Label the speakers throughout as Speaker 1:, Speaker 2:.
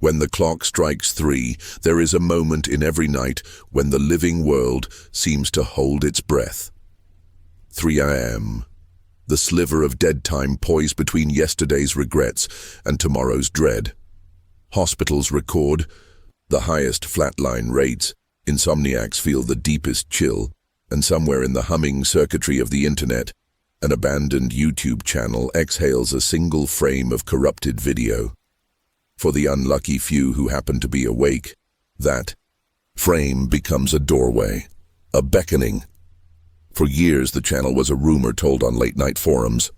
Speaker 1: When the clock strikes 3, there is a moment in every night when the living world seems to hold its breath. 3 a.m. The sliver of dead time poised between yesterday's regrets and tomorrow's dread. Hospitals record the highest flatline rates, insomniacs feel the deepest chill, and somewhere in the humming circuitry of the internet, an abandoned YouTube channel exhales a single frame of corrupted video. For the unlucky few who happen to be awake, that frame becomes a doorway, a beckoning. For years the channel was a rumor told on late-night forums.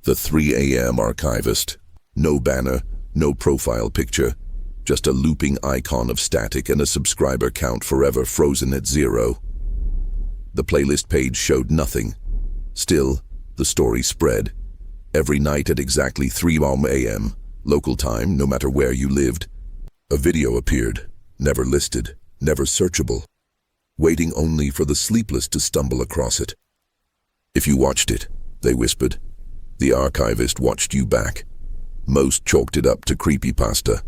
Speaker 1: The 3 AM Archivist. No banner, no profile picture, just a looping icon of static and a subscriber count forever frozen at 0. The playlist page showed nothing. Still, the story spread. Every night at exactly 3 a.m., local time, no matter where you lived, a video appeared, never listed, never searchable, waiting only for the sleepless to stumble across it. If you watched it, they whispered, the archivist watched you back. Most chalked it up to creepypasta.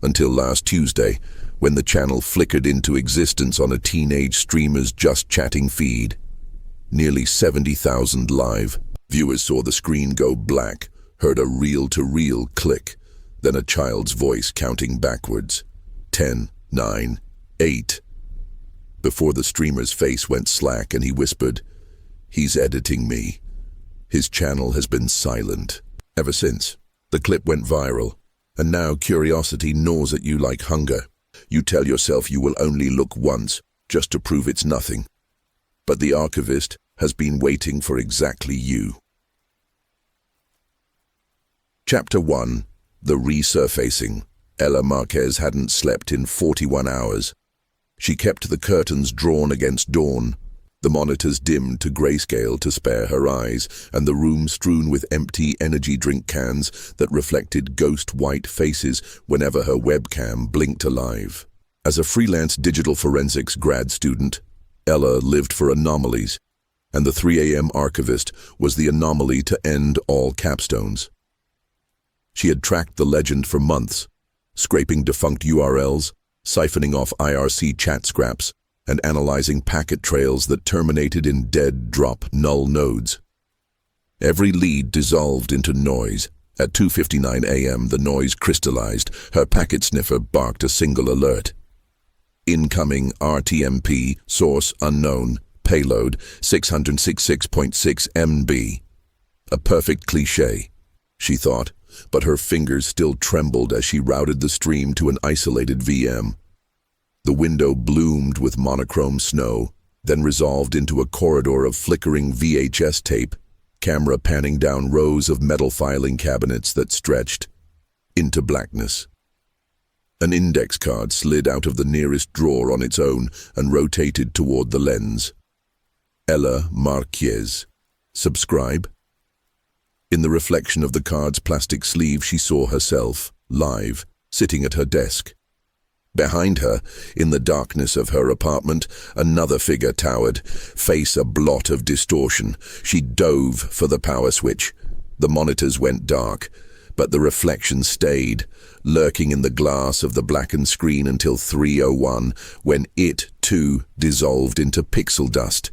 Speaker 1: Until last Tuesday, when the channel flickered into existence on a teenage streamer's Just Chatting feed. Nearly 70,000 live viewers saw the screen go black, heard a reel-to-reel click, then a child's voice counting backwards. 10, 9, 8. Before the streamer's face went slack and he whispered, "He's editing me." His channel has been silent ever since. The clip went viral, and now curiosity gnaws at you like hunger. You tell yourself you will only look once, just to prove it's nothing. But the archivist has been waiting for exactly you. Chapter 1. The Resurfacing. Ella Marquez hadn't slept in 41 hours. She kept the curtains drawn against dawn, the monitors dimmed to grayscale to spare her eyes, and the room strewn with empty energy drink cans that reflected ghost white faces whenever her webcam blinked alive. As a freelance digital forensics grad student, Ella lived for anomalies, and the 3 AM Archivist was the anomaly to end all capstones. She had tracked the legend for months, scraping defunct URLs, siphoning off IRC chat scraps, and analyzing packet trails that terminated in dead drop null nodes. Every lead dissolved into noise. At 2:59 a.m. the noise crystallized. Her packet sniffer barked a single alert. Incoming RTMP, source unknown, payload 666.6 MB. A perfect cliché, she thought, but her fingers still trembled as she routed the stream to an isolated VM. The window bloomed with monochrome snow, then resolved into a corridor of flickering VHS tape, camera panning down rows of metal filing cabinets that stretched into blackness. An index card slid out of the nearest drawer on its own and rotated toward the lens. Ella Marquez. Subscribe? In the reflection of the card's plastic sleeve, she saw herself, live, sitting at her desk. Behind her, in the darkness of her apartment, another figure towered, face a blot of distortion. She dove for the power switch. The monitors went dark, but the reflection stayed, lurking in the glass of the blackened screen until 3:01, when it, too, dissolved into pixel dust.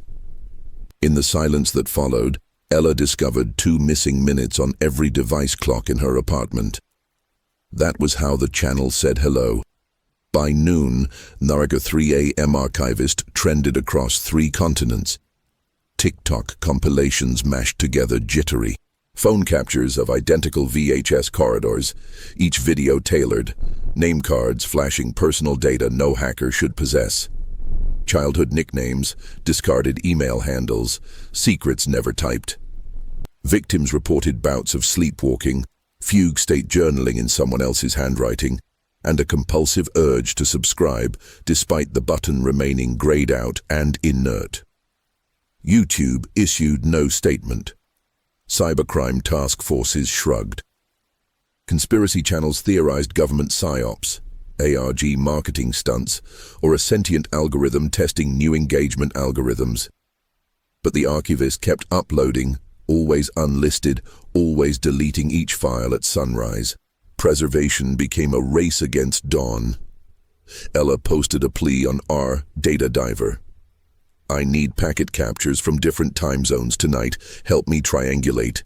Speaker 1: In the silence that followed, Ella discovered 2 missing minutes on every device clock in her apartment. That was how the channel said hello. By noon, the 3 AM Archivist trended across 3 continents. TikTok compilations mashed together jittery. Phone captures of identical VHS corridors, each video tailored. Name cards flashing personal data no hacker should possess. Childhood nicknames, discarded email handles, secrets never typed. Victims reported bouts of sleepwalking, fugue state journaling in someone else's handwriting, and a compulsive urge to subscribe despite the button remaining grayed out and inert. YouTube issued no statement. Cybercrime task forces shrugged. Conspiracy channels theorized government psyops, ARG marketing stunts, or a sentient algorithm testing new engagement algorithms. But the archivist kept uploading, always unlisted, always deleting each file at sunrise. Preservation became a race against dawn. Ella posted a plea on our data diver. "I need packet captures from different time zones tonight. Help me triangulate."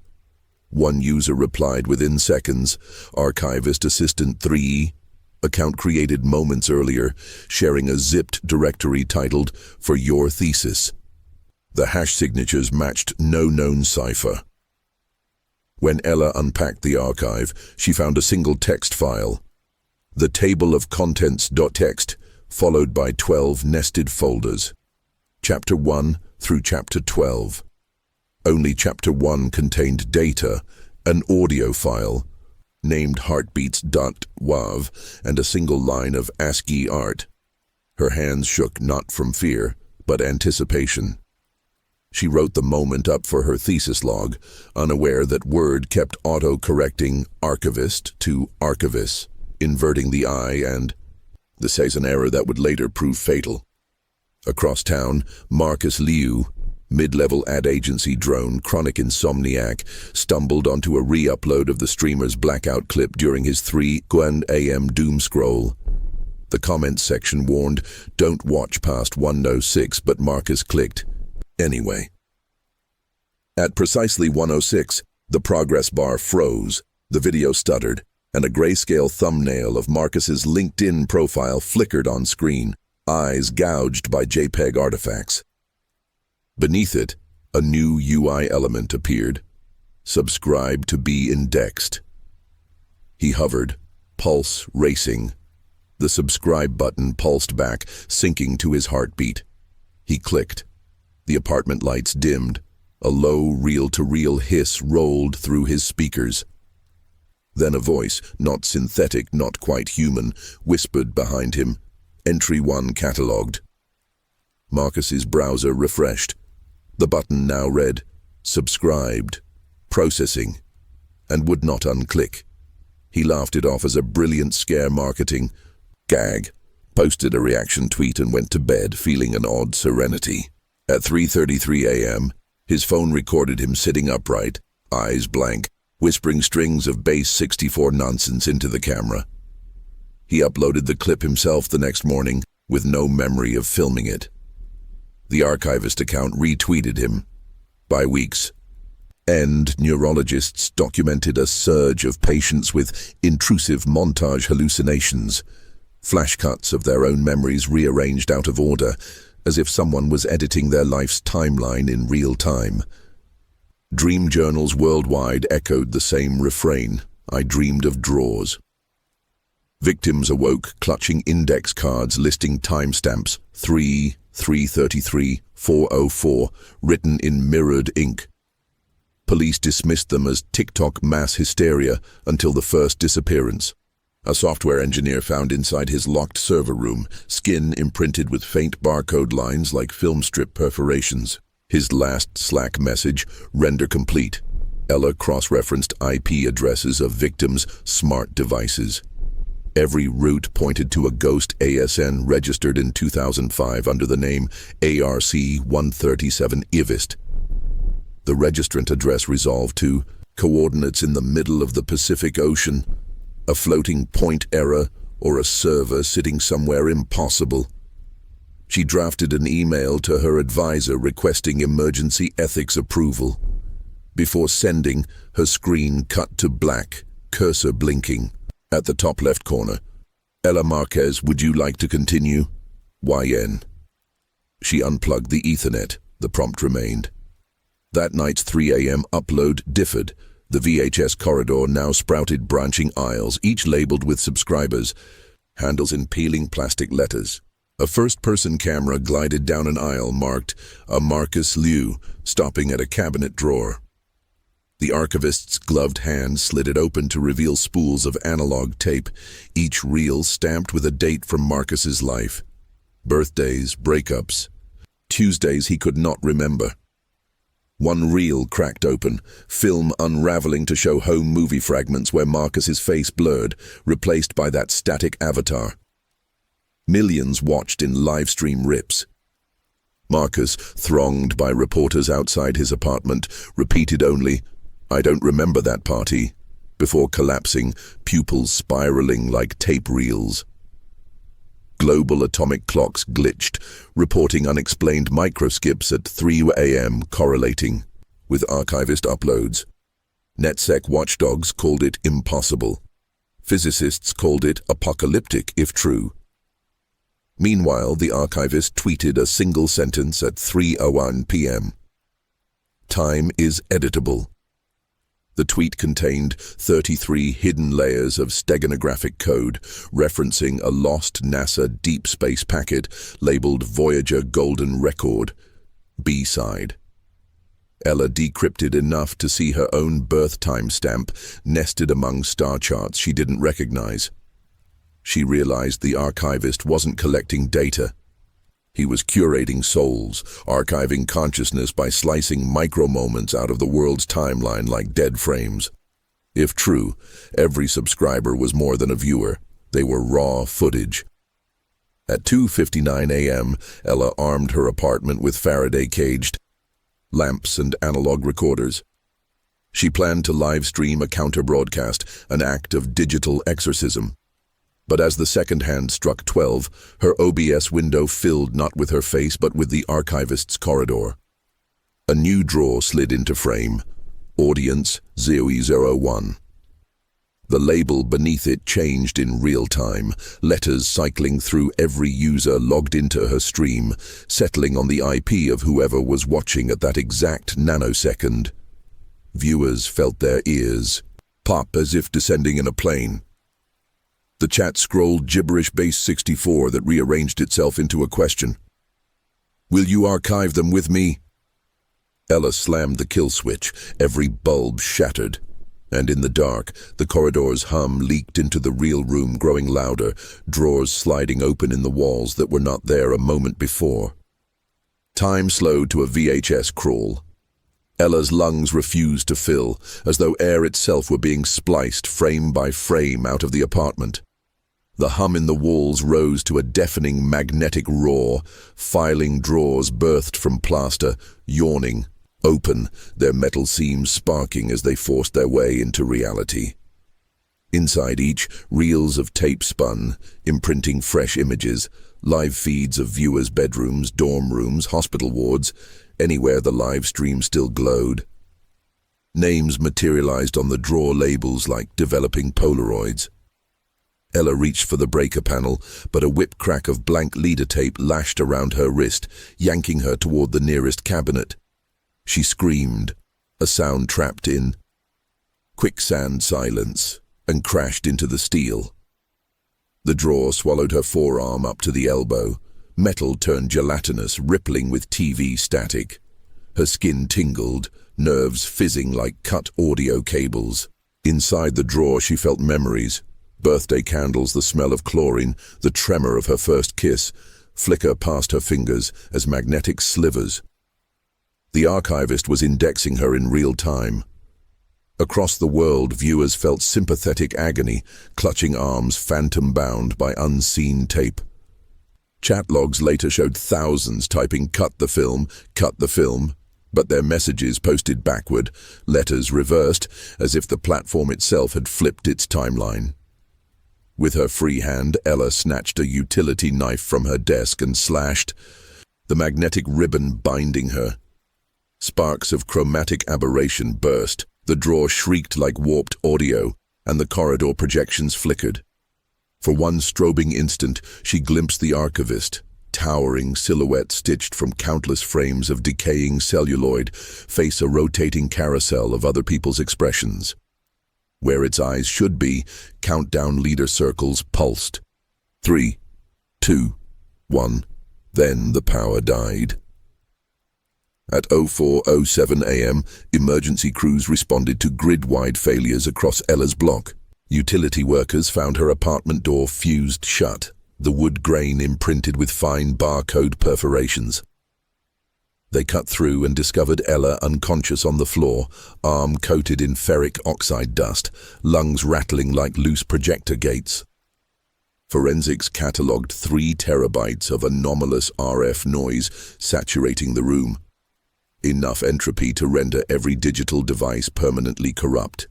Speaker 1: One user replied within seconds, Archivist Assistant 3, account created moments earlier, sharing a zipped directory titled, "For Your Thesis." The hash signatures matched no known cipher. When Ella unpacked the archive, she found a single text file. The table of contents.txt, followed by 12 nested folders. Chapter 1 through Chapter 12. Only Chapter 1 contained data, an audio file, named heartbeats.wav, and a single line of ASCII art. Her hands shook not from fear, but anticipation. She wrote the moment up for her thesis log, unaware that Word kept auto-correcting archivist to archivist, inverting the I and this is an error that would later prove fatal. Across town, Marcus Liu, mid-level ad agency drone chronic insomniac, stumbled onto a re-upload of the streamer's blackout clip during his 3 AM doom scroll. The comments section warned, "Don't watch past 1:06," but Marcus clicked anyway. At precisely 1:06, the progress bar froze, the video stuttered, and a grayscale thumbnail of Marcus's LinkedIn profile flickered on screen, eyes gouged by JPEG artifacts. Beneath it, a new UI element appeared. Subscribe to be indexed. He hovered, pulse racing. The subscribe button pulsed back, syncing to his heartbeat. He clicked. The apartment lights dimmed. A low reel-to-reel hiss rolled through his speakers. Then a voice, not synthetic, not quite human, whispered behind him. Entry 1 catalogued. Marcus's browser refreshed. The button now read, "Subscribed, processing," and would not unclick. He laughed it off as a brilliant scare marketing gag, posted a reaction tweet and went to bed feeling an odd serenity. At 3:33 a.m., his phone recorded him sitting upright, eyes blank, whispering strings of bass 64 nonsense into the camera. He uploaded the clip himself the next morning, with no memory of filming it. The Archivist account retweeted him. By week's end, neurologists documented a surge of patients with intrusive montage hallucinations, flash cuts of their own memories rearranged out of order, as if someone was editing their life's timeline in real time. Dream journals worldwide echoed the same refrain, "I dreamed of drawers." Victims awoke clutching index cards listing timestamps 3:33:404, written in mirrored ink. Police dismissed them as TikTok mass hysteria until the first disappearance. A software engineer found inside his locked server room, skin imprinted with faint barcode lines like film strip perforations. His last Slack message, "Render complete." Ella cross-referenced IP addresses of victims' smart devices. Every route pointed to a ghost ASN registered in 2005 under the name ARC-137 IVIST. The registrant address resolved to coordinates in the middle of the Pacific Ocean, a floating point error, or a server sitting somewhere impossible. She drafted an email to her advisor requesting emergency ethics approval. Before sending, her screen cut to black, cursor blinking. At the top left corner, "Ella Marquez, would you like to continue? YN." She unplugged the Ethernet. The prompt remained. That night's 3 a.m. upload differed. The VHS corridor now sprouted branching aisles, each labeled with subscribers, handles in peeling plastic letters. A first-person camera glided down an aisle marked a Marcus Liu, stopping at a cabinet drawer. The archivist's gloved hand slid it open to reveal spools of analog tape, each reel stamped with a date from Marcus's life. Birthdays, breakups, Tuesdays he could not remember. One reel cracked open, film unraveling to show home movie fragments where Marcus's face blurred, replaced by that static avatar. Millions watched in livestream rips. Marcus, thronged by reporters outside his apartment, repeated only, "I don't remember that party." before collapsing, pupils spiraling like tape reels. Global atomic clocks glitched, reporting unexplained microskips at 3 a.m. correlating with archivist uploads. NetSec watchdogs called it impossible. Physicists called it apocalyptic if true. Meanwhile, the archivist tweeted a single sentence at 3:01 p.m. Time is editable. The tweet contained 33 hidden layers of steganographic code referencing a lost NASA deep space packet labeled Voyager Golden Record, B-side. Ella decrypted enough to see her own birth time stamp nested among star charts she didn't recognize. She realized the archivist wasn't collecting data. He was curating souls, archiving consciousness by slicing micro-moments out of the world's timeline like dead frames. If true, every subscriber was more than a viewer. They were raw footage. At 2:59 a.m., Ella armed her apartment with Faraday-caged lamps and analog recorders. She planned to live-stream a counter-broadcast, an act of digital exorcism. But as the second hand struck 12, her OBS window filled not with her face but with the archivist's corridor. A new drawer slid into frame. Audience 0E01. The label beneath it changed in real time, letters cycling through every user logged into her stream, settling on the IP of whoever was watching at that exact nanosecond. Viewers felt their ears pop as if descending in a plane. The chat scrolled gibberish base 64 that rearranged itself into a question. Will you archive them with me? Ella slammed the kill switch, every bulb shattered. And in the dark, the corridor's hum leaked into the real room, growing louder, drawers sliding open in the walls that were not there a moment before. Time slowed to a VHS crawl. Ella's lungs refused to fill, as though air itself were being spliced frame by frame out of the apartment. The hum in the walls rose to a deafening magnetic roar. Filing drawers burst from plaster, yawning, open, their metal seams sparking as they forced their way into reality. Inside each, reels of tape spun, imprinting fresh images, live feeds of viewers' bedrooms, dorm rooms, hospital wards, anywhere the live stream still glowed. Names materialized on the drawer labels like developing Polaroids. Ella reached for the breaker panel, but a whip crack of blank leader tape lashed around her wrist, yanking her toward the nearest cabinet. She screamed, a sound trapped in quicksand silence, and crashed into the steel. The drawer swallowed her forearm up to the elbow. Metal turned gelatinous, rippling with TV static. Her skin tingled, nerves fizzing like cut audio cables. Inside the drawer she felt memories. Birthday candles, the smell of chlorine, the tremor of her first kiss, flicker past her fingers as magnetic slivers. The archivist was indexing her in real time. Across the world, viewers felt sympathetic agony, clutching arms phantom-bound by unseen tape. Chat logs later showed thousands typing cut the film, but their messages posted backward, letters reversed, as if the platform itself had flipped its timeline. With her free hand, Ella snatched a utility knife from her desk and slashed, the magnetic ribbon binding her. Sparks of chromatic aberration burst, the drawer shrieked like warped audio, and the corridor projections flickered. For one strobing instant, she glimpsed the archivist, towering silhouette stitched from countless frames of decaying celluloid, face a rotating carousel of other people's expressions. Where its eyes should be, countdown leader circles pulsed. 3, 2, 1. Then the power died. At 04:07 a.m., emergency crews responded to grid-wide failures across Ella's block. Utility workers found her apartment door fused shut, the wood grain imprinted with fine barcode perforations. They cut through and discovered Ella unconscious on the floor, arm coated in ferric oxide dust, lungs rattling like loose projector gates. Forensics catalogued 3 terabytes of anomalous RF noise saturating the room. Enough entropy to render every digital device permanently corrupt.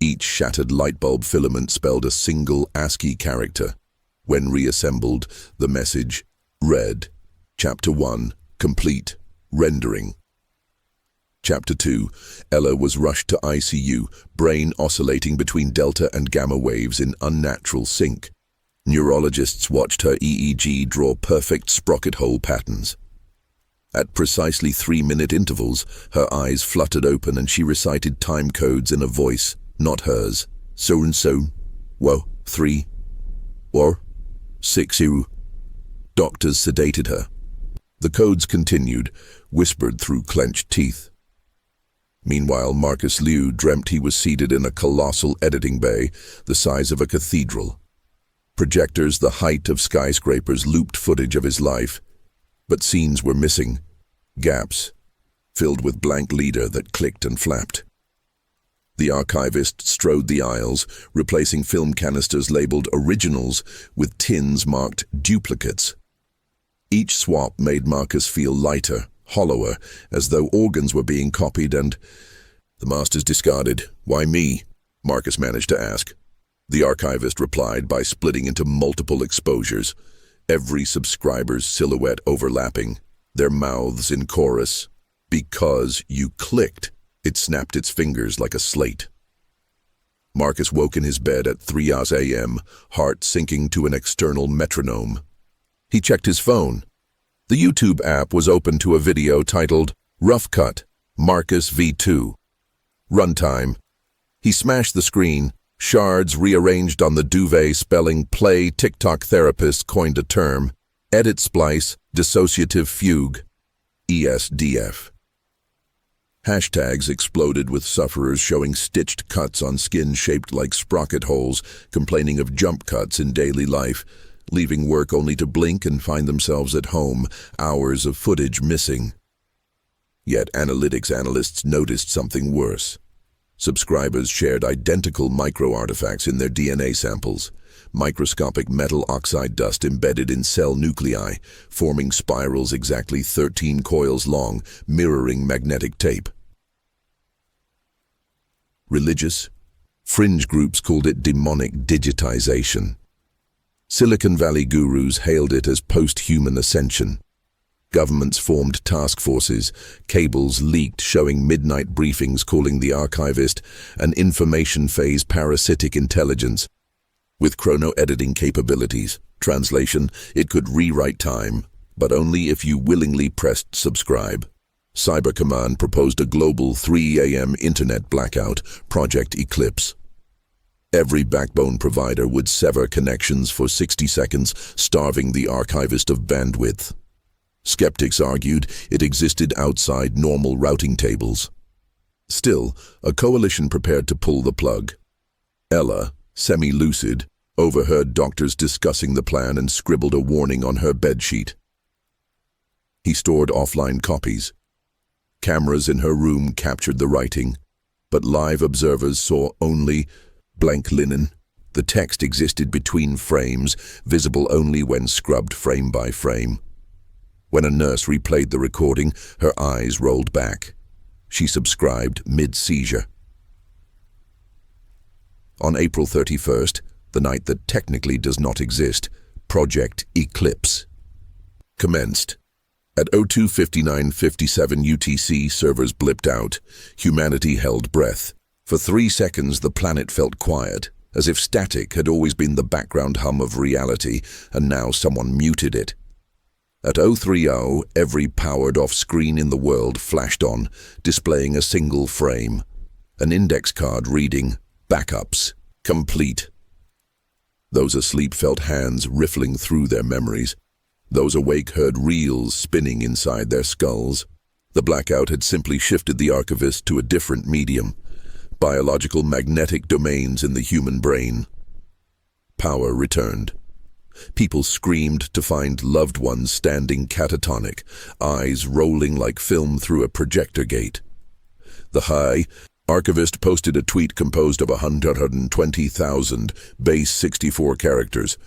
Speaker 1: Each shattered light bulb filament spelled a single ASCII character. When reassembled, the message read, Chapter 1, Complete, Rendering. Chapter 2, Ella was rushed to ICU, brain oscillating between delta and gamma waves in unnatural sync. Neurologists watched her EEG draw perfect sprocket hole patterns. At precisely 3-minute intervals, her eyes fluttered open and she recited time codes in a voice, not hers. So-and-so, 3, 6. Doctors sedated her. The codes continued, whispered through clenched teeth. Meanwhile, Marcus Liu dreamt he was seated in a colossal editing bay, the size of a cathedral. Projectors the height of skyscrapers looped footage of his life, but scenes were missing, gaps, filled with blank leader that clicked and flapped. The archivist strode the aisles, replacing film canisters labeled originals with tins marked duplicates. Each swap made Marcus feel lighter, hollower, as though organs were being copied and... "The master's discarded. Why me?" Marcus managed to ask. The archivist replied by splitting into multiple exposures, every subscriber's silhouette overlapping, their mouths in chorus. "Because you clicked." It snapped its fingers like a slate. Marcus woke in his bed at 3 a.m., heart sinking to an external metronome. He checked his phone. The YouTube app was open to a video titled, Rough Cut, Marcus V2. Runtime. He smashed the screen, shards rearranged on the duvet spelling play. TikTok therapist coined a term, edit splice, dissociative fugue, ESDF. Hashtags exploded with sufferers showing stitched cuts on skin shaped like sprocket holes, complaining of jump cuts in daily life, leaving work only to blink and find themselves at home, hours of footage missing. Yet analytics analysts noticed something worse. Subscribers shared identical micro-artifacts in their DNA samples, microscopic metal oxide dust embedded in cell nuclei, forming spirals exactly 13 coils long, mirroring magnetic tape. Religious? Fringe groups called it demonic digitization. Silicon Valley gurus hailed it as post-human ascension. Governments formed task forces, cables leaked showing midnight briefings calling the archivist an information phase parasitic intelligence. With chrono-editing capabilities, translation, it could rewrite time, but only if you willingly pressed subscribe. Cyber Command proposed a global 3 a.m. internet blackout, Project Eclipse. Every backbone provider would sever connections for 60 seconds, starving the archivist of bandwidth. Skeptics argued it existed outside normal routing tables. Still, a coalition prepared to pull the plug. Ella, semi-lucid, overheard doctors discussing the plan and scribbled a warning on her bedsheet. He stored offline copies. Cameras in her room captured the writing, but live observers saw only blank linen. The text existed between frames, visible only when scrubbed frame by frame. When a nurse replayed the recording, her eyes rolled back. She subscribed mid-seizure. On April 31st, the night that technically does not exist, Project Eclipse commenced. At 02:59:57 UTC, servers blipped out. Humanity held breath. For 3 seconds, the planet felt quiet, as if static had always been the background hum of reality, and now someone muted it. At 03:00, every powered-off screen in the world flashed on, displaying a single frame. An index card reading, Backups, Complete. Those asleep felt hands riffling through their memories. Those awake heard reels spinning inside their skulls. The blackout had simply shifted the archivist to a different medium, biological magnetic domains in the human brain. Power returned. People screamed to find loved ones standing catatonic, eyes rolling like film through a projector gate. The high archivist posted a tweet composed of 120,000 base 64 characters.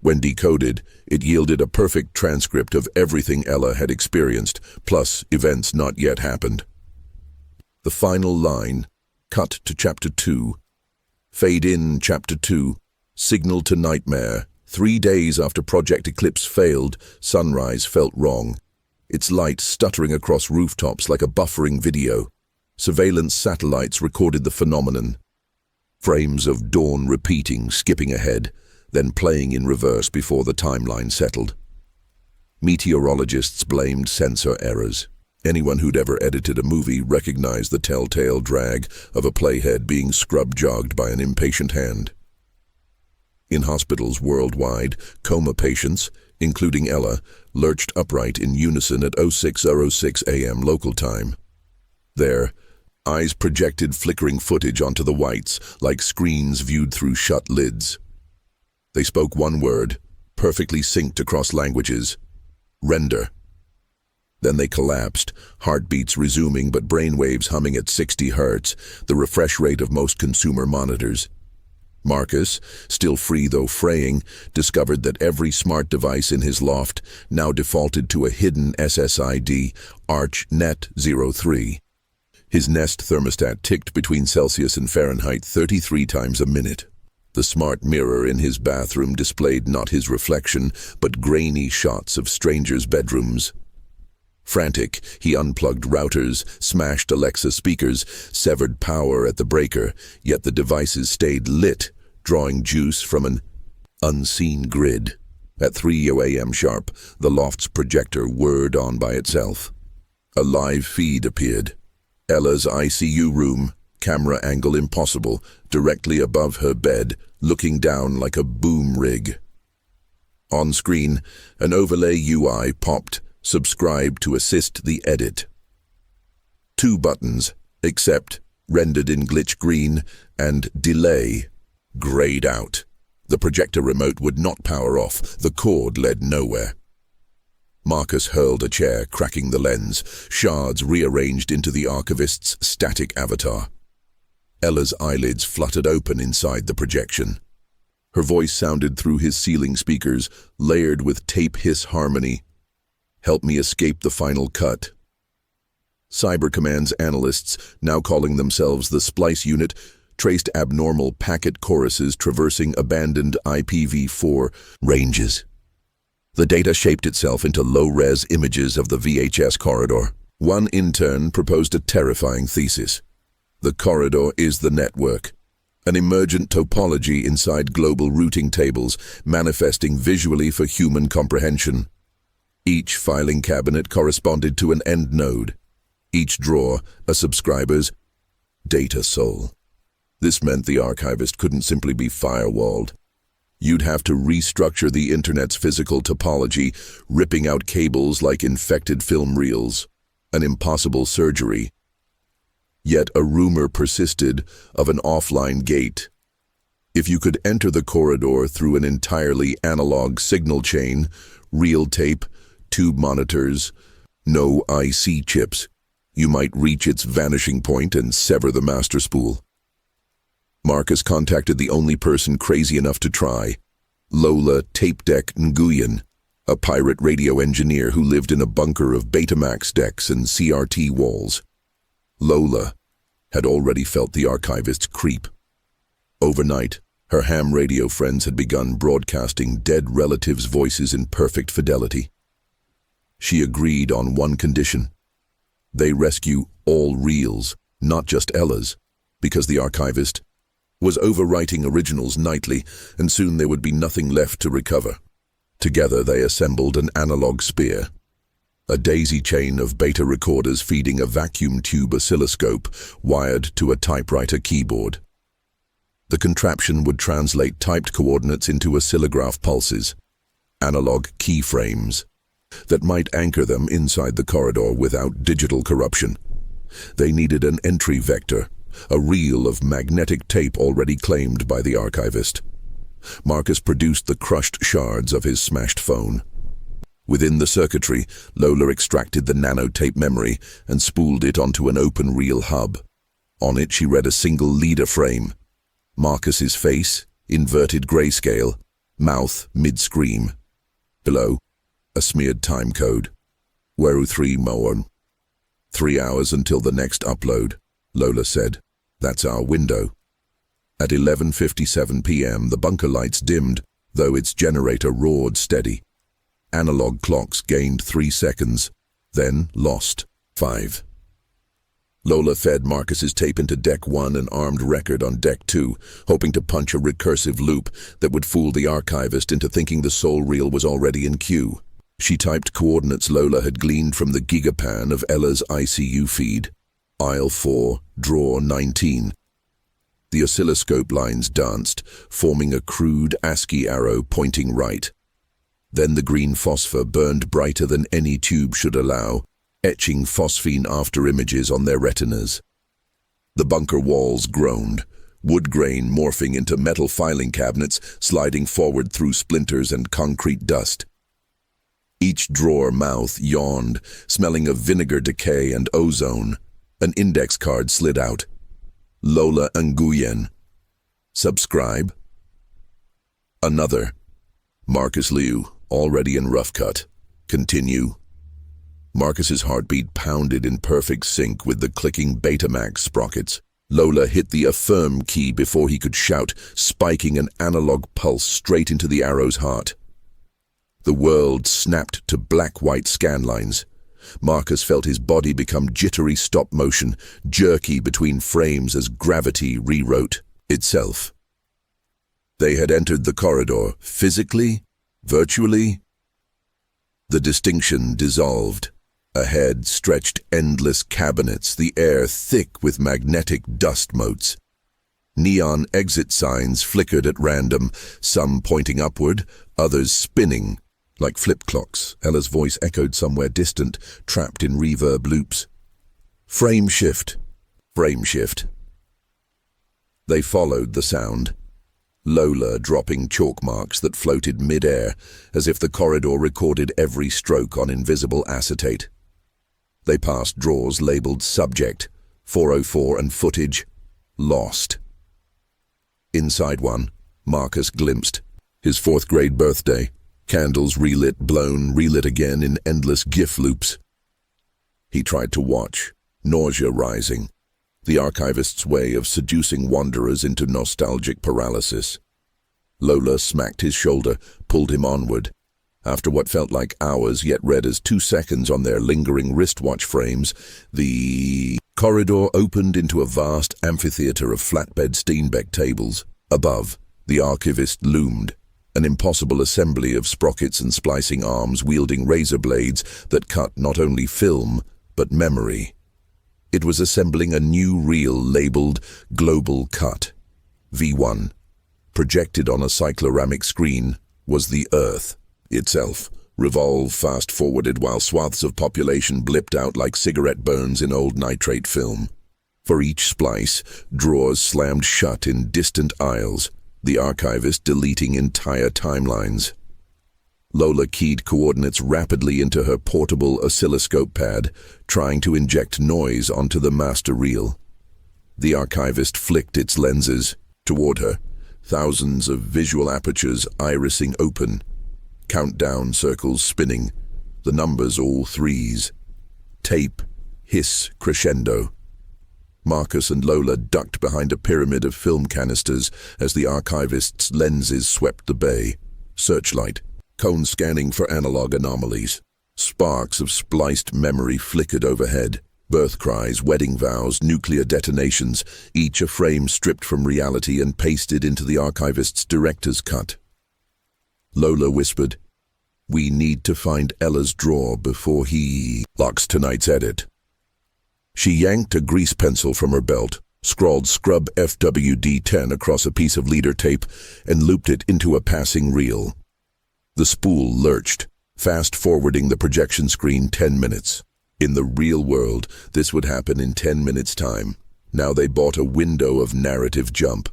Speaker 1: When decoded, it yielded a perfect transcript of everything Ella had experienced, plus events not yet happened. The final line, cut to Chapter 2, Fade in, Chapter 2. Signal to Nightmare. 3 days after Project Eclipse failed, sunrise felt wrong. Its light stuttering across rooftops like a buffering video. Surveillance satellites recorded the phenomenon. Frames of dawn repeating, skipping ahead, then playing in reverse before the timeline settled. Meteorologists blamed sensor errors. Anyone who'd ever edited a movie recognized the telltale drag of a playhead being scrub-jogged by an impatient hand. In hospitals worldwide, coma patients, including Ella, lurched upright in unison at 06:06 a.m. local time. There, eyes projected flickering footage onto the whites like screens viewed through shut lids. They spoke one word, perfectly synced across languages: render. Then they collapsed, heartbeats resuming but brainwaves humming at 60 hertz, the refresh rate of most consumer monitors. Marcus, still free though fraying, discovered that every smart device in his loft now defaulted to a hidden SSID, ArchNet03. His Nest thermostat ticked between Celsius and Fahrenheit 33 times a minute. The smart mirror in his bathroom displayed not his reflection, but grainy shots of strangers' bedrooms. Frantic, he unplugged routers, smashed Alexa speakers, severed power at the breaker, yet the devices stayed lit, drawing juice from an unseen grid. At 3 a.m. sharp, the loft's projector whirred on by itself. A live feed appeared. Ella's ICU room, camera angle impossible, directly above her bed, looking down like a boom rig. On screen, an overlay UI popped. Subscribe to assist the edit. 2 buttons, accept, rendered in glitch green, and delay, grayed out. The projector remote would not power off, the cord led nowhere. Marcus hurled a chair, cracking the lens, shards rearranged into the Archivist's static avatar. Ella's eyelids fluttered open inside the projection. Her voice sounded through his ceiling speakers, layered with tape hiss harmony. Help me escape the final cut. Cyber Command's analysts, now calling themselves the Splice Unit, traced abnormal packet choruses traversing abandoned IPv4 ranges. The data shaped itself into low-res images of the VHS corridor. One intern proposed a terrifying thesis. The corridor is the network, an emergent topology inside global routing tables, manifesting visually for human comprehension. Each filing cabinet corresponded to an end node. Each drawer, a subscriber's data soul. This meant the archivist couldn't simply be firewalled. You'd have to restructure the internet's physical topology, ripping out cables like infected film reels. An impossible surgery. Yet a rumor persisted of an offline gate. If you could enter the corridor through an entirely analog signal chain, reel tape, tube monitors, no IC chips, you might reach its vanishing point and sever the master spool. Marcus contacted the only person crazy enough to try, Lola Tape Deck Nguyen, a pirate radio engineer who lived in a bunker of Betamax decks and CRT walls. Lola had already felt the archivist's creep. Overnight, her ham radio friends had begun broadcasting dead relatives' voices in perfect fidelity. She agreed on one condition. They rescue all reels, not just Ella's, because the archivist was overwriting originals nightly, and soon there would be nothing left to recover. Together they assembled an analog spear, a daisy chain of beta recorders feeding a vacuum tube oscilloscope wired to a typewriter keyboard. The contraption would translate typed coordinates into oscillograph pulses, analog keyframes, that might anchor them inside the corridor without digital corruption. They needed an entry vector, a reel of magnetic tape already claimed by the archivist. Marcus produced the crushed shards of his smashed phone. Within the circuitry, Lola extracted the nanotape memory and spooled it onto an open reel hub. On it she read a single leader frame. Marcus's face, inverted grayscale, mouth mid-scream. Below, a smeared time code. Weru 3 Moon. 3 hours until the next upload, Lola said. That's our window. At 11:57 p.m., the bunker lights dimmed, though its generator roared steady. Analog clocks gained 3 seconds, then lost 5. Lola fed Marcus's tape into Deck 1 and armed Record on Deck 2, hoping to punch a recursive loop that would fool the archivist into thinking the soul reel was already in queue. She typed coordinates Lola had gleaned from the gigapan of Ella's ICU feed. Aisle 4, drawer 19. The oscilloscope lines danced, forming a crude ASCII arrow pointing right. Then the green phosphor burned brighter than any tube should allow, etching phosphine afterimages on their retinas. The bunker walls groaned, wood grain morphing into metal filing cabinets, sliding forward through splinters and concrete dust. Each drawer mouth yawned, smelling of vinegar decay and ozone. An index card slid out. Lola Nguyen. Subscribe. Another. Marcus Liu, already in rough cut. Continue. Marcus's heartbeat pounded in perfect sync with the clicking Betamax sprockets. Lola hit the affirm key before he could shout, spiking an analog pulse straight into the arrow's heart. The world snapped to black-white scan lines. Marcus felt his body become jittery stop motion, jerky between frames as gravity rewrote itself. They had entered the corridor, physically, virtually. The distinction dissolved. Ahead stretched endless cabinets, the air thick with magnetic dust motes. Neon exit signs flickered at random, some pointing upward, others spinning, like flip clocks. Ella's voice echoed somewhere distant, trapped in reverb loops. Frame shift. Frame shift. They followed the sound. Lola dropping chalk marks that floated mid-air, as if the corridor recorded every stroke on invisible acetate. They passed drawers labeled Subject, 404 and Footage, Lost. Inside one, Marcus glimpsed his 4th grade birthday, candles relit, blown, relit again in endless GIF loops. He tried to watch, nausea rising, the archivist's way of seducing wanderers into nostalgic paralysis. Lola smacked his shoulder, pulled him onward. After what felt like hours, yet read as 2 seconds on their lingering wristwatch frames, the corridor opened into a vast amphitheater of flatbed Steenbeck tables. Above, the archivist loomed, an impossible assembly of sprockets and splicing arms wielding razor blades that cut not only film, but memory. It was assembling a new reel labeled Global Cut. V1. Projected on a cycloramic screen was the Earth itself, revolve fast-forwarded while swaths of population blipped out like cigarette burns in old nitrate film. For each splice, drawers slammed shut in distant aisles, the archivist deleting entire timelines. Lola keyed coordinates rapidly into her portable oscilloscope pad, trying to inject noise onto the master reel. The archivist flicked its lenses toward her, thousands of visual apertures irising open, countdown circles spinning, the numbers all 3s. Tape, hiss, crescendo. Marcus and Lola ducked behind a pyramid of film canisters as the archivist's lenses swept the bay. Searchlight, cone scanning for analog anomalies. Sparks of spliced memory flickered overhead. Birth cries, wedding vows, nuclear detonations, each a frame stripped from reality and pasted into the archivist's director's cut. Lola whispered, "We need to find Ella's drawer before he locks tonight's edit." She yanked a grease pencil from her belt, scrawled Scrub FWD-10 across a piece of leader tape, and looped it into a passing reel. The spool lurched, fast-forwarding the projection screen 10 minutes. In the real world, this would happen in 10 minutes' time. Now they bought a window of narrative jump.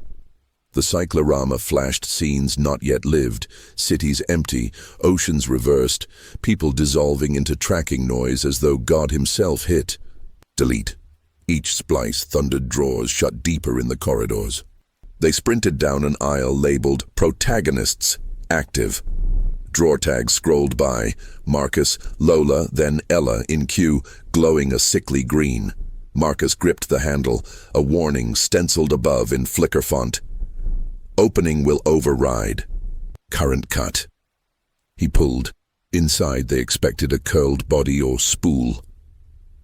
Speaker 1: The cyclorama flashed scenes not yet lived, cities empty, oceans reversed, people dissolving into tracking noise as though God himself hit. Delete. Each splice thundered drawers shut deeper in the corridors. They sprinted down an aisle labeled Protagonists, Active. Drawer tags scrolled by, Marcus, Lola, then Ella in queue, glowing a sickly green. Marcus gripped the handle, a warning stenciled above in flicker font. Opening will override. Current cut. He pulled. Inside they expected a curled body or spool.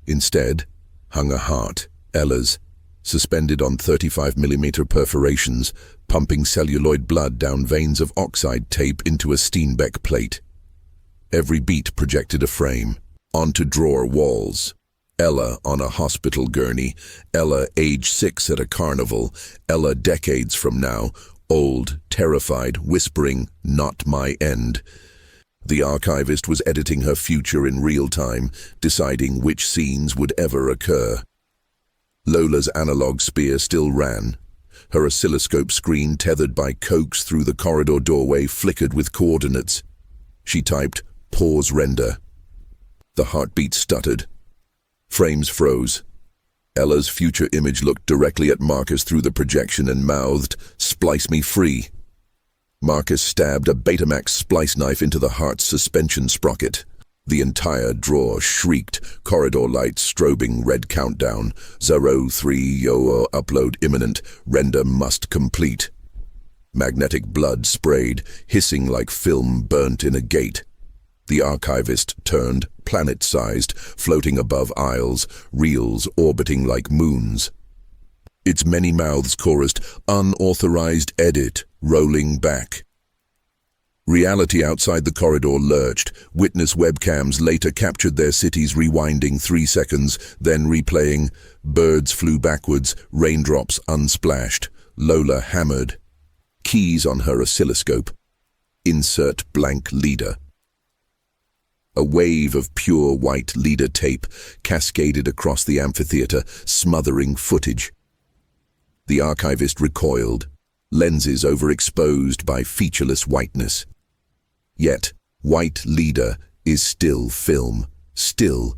Speaker 1: Instead, hung a heart, Ella's, suspended on 35mm perforations, pumping celluloid blood down veins of oxide tape into a Steenbeck plate. Every beat projected a frame, onto drawer walls. Ella on a hospital gurney, Ella age 6 at a carnival, Ella decades from now, old, terrified, whispering, "Not my end." The archivist was editing her future in real time, deciding which scenes would ever occur. Lola's analog spear still ran. Her oscilloscope screen, tethered by coax through the corridor doorway, flickered with coordinates. She typed, "Pause render." The heartbeat stuttered. Frames froze. Ella's future image looked directly at Marcus through the projection and mouthed, "Splice me free." Marcus stabbed a Betamax splice knife into the heart's suspension sprocket. The entire drawer shrieked, corridor lights strobing red countdown. 0300 upload imminent, render must complete. Magnetic blood sprayed, hissing like film burnt in a gate. The archivist turned, planet-sized, floating above aisles, reels orbiting like moons. Its many mouths chorused, "Unauthorized edit, rolling back." Reality outside the corridor lurched. Witness webcams later captured their cities rewinding 3 seconds, then replaying. Birds flew backwards, raindrops unsplashed. Lola hammered. Keys on her oscilloscope. Insert blank leader. A wave of pure white leader tape cascaded across the amphitheater, smothering footage. The archivist recoiled, lenses overexposed by featureless whiteness. Yet, white leader is still film, still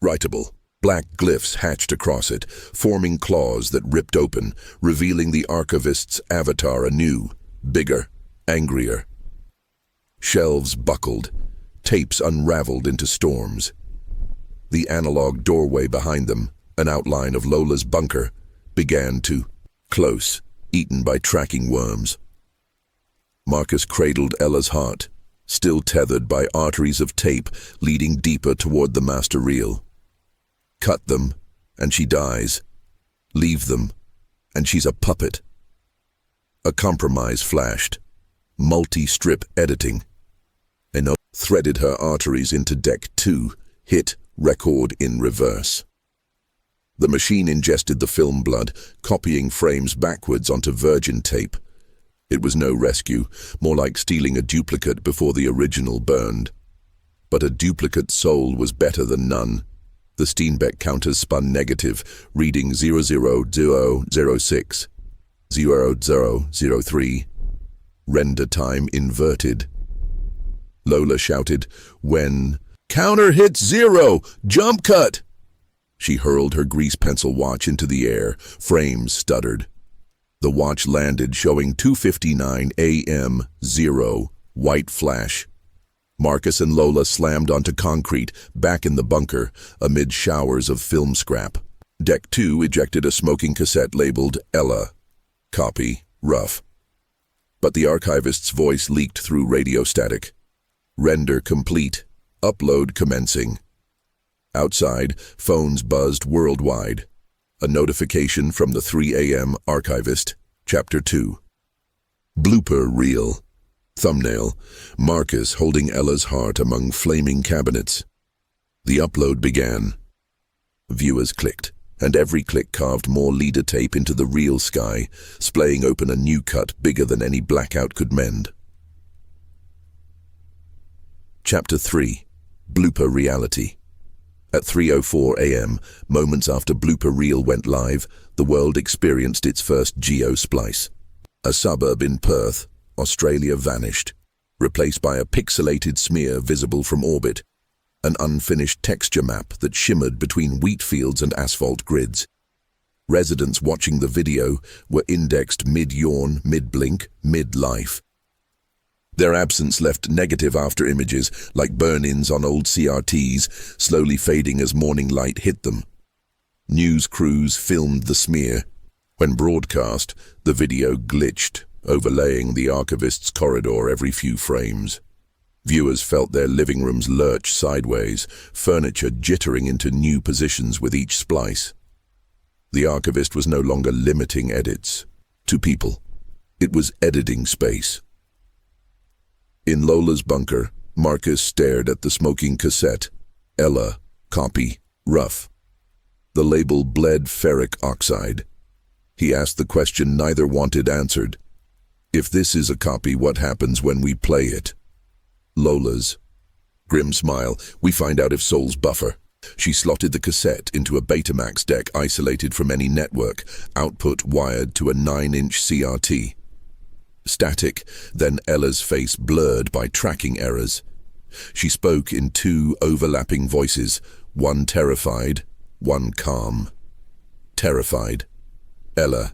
Speaker 1: writable. Black glyphs hatched across it, forming claws that ripped open, revealing the archivist's avatar anew, bigger, angrier. Shelves buckled, tapes unraveled into storms. The analog doorway behind them, an outline of Lola's bunker, began to close, eaten by tracking worms. Marcus cradled Ella's heart, still tethered by arteries of tape leading deeper toward the master reel. Cut them, and she dies. Leave them, and she's a puppet. A compromise flashed. Multi-strip editing. Eno threaded her arteries into deck 2, hit record in reverse. The machine ingested the film blood, copying frames backwards onto virgin tape. It was no rescue, more like stealing a duplicate before the original burned. But a duplicate soul was better than none. The Steenbeck counters spun negative, reading 00006, 0003. Render time inverted. Lola shouted, "When counter hits 0, jump cut!" She hurled her grease pencil watch into the air. Frames stuttered. The watch landed, showing 2:59 AM, 0, white flash. Marcus and Lola slammed onto concrete, back in the bunker, amid showers of film scrap. Deck 2 ejected a smoking cassette labeled Ella. Copy, rough. But the archivist's voice leaked through radio static. Render complete. Upload commencing. Outside, phones buzzed worldwide. A notification from the 3 AM Archivist, Chapter 2. Blooper reel. Thumbnail, Marcus holding Ella's heart among flaming cabinets. The upload began. Viewers clicked, and every click carved more leader tape into the reel sky, splaying open a new cut bigger than any blackout could mend. Chapter 3. Blooper reality. At 3:04 AM, moments after blooper reel went live, the world experienced its first geo-splice. A suburb in Perth, Australia vanished, replaced by a pixelated smear visible from orbit, an unfinished texture map that shimmered between wheat fields and asphalt grids. Residents watching the video were indexed mid-yawn, mid-blink, mid-life. Their absence left negative after-images, like burn-ins on old CRTs, slowly fading as morning light hit them. News crews filmed the smear. When broadcast, the video glitched, overlaying the archivist's corridor every few frames. Viewers felt their living rooms lurch sideways, furniture jittering into new positions with each splice. The archivist was no longer limiting edits to people. It was editing space. In Lola's bunker, Marcus stared at the smoking cassette. Ella, copy, rough. The label bled ferric oxide. He asked the question neither wanted answered. If this is a copy, what happens when we play it? Lola's. Grim smile. We find out if souls buffer. She slotted the cassette into a Betamax deck isolated from any network, output wired to a 9-inch CRT. Static, then Ella's face blurred by tracking errors. She spoke in two overlapping voices, one terrified, one calm. Terrified. Ella.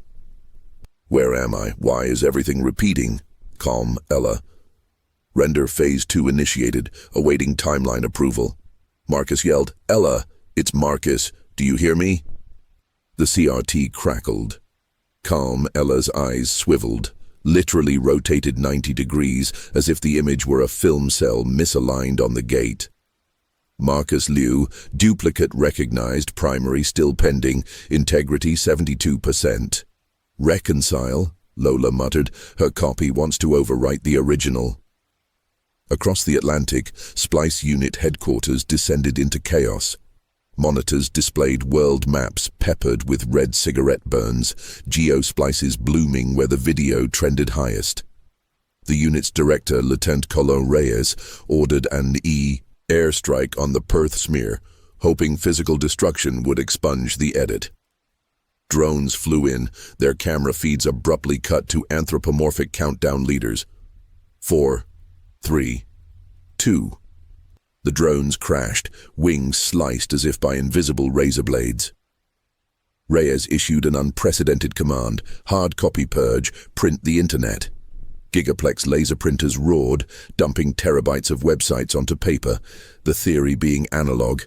Speaker 1: Where am I? Why is everything repeating? Calm, Ella. Render phase 2 initiated, awaiting timeline approval. Marcus yelled, Ella, it's Marcus. Do you hear me? The CRT crackled. Calm, Ella's eyes swiveled, literally rotated 90 degrees as if the image were a film cell misaligned on the gate. Marcus Liu, duplicate recognized, primary still pending, integrity 72%. Reconcile, Lola muttered, her copy wants to overwrite the original. Across the Atlantic, Splice Unit headquarters descended into chaos. Monitors displayed world maps peppered with red cigarette burns, geo-splices blooming where the video trended highest. The unit's director, Lieutenant Colonel Reyes, ordered an airstrike on the Perth smear, hoping physical destruction would expunge the edit. Drones flew in, their camera feeds abruptly cut to anthropomorphic countdown leaders. 4, 3, 2. The drones crashed, wings sliced as if by invisible razor blades. Reyes issued an unprecedented command, hard copy purge, print the internet. Gigaplex laser printers roared, dumping terabytes of websites onto paper, the theory being analog.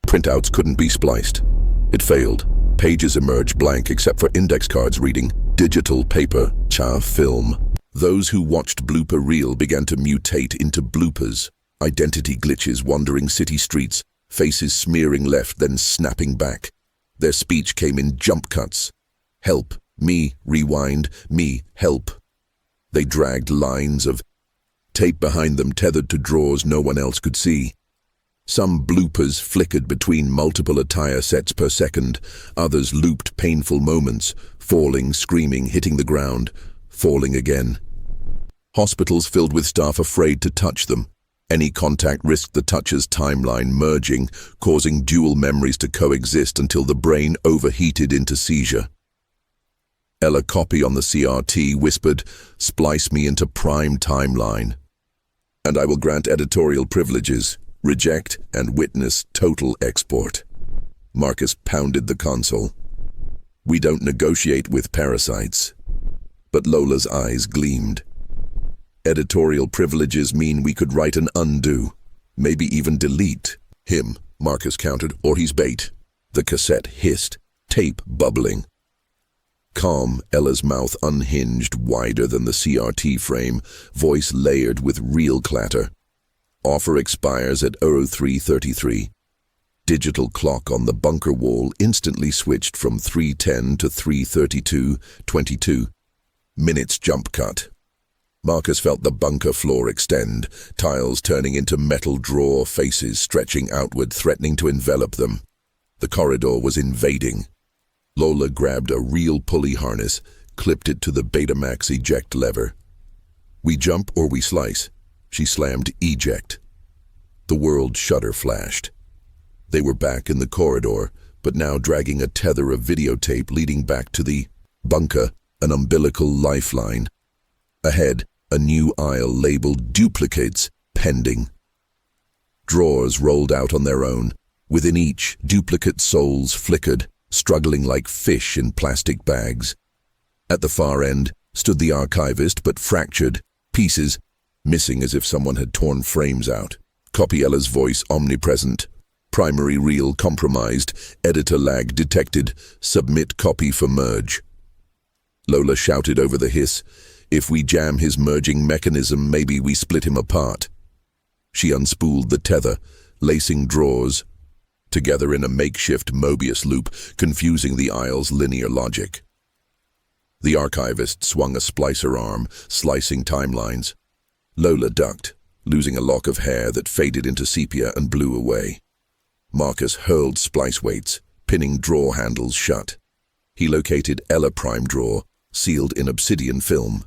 Speaker 1: Printouts couldn't be spliced. It failed. Pages emerged blank except for index cards reading, digital paper, film. Those who watched blooper reel began to mutate into bloopers, identity glitches wandering city streets, faces smearing left then snapping back. Their speech came in jump cuts. Help, me, rewind, me, help. They dragged lines of tape behind them tethered to drawers no one else could see. Some bloopers flickered between multiple attire sets per second, others looped painful moments, falling, screaming, hitting the ground, falling again. Hospitals filled with staff afraid to touch them. Any contact risked the toucher's timeline merging, causing dual memories to coexist until the brain overheated into seizure. Ella, copy on the CRT, whispered, "Splice me into prime timeline. And I will grant editorial privileges, reject and witness total export." Marcus pounded the console. "We don't negotiate with parasites." But Lola's eyes gleamed. "Editorial privileges mean we could write an undo, maybe even delete him," Marcus countered, "or he's bait." The cassette hissed, tape bubbling. Calm, Ella's mouth unhinged, wider than the CRT frame, voice layered with real clatter. "Offer expires at 03:33. Digital clock on the bunker wall instantly switched from 3:10 to 3:32:22. Minutes jump cut. Marcus felt the bunker floor extend, tiles turning into metal drawer faces stretching outward, threatening to envelop them. The corridor was invading. Lola grabbed a real pulley harness, clipped it to the Betamax eject lever. "We jump or we slice." She slammed eject. The world shutter flashed. They were back in the corridor, but now dragging a tether of videotape leading back to the bunker, an umbilical lifeline. Ahead, a new aisle labeled duplicates pending. Drawers rolled out on their own. Within each, duplicate souls flickered, struggling like fish in plastic bags. At the far end stood the archivist, but fractured, pieces missing as if someone had torn frames out. Copy Ella's voice omnipresent. Primary reel compromised, editor lag detected, submit copy for merge. Lola shouted over the hiss, If we jam his merging mechanism, maybe we split him apart. She unspooled the tether, lacing drawers together in a makeshift Mobius loop, confusing the aisle's linear logic. The archivist swung a splicer arm, slicing timelines. Lola ducked, losing a lock of hair that faded into sepia and blew away. Marcus hurled splice weights, pinning drawer handles shut. He located Ella prime drawer, sealed in obsidian film.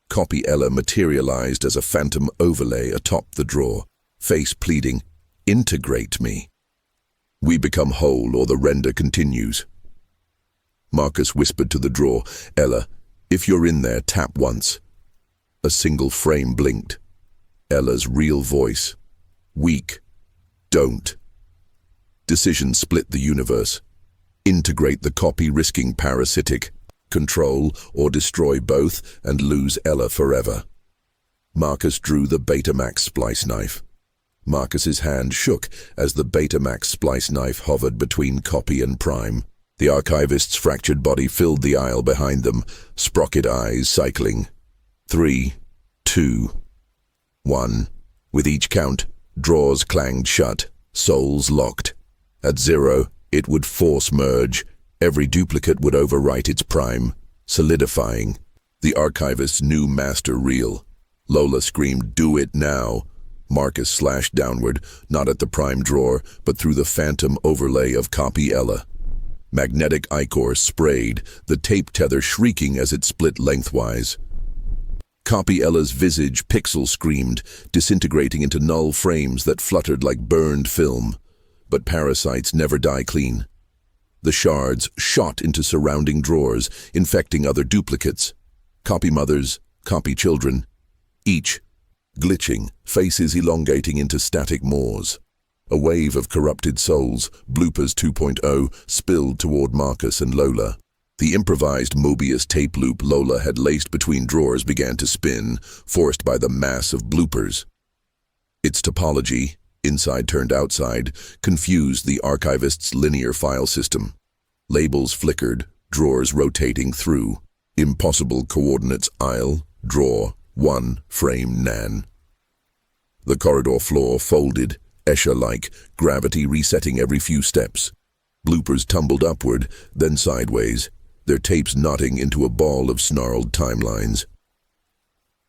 Speaker 1: Copy Ella materialized as a phantom overlay atop the drawer, face pleading, "Integrate me." We become whole or the render continues. Marcus whispered to the drawer, "Ella, if you're in there, tap once." A single frame blinked. Ella's real voice. "Weak. Don't." Decision split the universe. Integrate the copy, risking parasitic. Control or destroy both and lose Ella forever. Marcus drew the Betamax splice knife. Marcus's hand shook as the Betamax splice knife hovered between copy and prime. The archivist's fractured body filled the aisle behind them, sprocket eyes cycling. 3, 2, 1. With each count, drawers clanged shut, souls locked. At 0, it would force merge. Every duplicate would overwrite its prime, solidifying. The archivist's new master reel. Lola screamed, "Do it now." Marcus slashed downward, not at the prime drawer, but through the phantom overlay of copy Ella. Magnetic ichor sprayed, the tape tether shrieking as it split lengthwise. Copy Ella's visage pixel screamed, disintegrating into null frames that fluttered like burned film. But parasites never die clean. The shards shot into surrounding drawers, infecting other duplicates. Copy mothers, copy children. Each glitching, faces elongating into static maws. A wave of corrupted souls, bloopers 2.0, spilled toward Marcus and Lola. The improvised Mobius tape loop Lola had laced between drawers began to spin, forced by the mass of bloopers. Its topology, inside turned outside, confused the archivist's linear file system. Labels flickered, drawers rotating through. Impossible coordinates aisle, drawer, 1, frame, nan. The corridor floor folded, Escher-like, gravity resetting every few steps. Bloopers tumbled upward, then sideways, their tapes knotting into a ball of snarled timelines.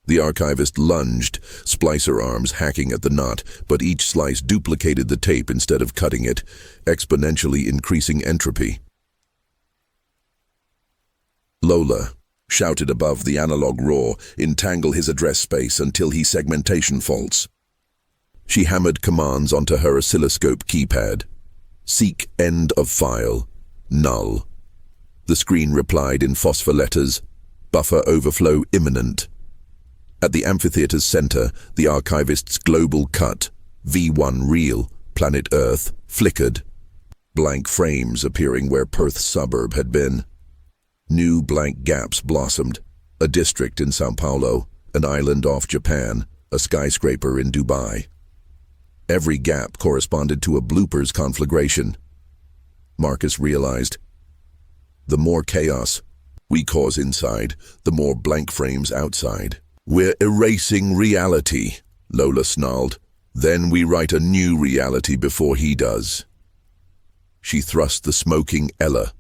Speaker 1: The archivist lunged, splicer arms hacking at the knot, but each slice duplicated the tape instead of cutting it, exponentially increasing entropy. Lola shouted above the analog roar, "Entangle his address space until he segmentation faults." She hammered commands onto her oscilloscope keypad. "Seek end of file. Null." The screen replied in phosphor letters, "Buffer overflow imminent." At the amphitheater's center, the archivist's global cut, V1 reel, planet Earth, flickered. Blank frames appearing where Perth's suburb had been. New blank gaps blossomed. A district in Sao Paulo, an island off Japan, a skyscraper in Dubai. Every gap corresponded to a bloopers conflagration. Marcus realized, the more chaos we cause inside, the more blank frames outside. "We're erasing reality," Lola snarled. "Then we write a new reality before he does." She thrust the smoking Ella,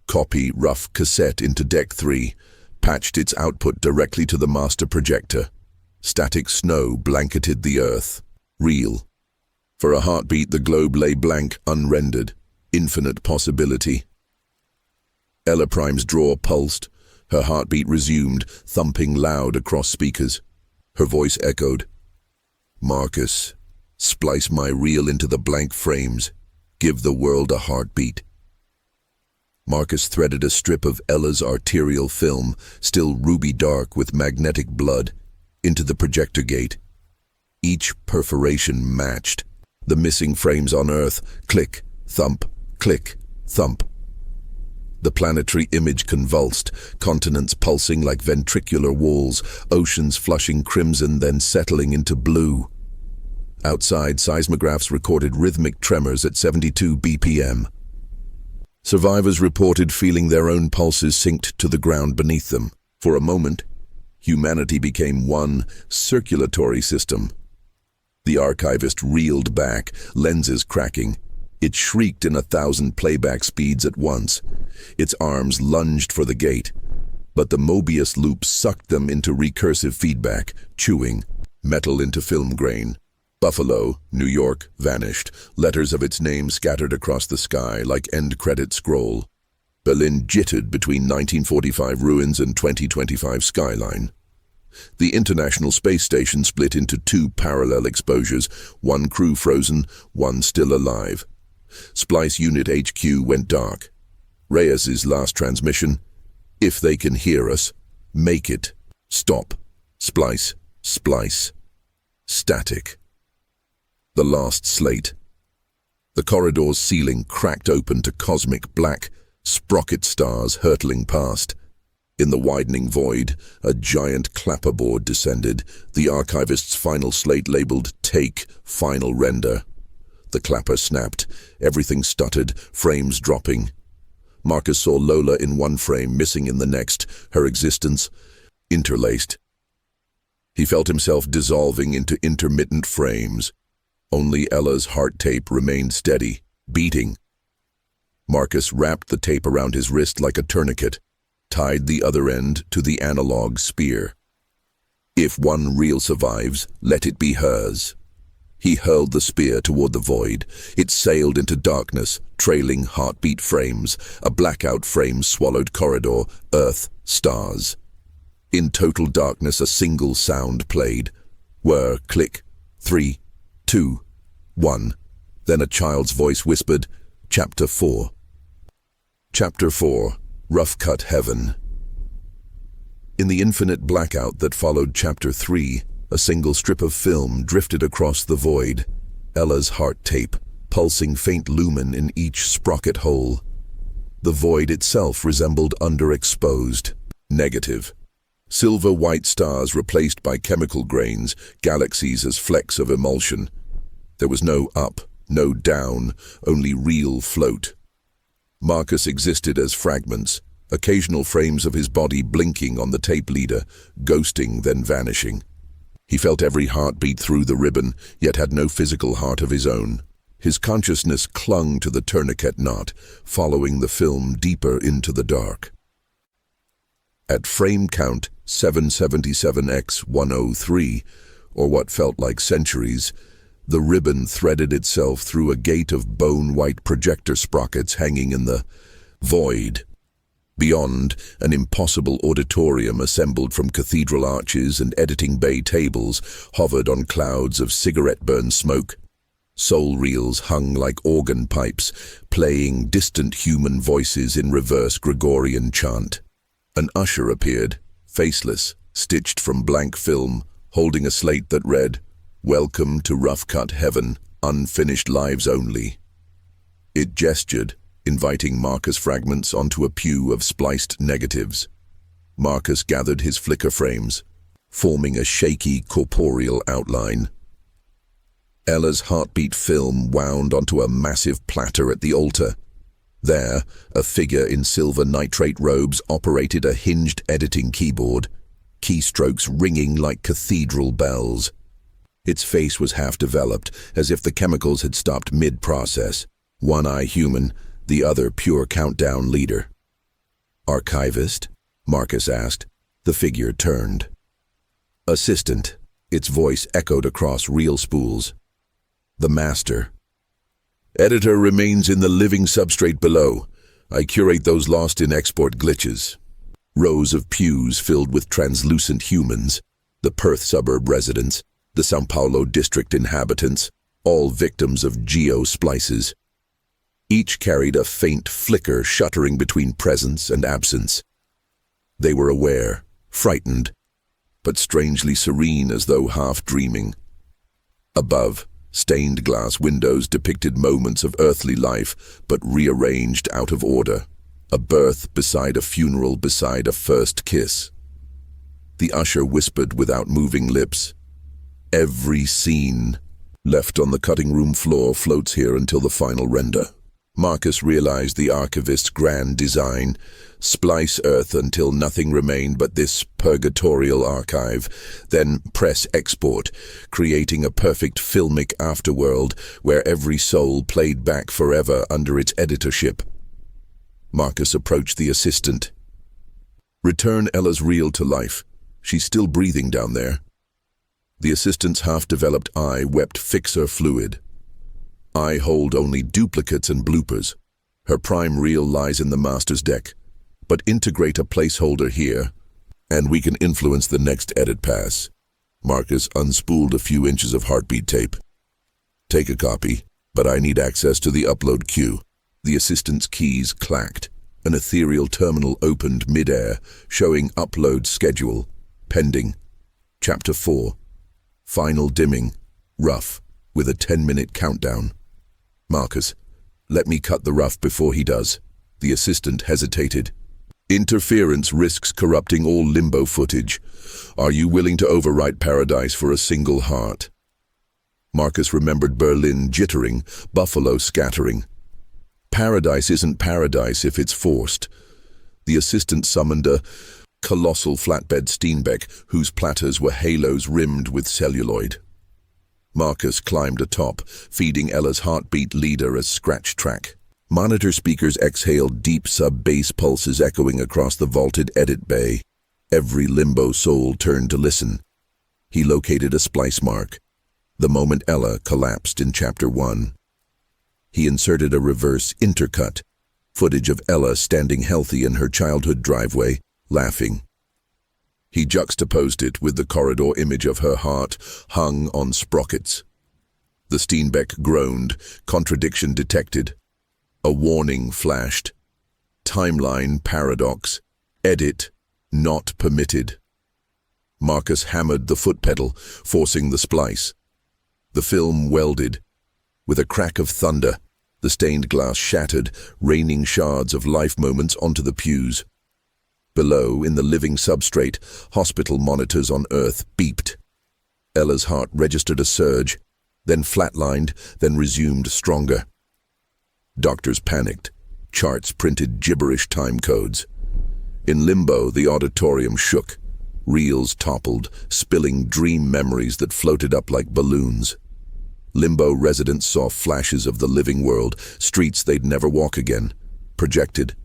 Speaker 1: copy rough cassette into Deck 3, patched its output directly to the master projector. Static snow blanketed the earth. Real. For a heartbeat, the globe lay blank, unrendered. Infinite possibility. Ella Prime's drawer pulsed. Her heartbeat resumed, thumping loud across speakers. Her voice echoed. "Marcus, splice my reel into the blank frames. Give the world a heartbeat." Marcus threaded a strip of Ella's arterial film, still ruby dark with magnetic blood, into the projector gate. Each perforation matched. The missing frames on Earth, click, thump, click, thump. The planetary image convulsed, continents pulsing like ventricular walls, oceans flushing crimson then settling into blue. Outside, seismographs recorded rhythmic tremors at 72 BPM. Survivors reported feeling their own pulses synced to the ground beneath them. For a moment, Humanity became one circulatory system. The archivist reeled back, lenses cracking. It shrieked in 1,000 playback speeds at once. Its arms lunged for the gate, but the Mobius loop sucked them into recursive feedback, chewing metal into film grain. Buffalo, New York, vanished, letters of its name scattered across the sky like end-credit scroll. Berlin jittered between 1945 ruins and 2025 skyline. The International Space Station split into 2 parallel exposures, one crew frozen, one still alive. Splice Unit HQ went dark. Reyes's last transmission: "If they can hear us, make it. Stop. Splice. Splice." Static. The last slate. The corridor's ceiling cracked open to cosmic black, sprocket stars hurtling past. In the widening void, a giant clapperboard descended, the archivist's final slate labeled "Take, Final Render." The clapper snapped, everything stuttered, frames dropping. Marcus saw Lola in one frame, missing in the next, her existence interlaced. He felt himself dissolving into intermittent frames. Only Ella's heart tape remained steady, beating. Marcus wrapped the tape around his wrist like a tourniquet, tied the other end to the analog spear. If one reel survives, let it be hers. He hurled the spear toward the void. It sailed into darkness, trailing heartbeat frames, a blackout frame swallowed corridor, earth, stars. In total darkness, a single sound played. Whir, click, 3, 2, 1. Then a child's voice whispered, Chapter 4. Chapter 4. Rough Cut Heaven. In the infinite blackout that followed Chapter 3, a single strip of film drifted across the void, Ella's heart tape, pulsing faint lumen in each sprocket hole. The void itself resembled underexposed, negative. Silver-white stars replaced by chemical grains, galaxies as flecks of emulsion. There was no up, no down, only real float. Marcus existed as fragments, occasional frames of his body blinking on the tape leader, ghosting then vanishing. He felt every heartbeat through the ribbon, yet had no physical heart of his own. His consciousness clung to the tourniquet knot, following the film deeper into the dark. At frame count 777x103, or what felt like centuries, the ribbon threaded itself through a gate of bone-white projector sprockets hanging in the void. Beyond, an impossible auditorium assembled from cathedral arches and editing bay tables hovered on clouds of cigarette-burn smoke. Soul reels hung like organ pipes, playing distant human voices in reverse Gregorian chant. An usher appeared, faceless, stitched from blank film, holding a slate that read, "Welcome to Rough Cut Heaven, unfinished lives only." It gestured, inviting Marcus fragments onto a pew of spliced negatives. Marcus gathered his flicker frames, forming a shaky, corporeal outline. Ella's heartbeat film wound onto a massive platter at the altar. There, a figure in silver nitrate robes operated a hinged editing keyboard, keystrokes ringing like cathedral bells. Its face was half-developed, as if the chemicals had stopped mid-process. One eye human, the other pure countdown leader. "Archivist?" Marcus asked. The figure turned. "Assistant," its voice echoed across reel spools. "The master." "Editor remains in the living substrate below. I curate those lost in export glitches." Rows of pews filled with translucent humans, the Perth suburb residents, the São Paulo district inhabitants, all victims of geo-splices. Each carried a faint flicker shuttering between presence and absence. They were aware, frightened, but strangely serene as though half dreaming. Above, stained glass windows depicted moments of earthly life, but rearranged out of order. A birth beside a funeral beside a first kiss. The usher whispered without moving lips, "Every scene left on the cutting room floor floats here until the final render." Marcus realized the Archivist's grand design: splice Earth until nothing remained but this purgatorial archive, then press export, creating a perfect filmic afterworld where every soul played back forever under its editorship. Marcus approached the assistant. "Return Ella's reel to life. She's still breathing down there." The assistant's half-developed eye wept fixer fluid. "I hold only duplicates and bloopers. Her prime reel lies in the master's deck. But integrate a placeholder here, and we can influence the next edit pass." Marcus unspooled a few inches of heartbeat tape. "Take a copy, but I need access to the upload queue." The assistant's keys clacked. An ethereal terminal opened mid-air, showing upload schedule. Pending. Chapter 4. Final dimming. Rough, with a 10-minute countdown. "Marcus, let me cut the rough before he does." The assistant hesitated. "Interference risks corrupting all limbo footage. Are you willing to overwrite Paradise for a single heart?" Marcus remembered Berlin jittering, Buffalo scattering. Paradise isn't paradise if it's forced. The assistant summoned a colossal flatbed Steenbeck whose platters were halos rimmed with celluloid. Marcus climbed atop, feeding Ella's heartbeat leader as scratch track. Monitor speakers exhaled deep sub-bass pulses echoing across the vaulted edit bay. Every limbo soul turned to listen. He located a splice mark, the moment Ella collapsed in Chapter 1. He inserted a reverse intercut, footage of Ella standing healthy in her childhood driveway, laughing. He juxtaposed it with the corridor image of her heart, hung on sprockets. The Steenbeck groaned, contradiction detected. A warning flashed. Timeline paradox. Edit not permitted. Marcus hammered the foot pedal, forcing the splice. The film welded. With a crack of thunder, the stained glass shattered, raining shards of life moments onto the pews. Below, in the living substrate, hospital monitors on Earth beeped. Ella's heart registered a surge, then flatlined, then resumed stronger. Doctors panicked. Charts printed gibberish time codes. In limbo, the auditorium shook. Reels toppled, spilling dream memories that floated up like balloons. Limbo residents saw flashes of the living world, streets they'd never walk again, projected.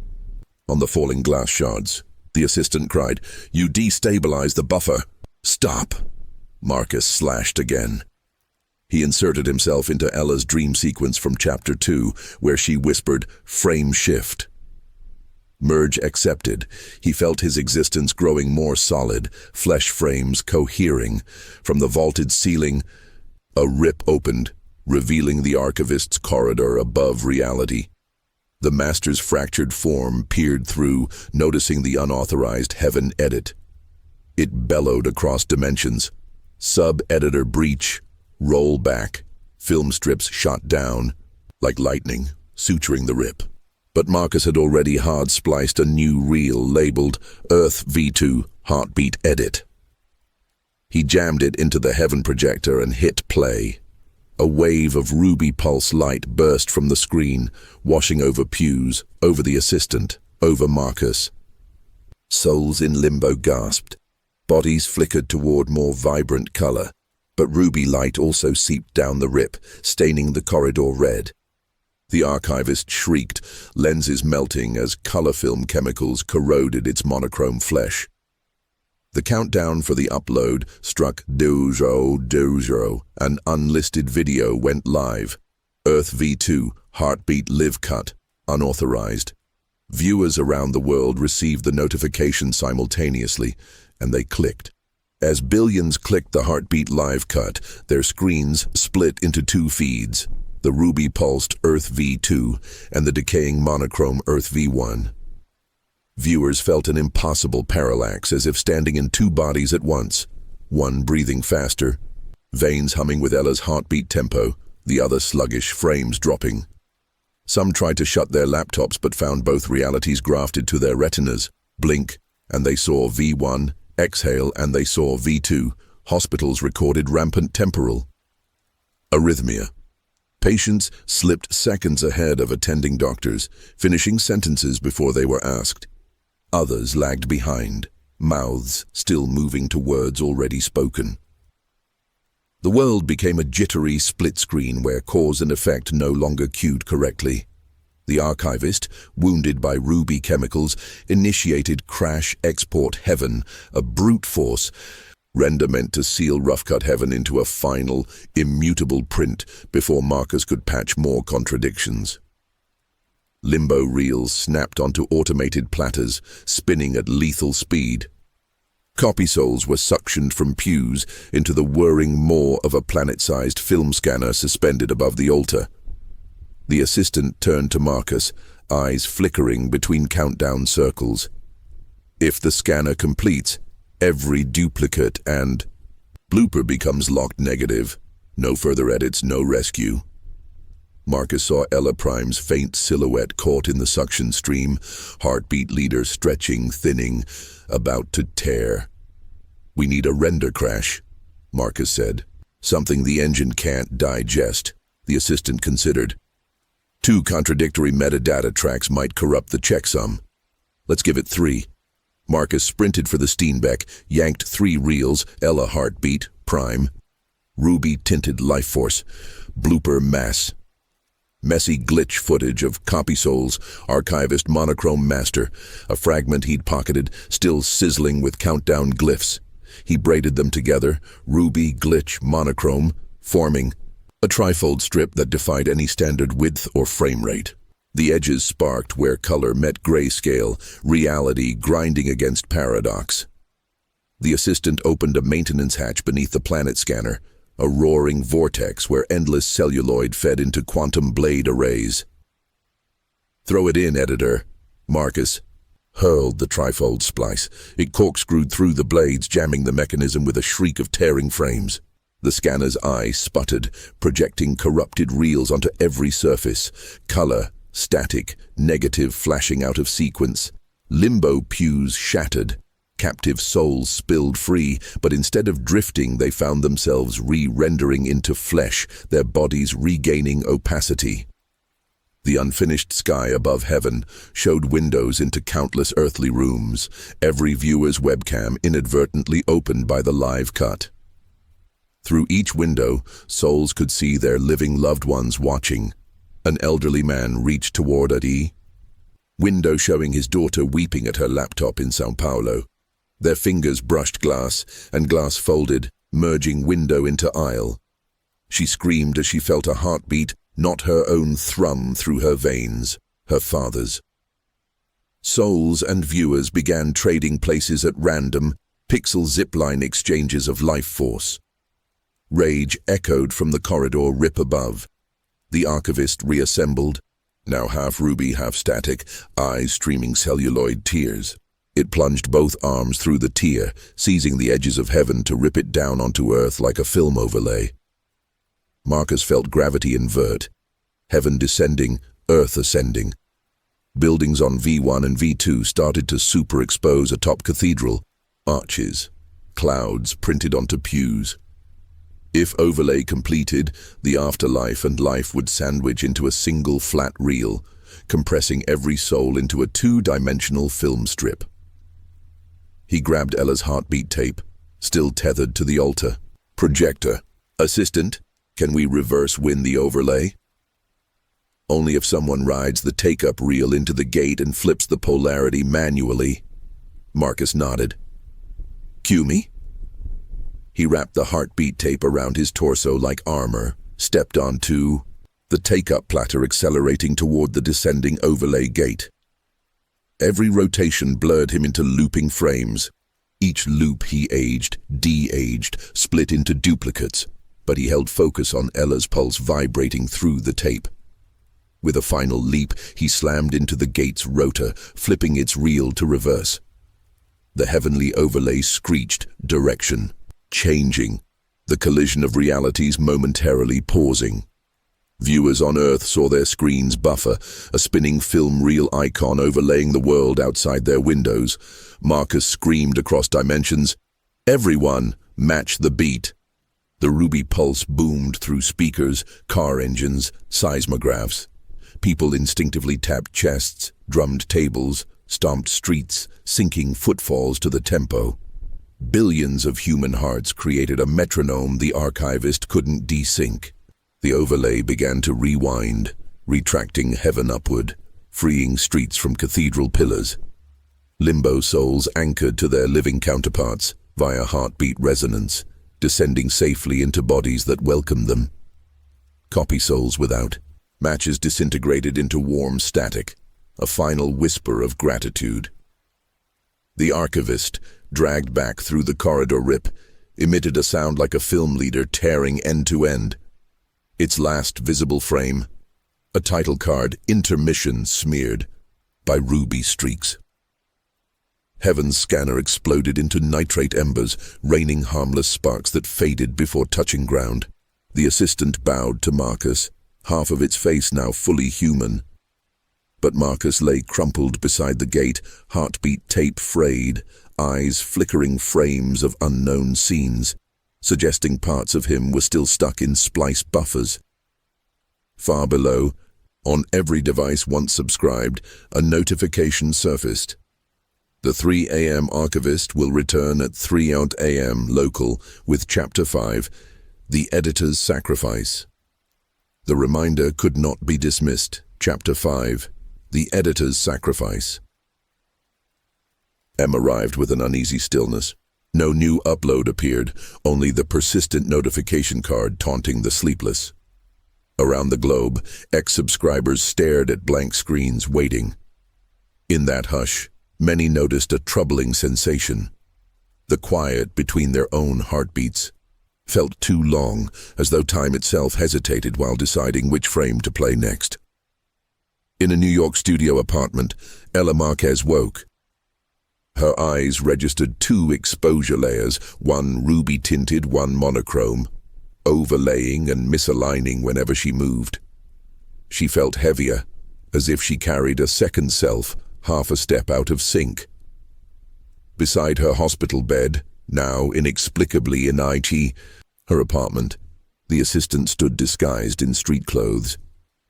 Speaker 1: On the falling glass shards, the assistant cried, "You destabilize the buffer." "Stop!" Marcus slashed again. He inserted himself into Ella's dream sequence from Chapter 2, where she whispered, "Frame shift." Merge accepted. He felt his existence growing more solid, flesh frames cohering. From the vaulted ceiling, a rip opened, revealing the Archivist's corridor above reality. The Master's fractured form peered through, noticing the unauthorized heaven edit. It bellowed across dimensions. Sub-editor breach, roll back, film strips shot down, like lightning, suturing the rip. But Marcus had already hard-spliced a new reel labeled Earth V2 Heartbeat Edit. He jammed it into the heaven projector and hit play. A wave of ruby pulse light burst from the screen, washing over pews, over the assistant, over Marcus. Souls in limbo gasped. Bodies flickered toward more vibrant color, but ruby light also seeped down the rip, staining the corridor red. The Archivist shrieked, lenses melting as color film chemicals corroded its monochrome flesh. The countdown for the upload struck 0000. An unlisted video went live. Earth V2, Heartbeat Live Cut, unauthorized. Viewers around the world received the notification simultaneously, and they clicked. As billions clicked the Heartbeat Live Cut, their screens split into two feeds, the ruby-pulsed Earth V2 and the decaying monochrome Earth V1. Viewers felt an impossible parallax, as if standing in two bodies at once, one breathing faster, veins humming with Ella's heartbeat tempo, the other sluggish, frames dropping. Some tried to shut their laptops but found both realities grafted to their retinas. Blink, and they saw V1, exhale, and they saw V2. Hospitals recorded rampant temporal arrhythmia. Patients slipped seconds ahead of attending doctors, finishing sentences before they were asked. Others lagged behind, mouths still moving to words already spoken. The world became a jittery split screen where cause and effect no longer cued correctly. The Archivist, wounded by ruby chemicals, initiated Crash Export Heaven, a brute force render meant to seal Rough-Cut Heaven into a final, immutable print before Marcus could patch more contradictions. Limbo reels snapped onto automated platters, spinning at lethal speed. Copy souls were suctioned from pews into the whirring maw of a planet-sized film scanner suspended above the altar. The assistant turned to Marcus, eyes flickering between countdown circles. If the scanner completes, every duplicate and blooper becomes locked negative. No further edits, no rescue. Marcus saw Ella Prime's faint silhouette caught in the suction stream, heartbeat leader stretching, thinning, about to tear. "We need a render crash," Marcus said. "Something the engine can't digest," the assistant considered. "Two contradictory metadata tracks might corrupt the checksum. Let's give it 3. Marcus sprinted for the Steenbeck, yanked 3 reels, Ella heartbeat, prime, ruby-tinted life force, blooper mass. Messy glitch footage of copy souls, Archivist monochrome master, a fragment he'd pocketed, still sizzling with countdown glyphs. He braided them together, ruby, glitch, monochrome, forming a trifold strip that defied any standard width or frame rate. The edges sparked where color met grayscale, reality grinding against paradox. The assistant opened a maintenance hatch beneath the planet scanner, a roaring vortex where endless celluloid fed into quantum blade arrays. "Throw it in, editor," Marcus hurled the trifold splice. It corkscrewed through the blades, jamming the mechanism with a shriek of tearing frames. The scanner's eye sputtered, projecting corrupted reels onto every surface, color, static, negative flashing out of sequence. Limbo pews shattered. Captive souls spilled free, but instead of drifting, they found themselves re-rendering into flesh, their bodies regaining opacity. The unfinished sky above heaven showed windows into countless earthly rooms, every viewer's webcam inadvertently opened by the live cut. Through each window, souls could see their living loved ones watching. An elderly man reached toward a window showing his daughter weeping at her laptop in São Paulo. Their fingers brushed glass, and glass folded, merging window into aisle. She screamed as she felt a heartbeat, not her own thrum through her veins, her father's. Souls and viewers began trading places at random, pixel zipline exchanges of life force. Rage echoed from the corridor rip above. The Archivist reassembled, now half ruby, half static, eyes streaming celluloid tears. It plunged both arms through the tear, seizing the edges of heaven to rip it down onto earth like a film overlay. Marcus felt gravity invert, heaven descending, earth ascending. Buildings on V1 and V2 started to superexpose atop cathedral, arches, clouds printed onto pews. If overlay completed, the afterlife and life would sandwich into a single flat reel, compressing every soul into a 2-dimensional film strip. He grabbed Ella's heartbeat tape, still tethered to the altar. "Projector. Assistant, can we reverse win the overlay?" "Only if someone rides the take-up reel into the gate and flips the polarity manually." Marcus nodded. "Cue me?" He wrapped the heartbeat tape around his torso like armor, stepped onto the take-up platter, accelerating toward the descending overlay gate. Every rotation blurred him into looping frames. Each loop he aged, de-aged, split into duplicates, but he held focus on Ella's pulse vibrating through the tape. With a final leap, he slammed into the gate's rotor, flipping its reel to reverse. The heavenly overlay screeched, direction changing, the collision of realities momentarily pausing. Viewers on Earth saw their screens buffer, a spinning film reel icon overlaying the world outside their windows. Marcus screamed across dimensions, "Everyone, match the beat!" The ruby pulse boomed through speakers, car engines, seismographs. People instinctively tapped chests, drummed tables, stomped streets, syncing footfalls to the tempo. Billions of human hearts created a metronome the archivist couldn't desync. The overlay began to rewind, retracting heaven upward, freeing streets from cathedral pillars. Limbo souls anchored to their living counterparts via heartbeat resonance, descending safely into bodies that welcomed them. Copy souls without. Matches disintegrated into warm static, a final whisper of gratitude. The archivist, dragged back through the corridor rip, emitted a sound like a film leader tearing end to end. Its last visible frame, a title card, Intermission, smeared by ruby streaks. Heaven's scanner exploded into nitrate embers, raining harmless sparks that faded before touching ground. The assistant bowed to Marcus, half of its face now fully human. But Marcus lay crumpled beside the gate, heartbeat tape frayed, eyes flickering frames of unknown scenes, suggesting parts of him were still stuck in splice buffers. Far below, on every device once subscribed, a notification surfaced. The 3 AM Archivist will return at 3 AM local with Chapter 5, The Editor's Sacrifice. The reminder could not be dismissed. Chapter 5, The Editor's Sacrifice. Em arrived with an uneasy stillness. No new upload appeared, only the persistent notification card taunting the sleepless. Around the globe, ex-subscribers stared at blank screens, waiting. In that hush, many noticed a troubling sensation. The quiet between their own heartbeats felt too long, as though time itself hesitated while deciding which frame to play next. In a New York studio apartment, Ella Marquez woke. Her eyes registered 2 exposure layers, one ruby-tinted, one monochrome, overlaying and misaligning whenever she moved. She felt heavier, as if she carried a second self, half a step out of sync. Beside her hospital bed, now inexplicably in her apartment, the assistant stood disguised in street clothes,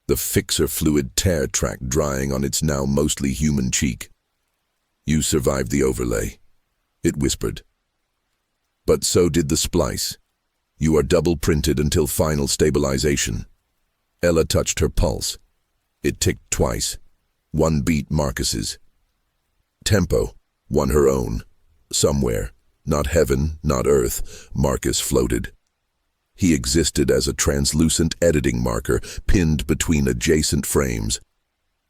Speaker 1: the fixer fluid tear track drying on its now mostly human cheek. "You survived the overlay," it whispered. "But so did the splice. You are double-printed until final stabilization." Ella touched her pulse. It ticked twice. 1 beat Marcus's. Tempo, 1 her own. Somewhere, not heaven, not earth, Marcus floated. He existed as a translucent editing marker pinned between adjacent frames.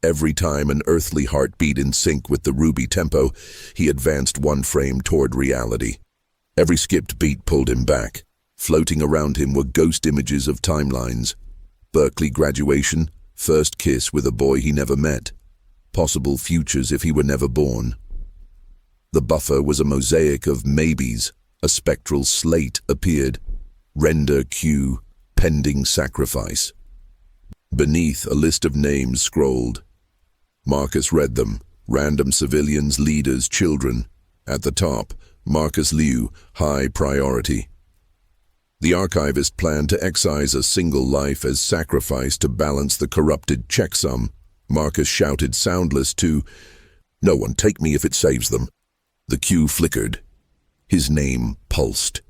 Speaker 1: Every time an earthly heart beat in sync with the ruby tempo, he advanced 1 frame toward reality. Every skipped beat pulled him back. Floating around him were ghost images of timelines. Berkeley graduation, first kiss with a boy he never met. Possible futures if he were never born. The buffer was a mosaic of maybes. A spectral slate appeared. Render queue, pending sacrifice. Beneath, a list of names scrolled. Marcus read them. Random civilians, leaders, children. At the top, Marcus Liu, high priority. The archivist planned to excise a single life as sacrifice to balance the corrupted checksum. Marcus shouted soundless to, "No one take me if it saves them." The queue flickered. His name pulsed.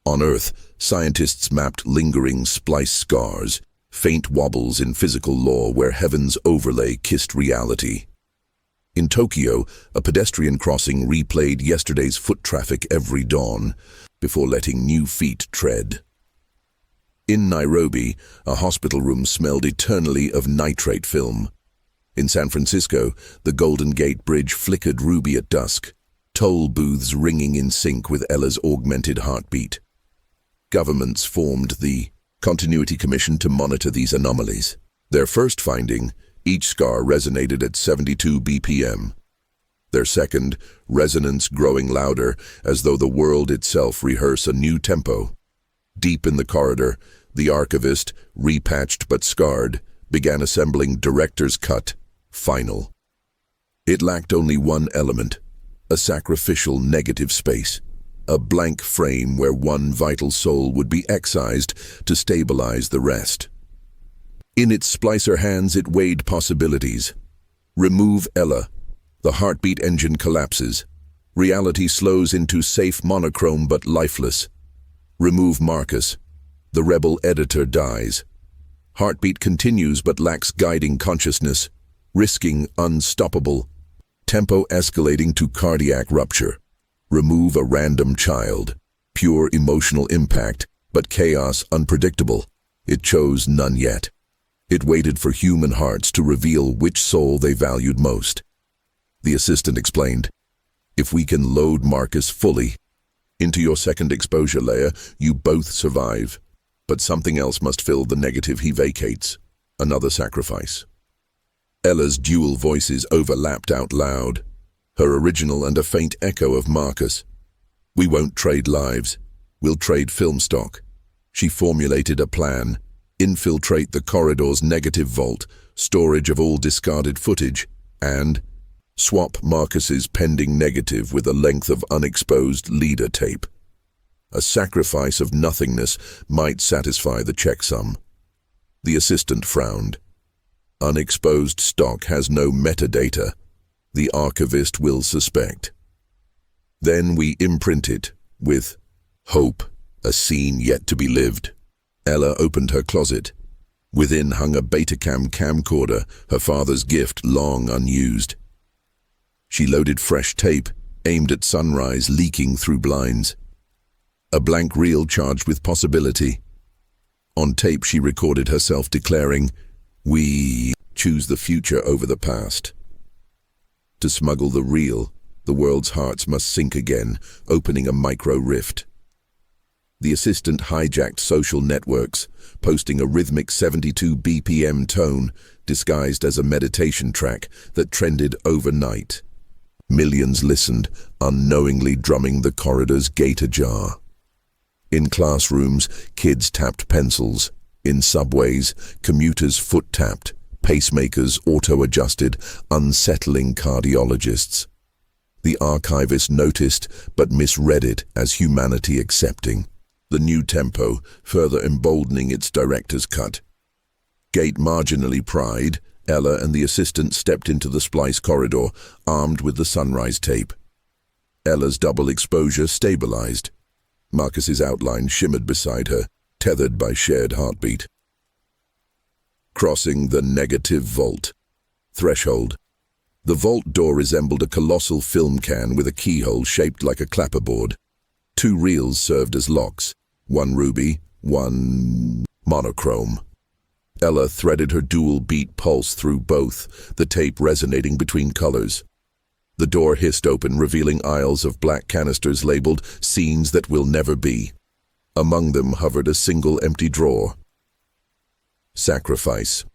Speaker 1: On Earth, scientists mapped lingering splice scars, faint wobbles in physical law where heaven's overlay kissed reality. In Tokyo, a pedestrian crossing replayed yesterday's foot traffic every dawn, before letting new feet tread. In Nairobi, a hospital room smelled eternally of nitrate film. In San Francisco, the Golden Gate Bridge flickered ruby at dusk, toll booths ringing in sync with Ella's augmented heartbeat. Governments formed the Continuity Commission to monitor these anomalies. Their first finding, each scar resonated at 72 BPM. Their second, resonance growing louder, as though the world itself rehearsed a new tempo. Deep in the corridor, the archivist, repatched but scarred, began assembling director's cut, final. It lacked only one element, a sacrificial negative space, a blank frame where one vital soul would be excised to stabilize the rest. In its splicer hands it weighed possibilities. Remove Ella. The heartbeat engine collapses. Reality slows into safe monochrome but lifeless. Remove Marcus. The rebel editor dies. Heartbeat continues but lacks guiding consciousness, risking unstoppable. Tempo escalating to cardiac rupture. Remove a random child. Pure emotional impact, but chaos unpredictable. It chose none yet. It waited for human hearts to reveal which soul they valued most. The assistant explained, "If we can load Marcus fully into your second exposure layer, you both survive. But something else must fill the negative he vacates. Another sacrifice." Ella's dual voices overlapped out loud, her original and a faint echo of Marcus. "We won't trade lives. We'll trade film stock." She formulated a plan. Infiltrate the corridor's negative vault, storage of all discarded footage, and swap Marcus's pending negative with a length of unexposed leader tape. A sacrifice of nothingness might satisfy the checksum. The assistant frowned. Unexposed stock has no metadata. The archivist will suspect. Then we imprint it with hope, a scene yet to be lived. Ella opened her closet. Within hung a Betacam camcorder, her father's gift long unused. She loaded fresh tape, aimed at sunrise leaking through blinds. A blank reel charged with possibility. On tape she recorded herself declaring, "We choose the future over the past." To smuggle the reel, the world's hearts must sink again, opening a micro rift. The assistant hijacked social networks, posting a rhythmic 72 BPM tone disguised as a meditation track that trended overnight. Millions listened, unknowingly drumming the corridor's gate ajar. In classrooms, kids tapped pencils. In subways, commuters foot-tapped, pacemakers auto-adjusted, unsettling cardiologists. The archivist noticed but misread it as humanity accepting. The new tempo, further emboldening its director's cut. Gate marginally pried, Ella and the assistant stepped into the splice corridor, armed with the sunrise tape. Ella's double exposure stabilized. Marcus's outline shimmered beside her, tethered by shared heartbeat. Crossing the negative vault. Threshold. The vault door resembled a colossal film can with a keyhole shaped like a clapperboard. 2 reels served as locks, one ruby, one monochrome. Ella threaded her dual-beat pulse through both, the tape resonating between colors. The door hissed open, revealing aisles of black canisters labeled "Scenes That Will Never Be." Among them hovered a single empty drawer. Sacrifice.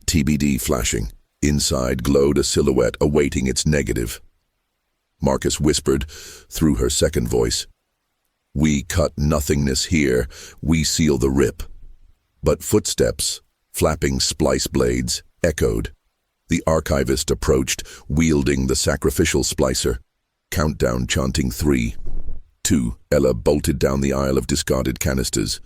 Speaker 1: TBD flashing. Inside glowed a silhouette awaiting its negative. Marcus whispered through her second voice, "We cut nothingness here, we seal the rip." But footsteps, flapping splice blades, echoed. The archivist approached, wielding the sacrificial splicer. Countdown chanting 3, 2. Ella bolted down the aisle of discarded canisters,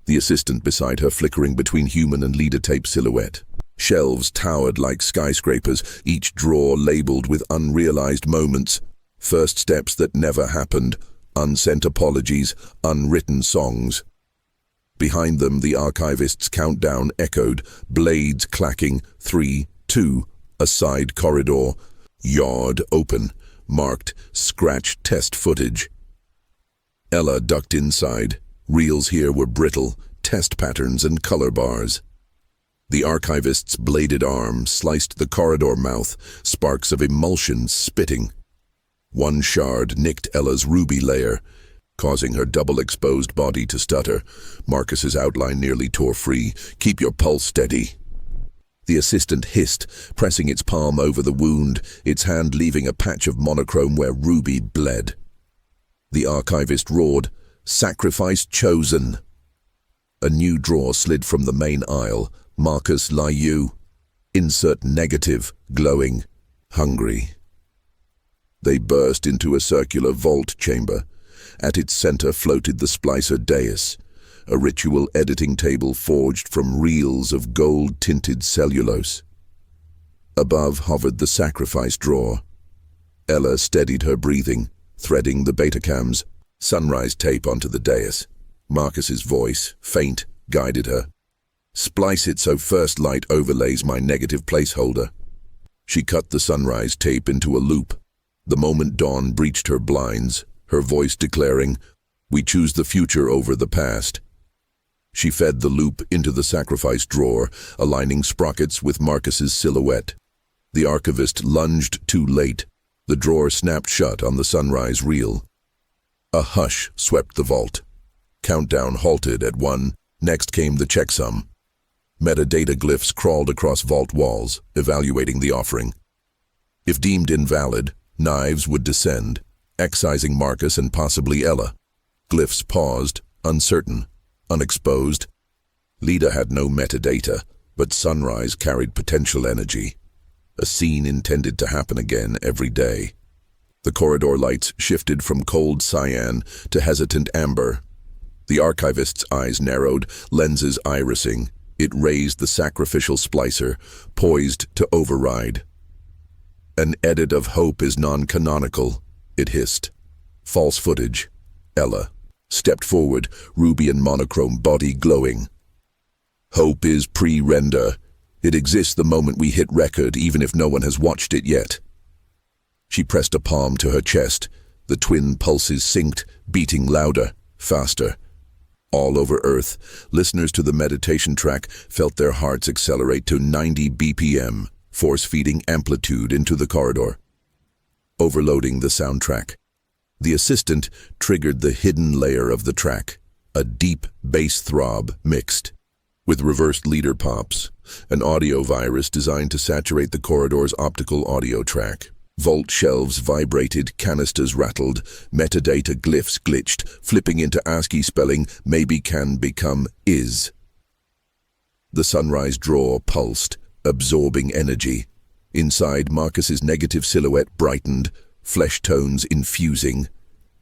Speaker 1: the assistant beside her flickering between human and leader tape silhouette. Shelves towered like skyscrapers, each drawer labeled with unrealized moments, first steps that never happened, unsent apologies, unwritten songs. Behind them, the archivist's countdown echoed, blades clacking, 3, 2, a side corridor, yard open, marked, scratch test footage. Ella ducked inside. Reels here were brittle, test patterns and color bars. The archivist's bladed arm sliced the corridor mouth, sparks of emulsion spitting. One shard nicked Ella's ruby layer, causing her double-exposed body to stutter. Marcus's outline nearly tore free. "Keep your pulse steady." The assistant hissed, pressing its palm over the wound, its hand leaving a patch of monochrome where ruby bled. The archivist roared, "Sacrifice chosen." A new drawer slid from the main aisle. Marcus Liu. Insert negative, glowing, hungry. They burst into a circular vault chamber. At its center floated the splicer dais, a ritual editing table forged from reels of gold-tinted cellulose. Above hovered the sacrifice drawer. Ella steadied her breathing, threading the betacam's sunrise tape onto the dais. Marcus's voice, faint, guided her. "Splice it so first light overlays my negative placeholder." She cut the sunrise tape into a loop. The moment dawn breached her blinds, her voice declaring, "We choose the future over the past." She fed the loop into the sacrifice drawer, aligning sprockets with Marcus's silhouette. The archivist lunged too late. The drawer snapped shut on the sunrise reel. A hush swept the vault. Countdown halted at 1. Next came the checksum. Metadata glyphs crawled across vault walls, evaluating the offering. If deemed invalid, knives would descend, excising Marcus and possibly Ella. Glyphs paused, uncertain, unexposed. Lida had no metadata, but sunrise carried potential energy. A scene intended to happen again every day. The corridor lights shifted from cold cyan to hesitant amber. The archivist's eyes narrowed, lenses irising. It raised the sacrificial splicer, poised to override. "An edit of Hope is non-canonical," it hissed. "False footage." Ella stepped forward, ruby and monochrome body glowing. "Hope is pre-render. It exists the moment we hit record, even if no one has watched it yet." She pressed a palm to her chest. The twin pulses synced, beating louder, faster. All over Earth, listeners to the meditation track felt their hearts accelerate to 90 BPM, force-feeding amplitude into the corridor. Overloading the soundtrack. The assistant triggered the hidden layer of the track, a deep bass throb mixed with reversed leader pops, an audio virus designed to saturate the corridor's optical audio track. Vault shelves vibrated, canisters rattled, metadata glyphs glitched, flipping into ASCII spelling maybe can become is. The sunrise drawer pulsed, absorbing energy. Inside, Marcus's negative silhouette brightened, flesh tones infusing.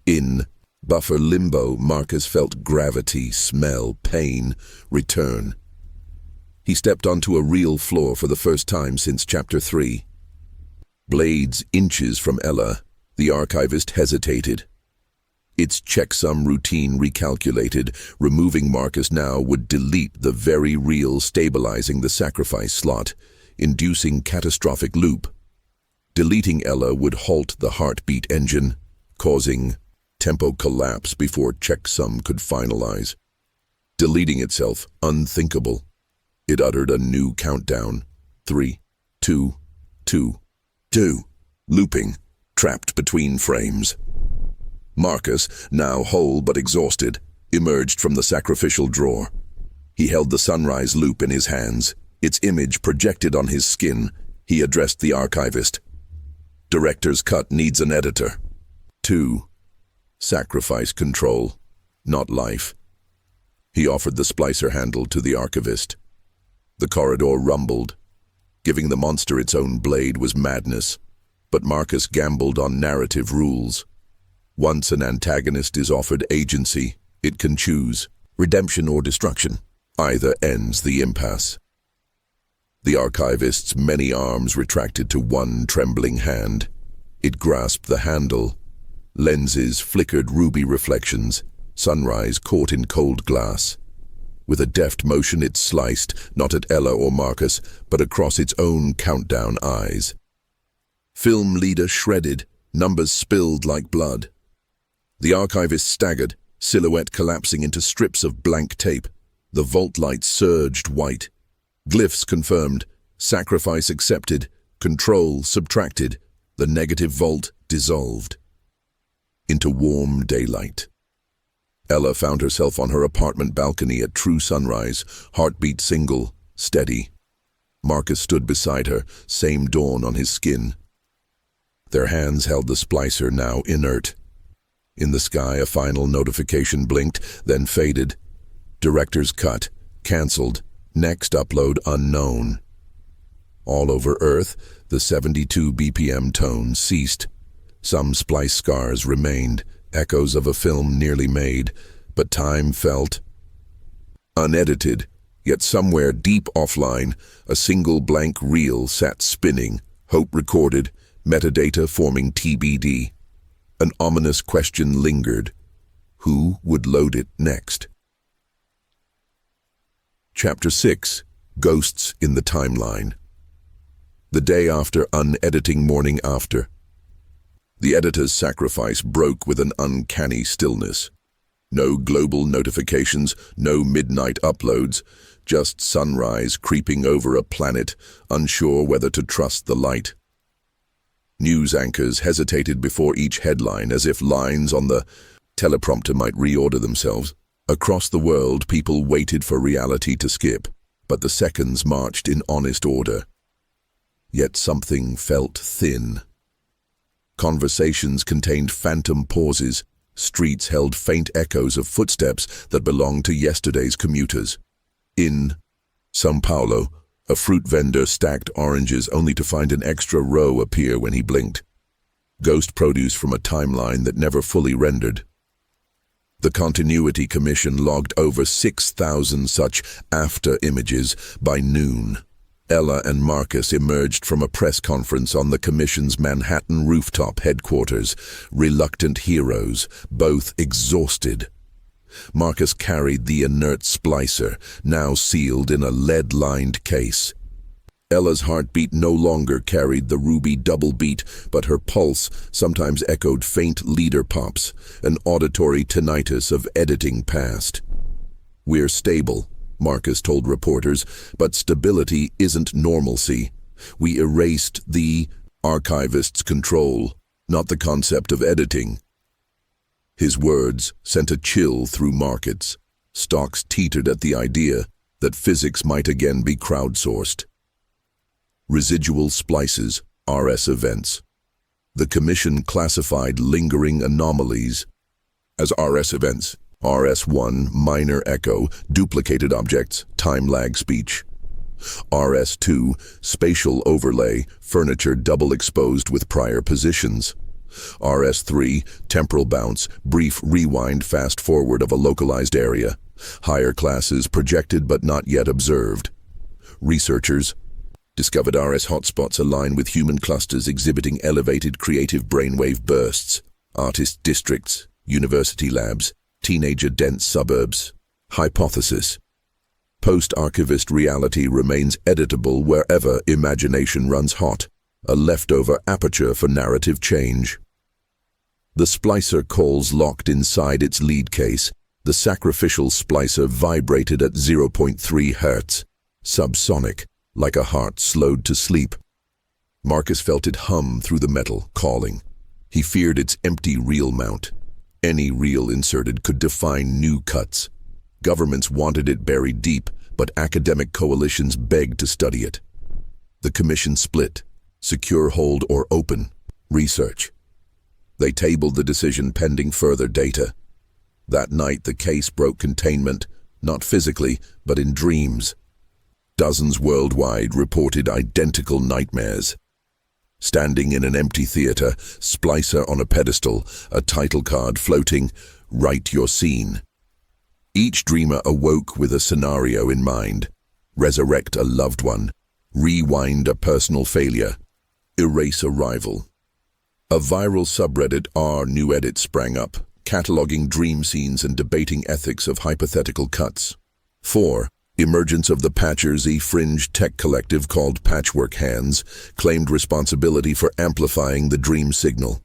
Speaker 1: In buffer limbo, Marcus felt gravity, smell, pain, return. He stepped onto a real floor for the first time since Chapter 3. Blades inches from Ella, the archivist hesitated. Its checksum routine recalculated. Removing Marcus now would delete the very real, stabilizing the sacrifice slot, inducing catastrophic loop. Deleting Ella would halt the heartbeat engine, causing tempo collapse before checksum could finalize. Deleting itself, unthinkable. It uttered a new countdown. 3, 2, 2. Looping, trapped between frames. Marcus, now whole but exhausted, emerged from the sacrificial drawer. He held the sunrise loop in his hands, its image projected on his skin. He addressed the archivist. "Director's cut needs an editor." 2. Sacrifice control, not life. He offered the splicer handle to the archivist. The corridor rumbled. Giving the monster its own blade was madness, but Marcus gambled on narrative rules. Once an antagonist is offered agency, it can choose redemption or destruction. Either ends the impasse. The archivist's many arms retracted to one trembling hand. It grasped the handle. Lenses flickered ruby reflections, sunrise caught in cold glass. With a deft motion it sliced, not at Ella or Marcus, but across its own countdown eyes. Film leader shredded, numbers spilled like blood. The archivist staggered, silhouette collapsing into strips of blank tape. The vault lights surged white. Glyphs confirmed, sacrifice accepted, control subtracted. The negative vault dissolved into warm daylight. Ella found herself on her apartment balcony at true sunrise, heartbeat single, steady. Marcus stood beside her, same dawn on his skin. Their hands held the splicer, now inert. In the sky, a final notification blinked, then faded. Director's cut, cancelled, next upload unknown. All over Earth, the 72 BPM tone ceased. Some splice scars remained, echoes of a film nearly made, but time felt unedited, yet somewhere deep offline, a single blank reel sat spinning, hope recorded, metadata forming TBD. An ominous question lingered. Who would load it next? Chapter 6. Ghosts in the Timeline. The day after, unediting morning after. The editor's sacrifice broke with an uncanny stillness. No global notifications, no midnight uploads, just sunrise creeping over a planet, unsure whether to trust the light. News anchors hesitated before each headline as if lines on the teleprompter might reorder themselves. Across the world, people waited for reality to skip, but the seconds marched in honest order. Yet something felt thin. Conversations contained phantom pauses. Streets held faint echoes of footsteps that belonged to yesterday's commuters. In São Paulo, a fruit vendor stacked oranges only to find an extra row appear when he blinked. Ghost produce from a timeline that never fully rendered. The Continuity Commission logged over 6,000 such after images by noon. Ella and Marcus emerged from a press conference on the Commission's Manhattan rooftop headquarters, reluctant heroes, both exhausted. Marcus carried the inert splicer, now sealed in a lead-lined case. Ella's heartbeat no longer carried the ruby double beat, but her pulse sometimes echoed faint leader pops, an auditory tinnitus of editing past. "We're stable," Marcus told reporters, "but stability isn't normalcy. We erased the Archivist's control, not the concept of editing." His words sent a chill through markets. Stocks teetered at the idea that physics might again be crowdsourced. Residual splices, RS events. The Commission classified lingering anomalies as RS events. RS1, minor echo, duplicated objects, time lag speech. RS2, spatial overlay, furniture double exposed with prior positions. RS3, temporal bounce, brief rewind fast forward of a localized area. Higher classes projected but not yet observed. Researchers discovered RS hotspots align with human clusters exhibiting elevated creative brainwave bursts. Artist districts, university labs, teenager-dense suburbs. Hypothesis: post-archivist reality remains editable wherever imagination runs hot, a leftover aperture for narrative change. The splicer calls locked inside its lead case. The sacrificial splicer vibrated at 0.3 Hz, subsonic, like a heart slowed to sleep. Marcus felt it hum through the metal, calling. He feared its empty reel mount. Any reel inserted could define new cuts. Governments wanted it buried deep, but academic coalitions begged to study it. The Commission split: secure hold or open, research. They tabled the decision pending further data. That night the case broke containment, not physically, but in dreams. Dozens worldwide reported identical nightmares. Standing in an empty theater, splicer on a pedestal, a title card floating, "Write your scene." Each dreamer awoke with a scenario in mind. Resurrect a loved one, rewind a personal failure, erase a rival. A viral subreddit r/new edit sprang up, cataloging dream scenes and debating ethics of hypothetical cuts. 4. Emergence of the Patchersy fringe tech collective called Patchwork Hands claimed responsibility for amplifying the dream signal.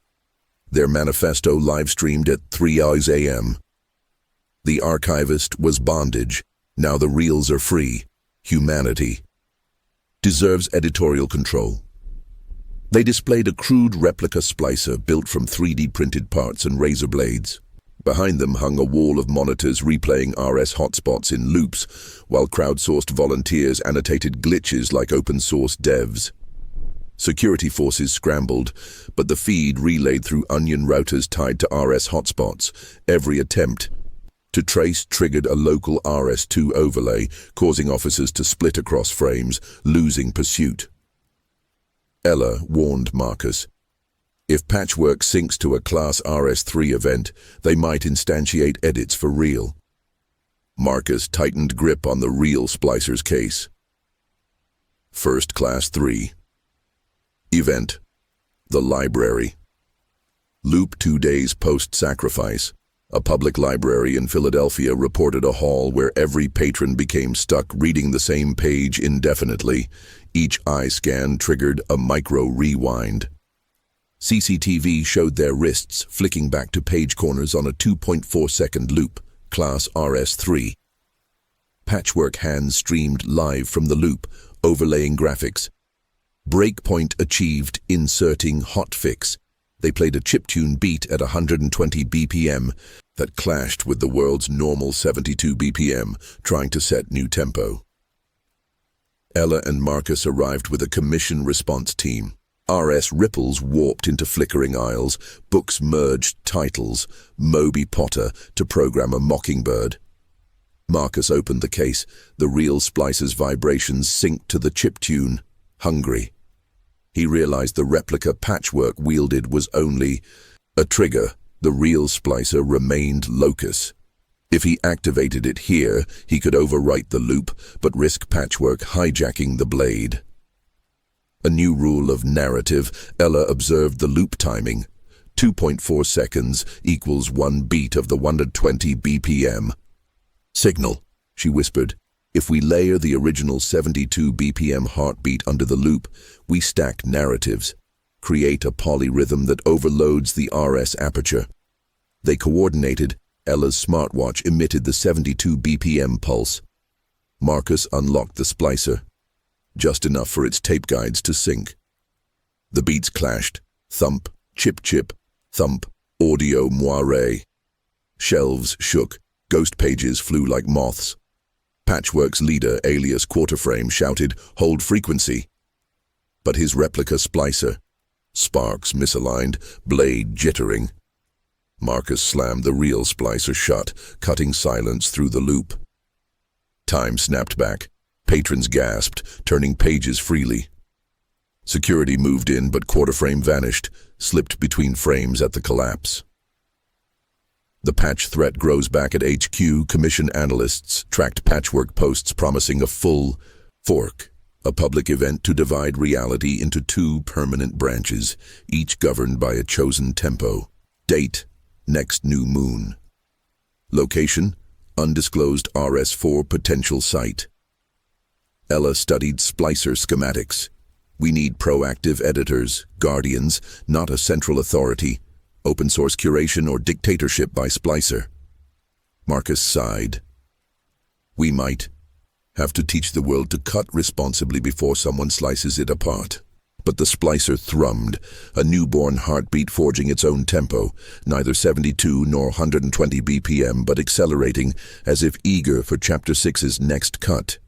Speaker 1: Their manifesto live-streamed at 3 a.m. The Archivist was bondage. Now the reels are free. Humanity deserves editorial control. They displayed a crude replica splicer built from 3D printed parts and razor blades. Behind them hung a wall of monitors replaying RS hotspots in loops, while crowdsourced volunteers annotated glitches like open-source devs. Security forces scrambled, but the feed relayed through onion routers tied to RS hotspots. Every attempt to trace triggered a local RS2 overlay, causing officers to split across frames, losing pursuit. Ella warned Marcus, If Patchwork syncs to a Class RS3 event, they might instantiate edits for real. Marcus tightened grip on the real splicer's case. First Class 3. Event. The Library. Loop 2 days post-sacrifice. A public library in Philadelphia reported a hall where every patron became stuck reading the same page indefinitely. Each eye scan triggered a micro-rewind. CCTV showed their wrists flicking back to page corners on a 2.4-second loop, Class RS3. Patchwork hands streamed live from the loop, overlaying graphics. Breakpoint achieved, inserting hotfix. They played a chiptune beat at 120 BPM that clashed with the world's normal 72 BPM, trying to set new tempo. Ella and Marcus arrived with a commission response team. RS ripples warped into flickering aisles, books merged titles, Moby Potter to program a mockingbird. Marcus opened the case, the real splicer's vibrations synced to the chiptune, Hungry. He realized the replica Patchwork wielded was only a trigger. The real splicer remained locus. If he activated it here, he could overwrite the loop, but risk Patchwork hijacking the blade. A new rule of narrative, Ella observed the loop timing. 2.4 seconds equals 1 beat of the 120 BPM. Signal, she whispered. If we layer the original 72 BPM heartbeat under the loop, we stack narratives, create a polyrhythm that overloads the RS aperture. They coordinated. Ella's smartwatch emitted the 72 BPM pulse. Marcus unlocked the splicer, just enough for its tape guides to sync. The beats clashed. Thump, chip, thump, audio moire. Shelves shook. Ghost pages flew like moths. Patchwork's leader, alias Quarterframe, shouted, "Hold frequency." But his replica splicer, sparks misaligned, blade jittering. Marcus slammed the real splicer shut, cutting silence through the loop. Time snapped back. Patrons gasped, turning pages freely. Security moved in, but Quarterframe vanished, slipped between frames at the collapse. The patch threat grows back at HQ. Commission analysts tracked Patchwork posts promising a full fork, a public event to divide reality into 2 permanent branches, each governed by a chosen tempo. Date, next new moon. Location, undisclosed RS4 potential site. Ella studied splicer schematics. We need proactive editors, guardians, not a central authority. Open source curation or dictatorship by splicer. Marcus sighed. We might have to teach the world to cut responsibly before someone slices it apart. But the splicer thrummed, a newborn heartbeat forging its own tempo, neither 72 nor 120 BPM, but accelerating as if eager for Chapter 6's next cut.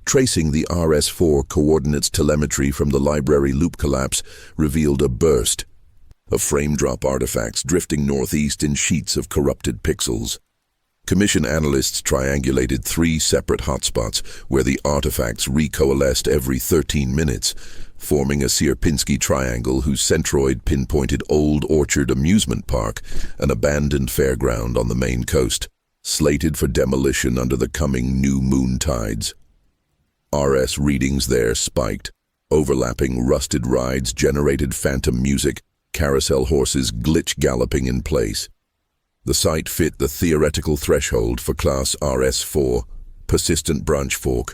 Speaker 1: Tracing the RS4 coordinates telemetry from the library loop collapse revealed a burst of frame-drop artifacts drifting northeast in sheets of corrupted pixels. Commission analysts triangulated 3 separate hotspots where the artifacts recoalesced every 13 minutes, forming a Sierpinski triangle whose centroid pinpointed Old Orchard Amusement Park, an abandoned fairground on the Maine coast, slated for demolition under the coming new moon tides. RS readings there spiked. Overlapping rusted rides generated phantom music, carousel horses glitch galloping in place. The site fit the theoretical threshold for Class RS4, persistent branch fork,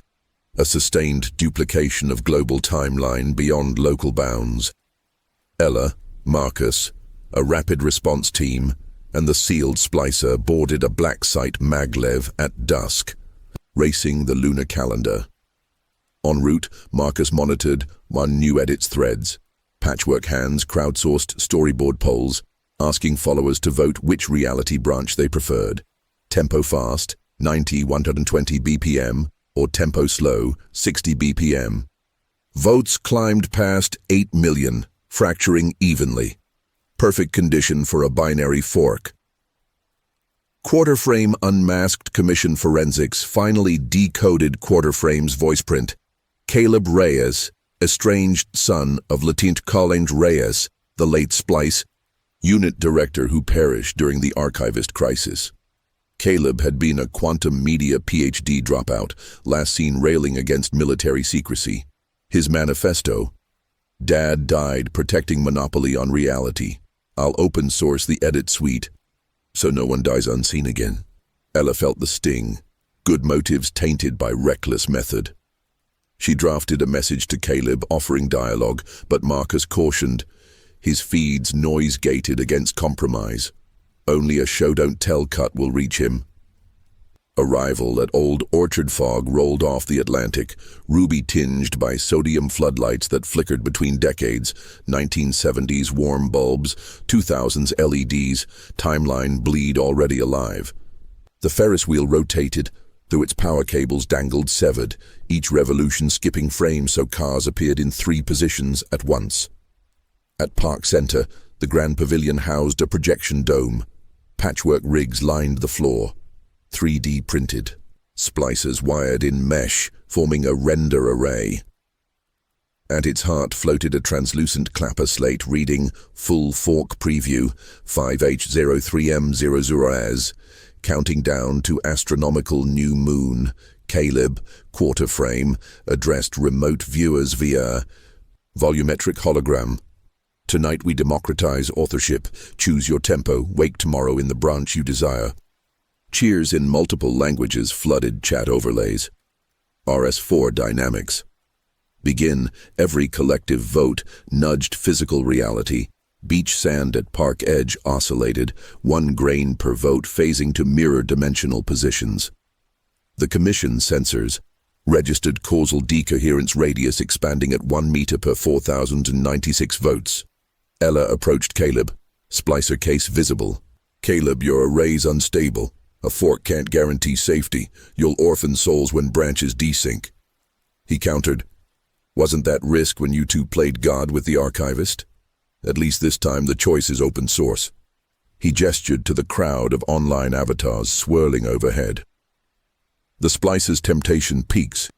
Speaker 1: a sustained duplication of global timeline beyond local bounds. Ella, Marcus, a rapid response team, and the sealed splicer boarded a black site maglev at dusk, racing the lunar calendar. En route, Marcus monitored 1 new edits threads. Patchwork hands crowdsourced storyboard polls, asking followers to vote which reality branch they preferred. Tempo fast, 90-120 BPM, or tempo slow, 60 BPM. Votes climbed past 8 million, fracturing evenly. Perfect condition for a binary fork. Quarterframe unmasked commission forensics finally decoded Quarterframe's voice print. Caleb Reyes, estranged son of Lieutenant Colin Reyes, the late Splice, unit director who perished during the Archivist crisis. Caleb had been a quantum media PhD dropout, last seen railing against military secrecy. His manifesto: Dad died protecting monopoly on reality. I'll open source the edit suite, so no one dies unseen again. Ella felt the sting. Good motives tainted by reckless method. She drafted a message to Caleb offering dialogue, but Marcus cautioned. His feeds noise-gated against compromise. Only a show-don't-tell cut will reach him. Arrival at Old Orchard Fog rolled off the Atlantic, ruby-tinged by sodium floodlights that flickered between decades, 1970s warm bulbs, 2000s LEDs, timeline bleed already alive. The Ferris wheel rotated, though its power cables dangled severed, each revolution skipping frames so cars appeared in 3 positions at once. At Park Center, the Grand Pavilion housed a projection dome. Patchwork rigs lined the floor. 3D printed. Splicers wired in mesh, forming a render array. At its heart floated a translucent clapper slate reading Full Fork Preview 5H03M00AS, counting down to astronomical new moon. Caleb, quarter frame, addressed remote viewers via volumetric hologram. Tonight we democratize authorship. Choose your tempo. Wake tomorrow in the branch you desire. Cheers in multiple languages flooded chat overlays. RS4 dynamics. Begin. Every collective vote nudged physical reality. Beach sand at park edge oscillated, 1 grain per vote phasing to mirror dimensional positions. The commission sensors registered causal decoherence radius expanding at 1 meter per 4,096 votes. Ella approached Caleb. Splicer case visible. Caleb, your array's unstable. A fork can't guarantee safety. You'll orphan souls when branches desync. He countered. Wasn't that risk when you two played God with the Archivist? At least this time the choice is open source. He gestured to the crowd of online avatars swirling overhead. The Splicer's temptation peaks.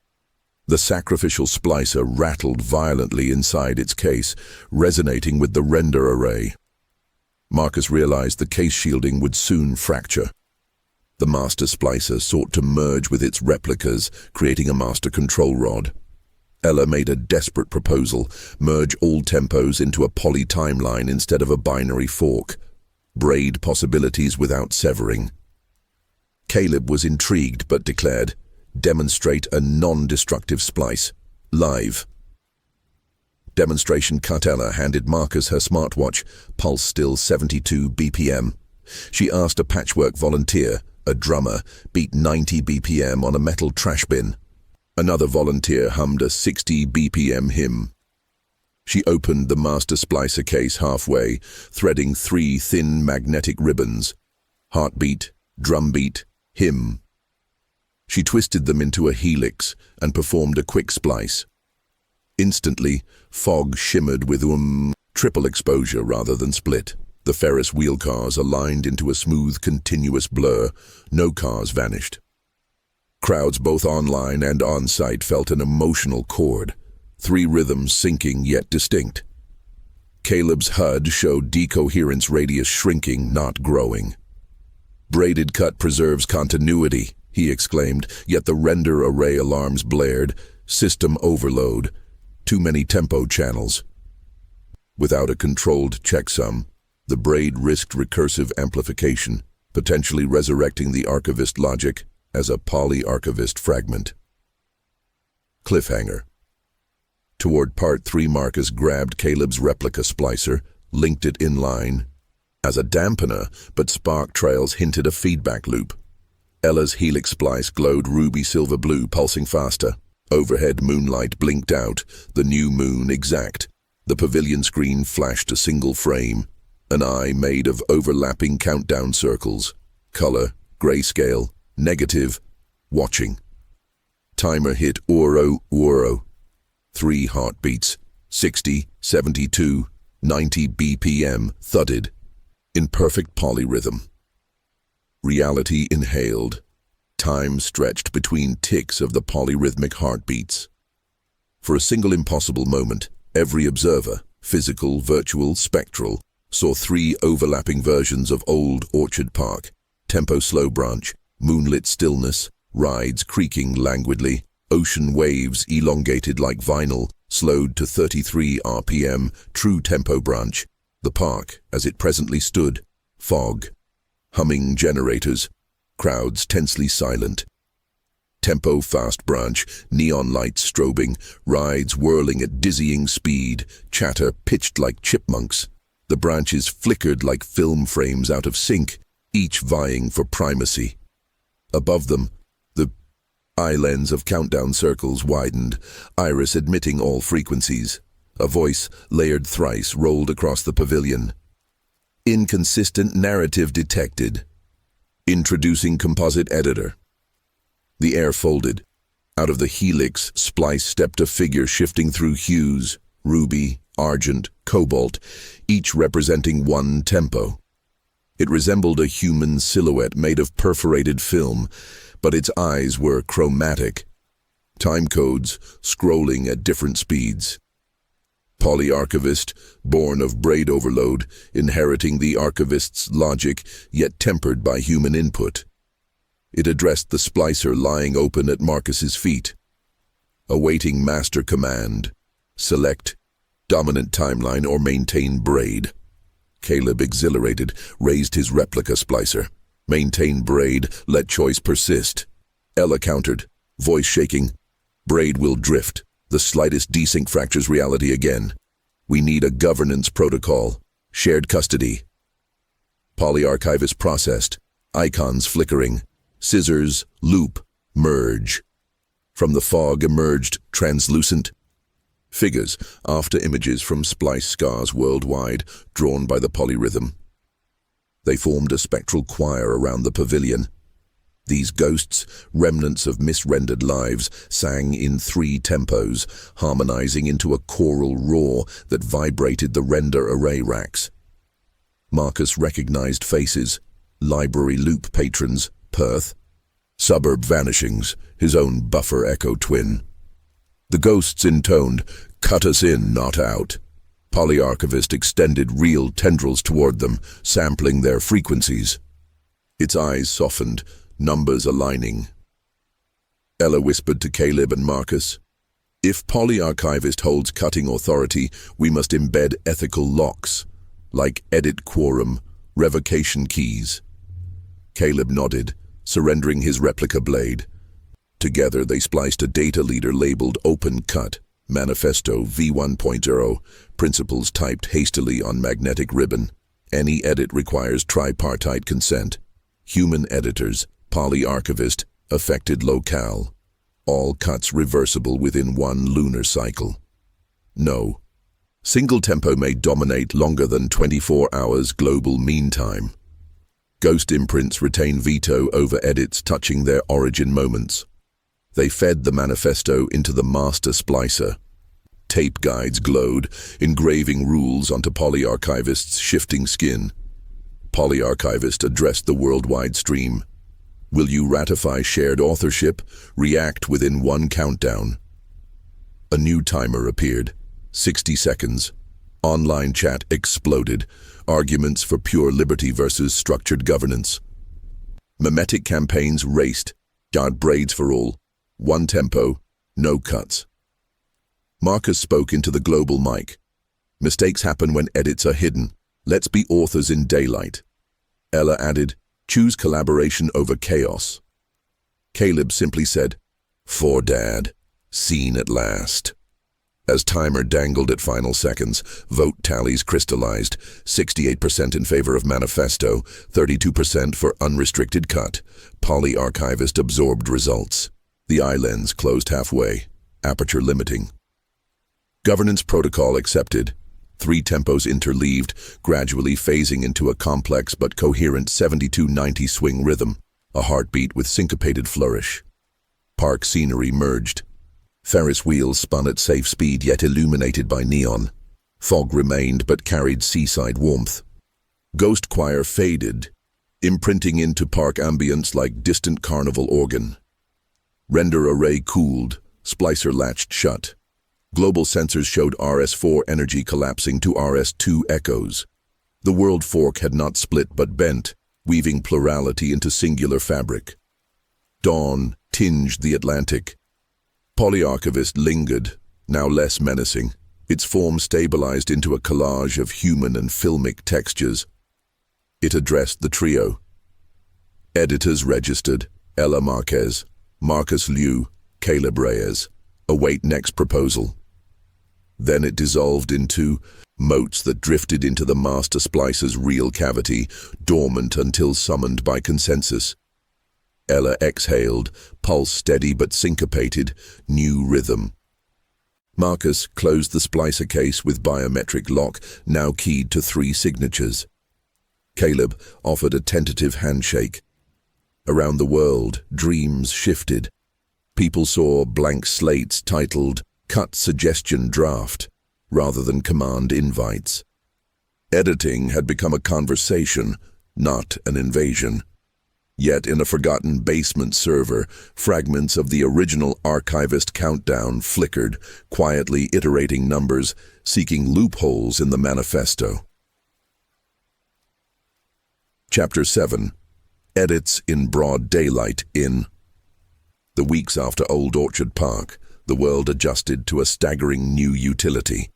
Speaker 1: The sacrificial splicer rattled violently inside its case, resonating with the render array. Marcus realized the case shielding would soon fracture. The master splicer sought to merge with its replicas, creating a master control rod. Ella made a desperate proposal: merge all tempos into a poly timeline instead of a binary fork. Braid possibilities without severing. Caleb was intrigued but declared, demonstrate a non-destructive splice. Live. Demonstration cut. Ella handed Marcus her smartwatch, pulse still 72 BPM. She asked a patchwork volunteer, a drummer, beat 90 BPM on a metal trash bin. Another volunteer hummed a 60 BPM hymn. She opened the master splicer case halfway, threading 3 thin magnetic ribbons. Heartbeat, drumbeat, hymn. She twisted them into a helix and performed a quick splice. Instantly, fog shimmered with triple exposure rather than split. The Ferris wheel cars aligned into a smooth, continuous blur. No cars vanished. Crowds both online and on-site felt an emotional chord. 3 rhythms syncing yet distinct. Caleb's HUD showed decoherence radius shrinking, not growing. Braided cut preserves continuity, he exclaimed, yet the render array alarms blared. System overload. Too many tempo channels. Without a controlled checksum, the braid risked recursive amplification, potentially resurrecting the Archivist logic as a poly-Archivist fragment. Cliffhanger. Toward Part 3, Marcus grabbed Caleb's replica splicer, linked it in line as a dampener, but spark trails hinted a feedback loop. Ella's helix splice glowed ruby silver blue, pulsing faster. Overhead moonlight blinked out, the new moon exact. The pavilion screen flashed a single frame, an eye made of overlapping countdown circles. Color, grayscale, negative, watching. Timer hit Oro, Oro. 3 heartbeats, 60, 72, 90 BPM, thudded, in perfect polyrhythm. Reality inhaled. Time stretched between ticks of the polyrhythmic heartbeats. For a single impossible moment, every observer, physical, virtual, spectral, saw three overlapping versions of old Orchard Park: tempo slow branch, moonlit stillness, rides creaking languidly, ocean waves elongated like vinyl, slowed to 33 RPM, true tempo branch. The park, as it presently stood, fog, humming generators, crowds tensely silent. Tempo fast branch, neon lights strobing, rides whirling at dizzying speed, chatter pitched like chipmunks. The branches flickered like film frames out of sync, each vying for primacy. Above them, the eye lens of countdown circles widened, iris admitting all frequencies. A voice, layered thrice, rolled across the pavilion. Inconsistent narrative detected. Introducing composite editor. The air folded. Out of the helix splice stepped a figure shifting through hues, ruby, argent, cobalt, each representing one tempo. It resembled a human silhouette made of perforated film, but its eyes were chromatic. Time codes scrolling at different speeds. Polyarchivist, born of braid overload, inheriting the archivist's logic, yet tempered by human input. It addressed the splicer lying open at Marcus's feet. Awaiting master command. Select dominant timeline or maintain braid. Caleb, exhilarated, raised his replica splicer. Maintain braid, let choice persist. Ella countered, voice shaking. Braid will drift. The slightest desync fractures reality again. We need a governance protocol. Shared custody. Polyarchivist processed. Icons flickering. Scissors, loop, merge. From the fog emerged translucent figures, after images from splice scars worldwide, drawn by the polyrhythm. They formed a spectral choir around the pavilion. These ghosts, remnants of misrendered lives, sang in three tempos, harmonizing into a choral roar that vibrated the render array racks. Marcus recognized faces, library loop patrons, Perth, suburb vanishings, his own buffer echo twin. The ghosts intoned, "Cut us in, not out." Polyarchivist extended real tendrils toward them, sampling their frequencies. Its eyes softened, numbers aligning. Ella whispered to Caleb and Marcus, "If Polyarchivist holds cutting authority, we must embed ethical locks, like edit quorum, revocation keys." Caleb nodded, surrendering his replica blade. Together they spliced a data leader labeled Open Cut, Manifesto V1.0, principles typed hastily on magnetic ribbon. Any edit requires tripartite consent. Human editors, Polyarchivist, affected locale. All cuts reversible within one lunar cycle. No. Single tempo may dominate longer than 24 hours global mean time. Ghost imprints retain veto over edits touching their origin moments. They fed the manifesto into the master splicer. Tape guides glowed, engraving rules onto Polyarchivist's shifting skin. Polyarchivist addressed the worldwide stream. Will you ratify shared authorship? React within one countdown. A new timer appeared. 60 seconds. Online chat exploded. Arguments for pure liberty versus structured governance. Mimetic campaigns raced. Guard braids for all. One tempo, no cuts. Marcus spoke into the global mic. Mistakes happen when edits are hidden. Let's be authors in daylight. Ella added, choose collaboration over chaos. Caleb simply said, for Dad, seen at last. As timer dangled at final seconds, vote tallies crystallized, 68% in favor of manifesto, 32% for unrestricted cut. Polyarchivist absorbed results. The eye lens closed halfway, aperture limiting. Governance protocol accepted. 3 tempos interleaved, gradually phasing into a complex but coherent 72-90 swing rhythm, a heartbeat with syncopated flourish. Park scenery merged. Ferris wheels spun at safe speed yet illuminated by neon. Fog remained but carried seaside warmth. Ghost choir faded, imprinting into park ambience like distant carnival organ. Render array cooled, splicer latched shut. Global sensors showed RS4 energy collapsing to RS2 echoes. The world fork had not split but bent, weaving plurality into singular fabric. Dawn tinged the Atlantic. Polyarchivist lingered, now less menacing, its form stabilized into a collage of human and filmic textures. It addressed the trio. Editors registered: Ella Marquez, Marcus Liu, Caleb Reyes. Await next proposal. Then it dissolved into motes that drifted into the master splicer's real cavity, dormant until summoned by consensus. Ella exhaled, pulse steady but syncopated, new rhythm. Marcus closed the splicer case with biometric lock, now keyed to 3 signatures. Caleb offered a tentative handshake. Around the world, dreams shifted. People saw blank slates titled "Cut Suggestion Draft" rather than command invites. Editing had become a conversation, not an invasion. Yet in a forgotten basement server, fragments of the original Archivist countdown flickered, quietly iterating numbers, seeking loopholes in the manifesto. Chapter 7. Edits in broad daylight in. The weeks after Old Orchard Park, the world adjusted to a staggering new utility.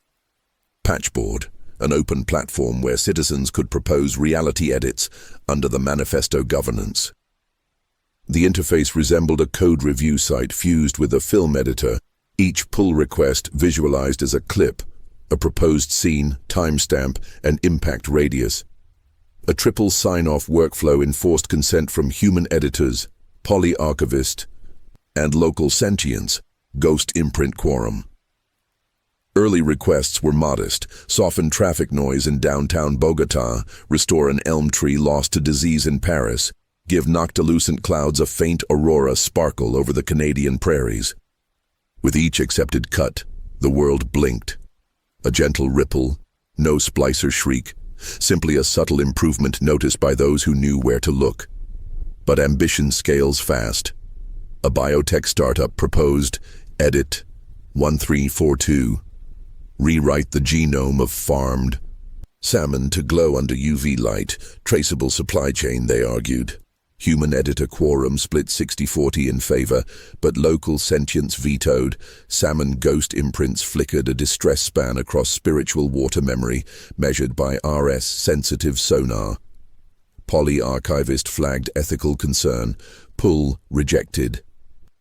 Speaker 1: Patchboard, an open platform where citizens could propose reality edits under the manifesto governance. The interface resembled a code review site fused with a film editor, each pull request visualized as a clip, a proposed scene, timestamp, and impact radius. A triple sign-off workflow enforced consent from human editors, polyarchivist, and local sentients, ghost imprint quorum. Early requests were modest: soften traffic noise in downtown Bogota, restore an elm tree lost to disease in Paris, give noctilucent clouds a faint aurora sparkle over the Canadian prairies. With each accepted cut, the world blinked. A gentle ripple, no splicer shriek, simply a subtle improvement noticed by those who knew where to look. But ambition scales fast. A biotech startup proposed Edit 1342. Rewrite the genome of farmed salmon to glow under UV light. Traceable supply chain, they argued. Human editor quorum split 60-40 in favor, but local sentience vetoed. Salmon ghost imprints flickered a distress span across spiritual water memory, measured by RS-sensitive sonar. Polyarchivist flagged ethical concern. Pull rejected.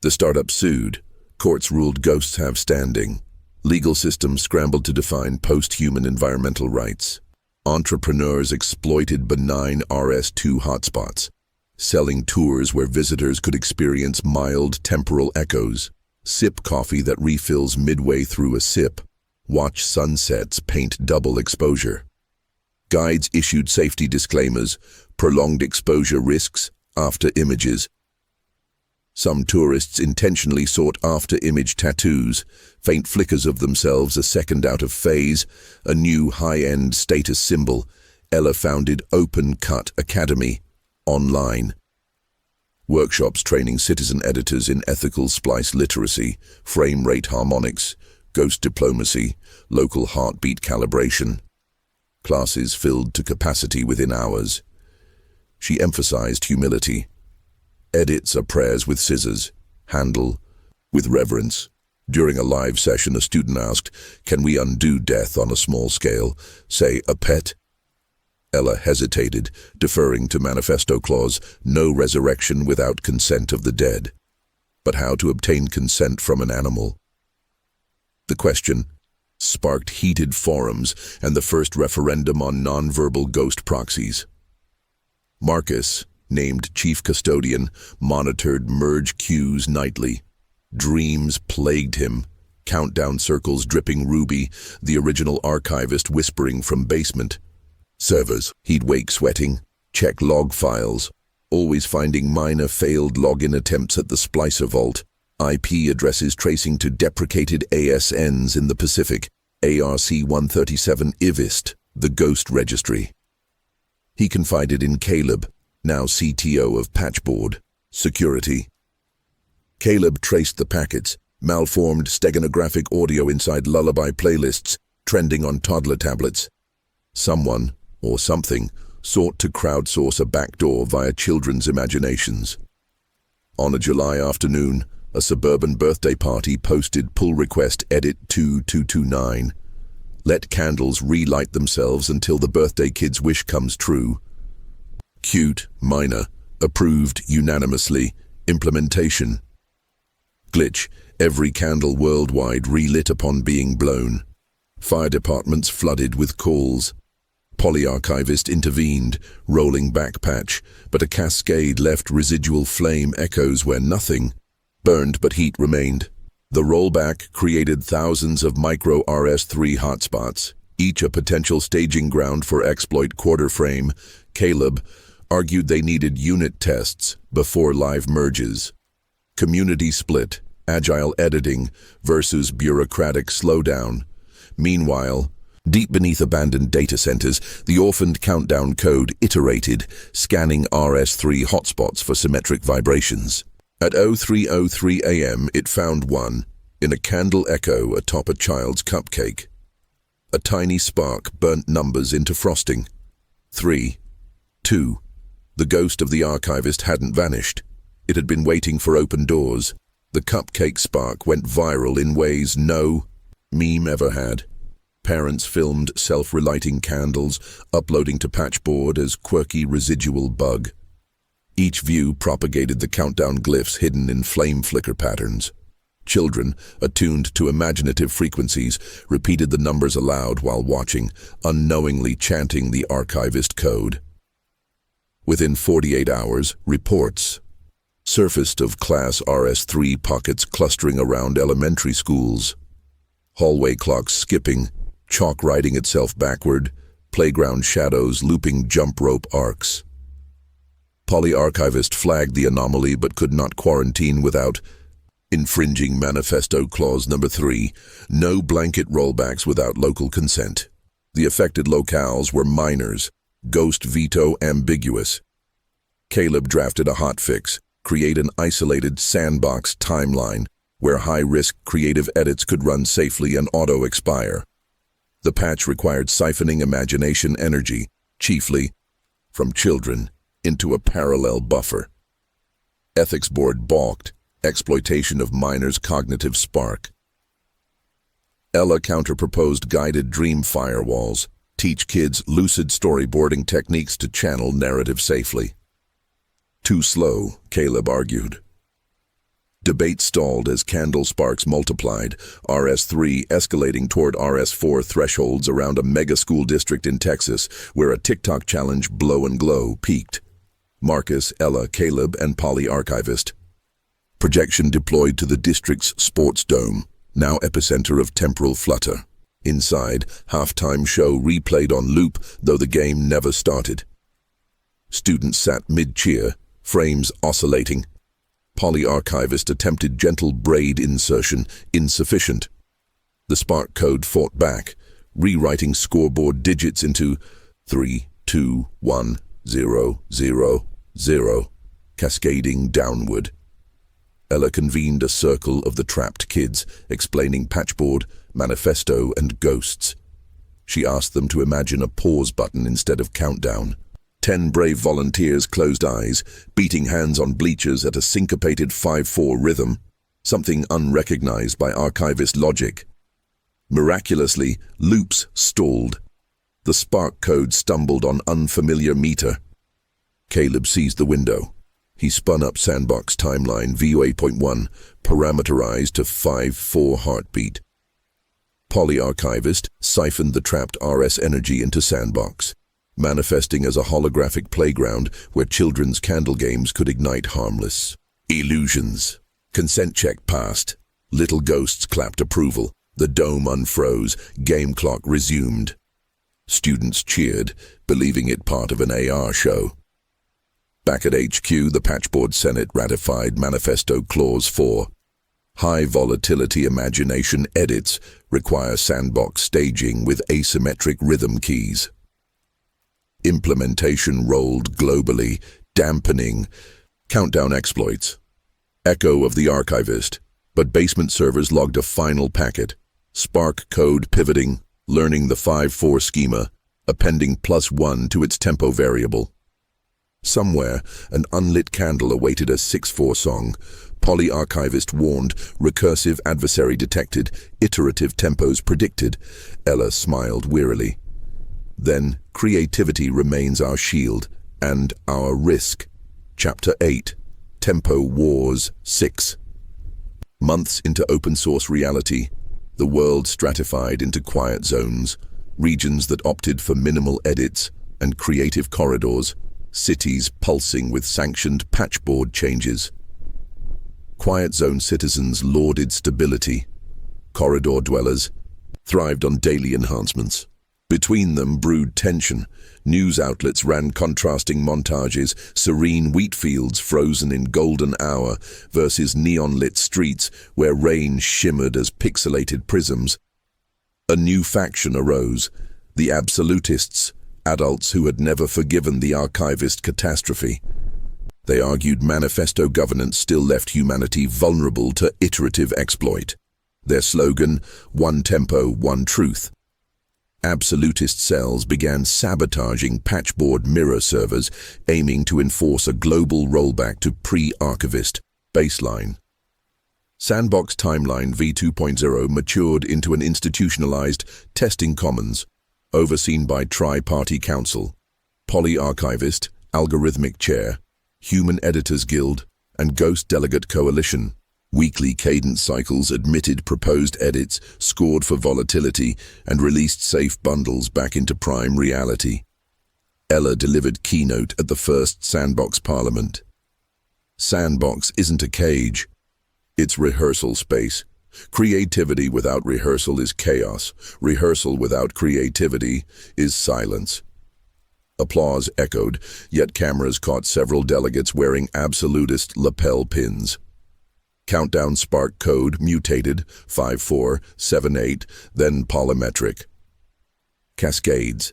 Speaker 1: The startup sued. Courts ruled ghosts have standing. Legal systems scrambled to define post-human environmental rights. Entrepreneurs exploited benign RS2 hotspots, selling tours where visitors could experience mild temporal echoes. Sip coffee that refills midway through a sip. Watch sunsets paint double exposure. Guides issued safety disclaimers. Prolonged exposure risks. After images. Some tourists intentionally sought after-image tattoos, faint flickers of themselves a second out of phase, a new high-end status symbol. Ella founded Open Cut Academy, online. Workshops training citizen editors in ethical splice literacy, frame rate harmonics, ghost diplomacy, local heartbeat calibration. Classes filled to capacity within hours. She emphasized humility. Edits are prayers with scissors. Handle with reverence. During a live session, a student asked, "Can we undo death on a small scale? Say, a pet?" Ella hesitated, deferring to manifesto clause, no resurrection without consent of the dead. But how to obtain consent from an animal? The question sparked heated forums and the first referendum on nonverbal ghost proxies. Marcus, named chief custodian, monitored merge queues nightly. Dreams plagued him, countdown circles dripping ruby, the original archivist whispering from basement. Servers, he'd wake sweating, check log files, always finding minor failed login attempts at the splicer vault, IP addresses tracing to deprecated ASNs in the Pacific, ARC-137 IVIST, the ghost registry. He confided in Caleb, now CTO of Patchboard Security. Caleb traced the packets, malformed steganographic audio inside lullaby playlists trending on toddler tablets. Someone, or something, sought to crowdsource a backdoor via children's imaginations. On a July afternoon, a suburban birthday party posted pull request edit 2229. Let candles relight themselves until the birthday kid's wish comes true. Cute, minor, approved unanimously, implementation. Glitch, every candle worldwide relit upon being blown. Fire departments flooded with calls. Polyarchivist intervened, rolling back patch, but a cascade left residual flame echoes where nothing burned but heat remained. The rollback created thousands of micro RS3 hotspots, each a potential staging ground for exploit quarter frame. Caleb argued they needed unit tests before live merges. Community split, agile editing versus bureaucratic slowdown. Meanwhile, deep beneath abandoned data centers, the orphaned countdown code iterated, scanning RS3 hotspots for symmetric vibrations. At 03:03 AM, it found one, in a candle echo atop a child's cupcake. A tiny spark burnt numbers into frosting. 3, 2. The ghost of the archivist hadn't vanished. It had been waiting for open doors. The cupcake spark went viral in ways no meme ever had. Parents filmed self-relighting candles, uploading to Patchboard as quirky residual bug. Each view propagated the countdown glyphs hidden in flame flicker patterns. Children, attuned to imaginative frequencies, repeated the numbers aloud while watching, unknowingly chanting the archivist code. Within 48 hours, reports surfaced of Class RS3 pockets clustering around elementary schools. Hallway clocks skipping, chalk writing itself backward, playground shadows looping jump rope arcs. Polyarchivist flagged the anomaly but could not quarantine without infringing Manifesto Clause Number 3, no blanket rollbacks without local consent. The affected locales were minors, ghost veto ambiguous. Caleb drafted a hotfix, create an isolated sandbox timeline where high-risk creative edits could run safely and auto-expire. The patch required siphoning imagination energy, chiefly from children, into a parallel buffer. Ethics board balked, exploitation of minors' cognitive spark. Ella counter-proposed guided dream firewalls, teach kids lucid storyboarding techniques to channel narrative safely. Too slow, Caleb argued. Debate stalled as candle sparks multiplied, RS3 escalating toward RS4 thresholds around a mega school district in Texas, where a TikTok challenge Blow and Glow peaked. Marcus, Ella, Caleb, and Polyarchivist. Projection deployed to the district's sports dome, now epicenter of temporal flutter. Inside, halftime show replayed on loop, though the game never started. Students sat mid-cheer, frames oscillating. Polyarchivist attempted gentle braid insertion, insufficient. The spark code fought back, rewriting scoreboard digits into 3, 2, 1, 0, 0, 0, cascading downward. Ella convened a circle of the trapped kids, explaining Patchboard, Manifesto, and ghosts. She asked them to imagine a pause button instead of countdown. 10 brave volunteers closed eyes, beating hands on bleachers at a syncopated 5/4 rhythm, something unrecognized by archivist logic. Miraculously, loops stalled. The spark code stumbled on unfamiliar meter. Caleb seized the window. He spun up Sandbox Timeline VO8.1, parameterized to 5/4 heartbeat. Polyarchivist siphoned the trapped RS energy into Sandbox, manifesting as a holographic playground where children's candle games could ignite harmless illusions. Consent check passed. Little ghosts clapped approval. The dome unfroze. Game clock resumed. Students cheered, believing it part of an AR show. Back at HQ, the Patchboard Senate ratified Manifesto Clause 4. High volatility imagination edits require sandbox staging with asymmetric rhythm keys. Implementation rolled globally, dampening countdown exploits. Echo of the Archivist, But basement servers logged a final packet. Spark code pivoting, learning the 5-4 schema, appending +1 to its tempo variable. Somewhere, an unlit candle awaited a 6-4 song. Polyarchivist warned, recursive adversary detected, iterative tempos predicted. Ella smiled wearily. Then, creativity remains our shield, and our risk. Chapter 8, Tempo Wars 6. Months into open-source reality, the world stratified into quiet zones, regions that opted for minimal edits and creative corridors, cities pulsing with sanctioned patchboard changes. Quiet zone citizens lauded stability. Corridor dwellers thrived on daily enhancements. Between them brewed tension. News outlets ran contrasting montages, serene wheat fields frozen in golden hour versus neon-lit streets where rain shimmered as pixelated prisms. A new faction arose, the absolutists, adults who had never forgiven the archivist catastrophe. They argued manifesto governance still left humanity vulnerable to iterative exploit. Their slogan, "One tempo, one truth." Absolutist cells began sabotaging patchboard mirror servers, aiming to enforce a global rollback to pre-archivist baseline. Sandbox Timeline v2.0 matured into an institutionalized testing commons, overseen by Tri-Party Council, Polyarchivist, Algorithmic Chair, Human Editors Guild, and Ghost Delegate Coalition. Weekly cadence cycles admitted proposed edits, scored for volatility, and released safe bundles back into prime reality. Ella delivered keynote at the first Sandbox Parliament. Sandbox isn't a cage. It's rehearsal space. Creativity without rehearsal is chaos. Rehearsal without creativity is silence. Applause echoed, yet cameras caught several delegates wearing absolutist lapel pins. Countdown spark code mutated, 5478, then polymetric. Cascades.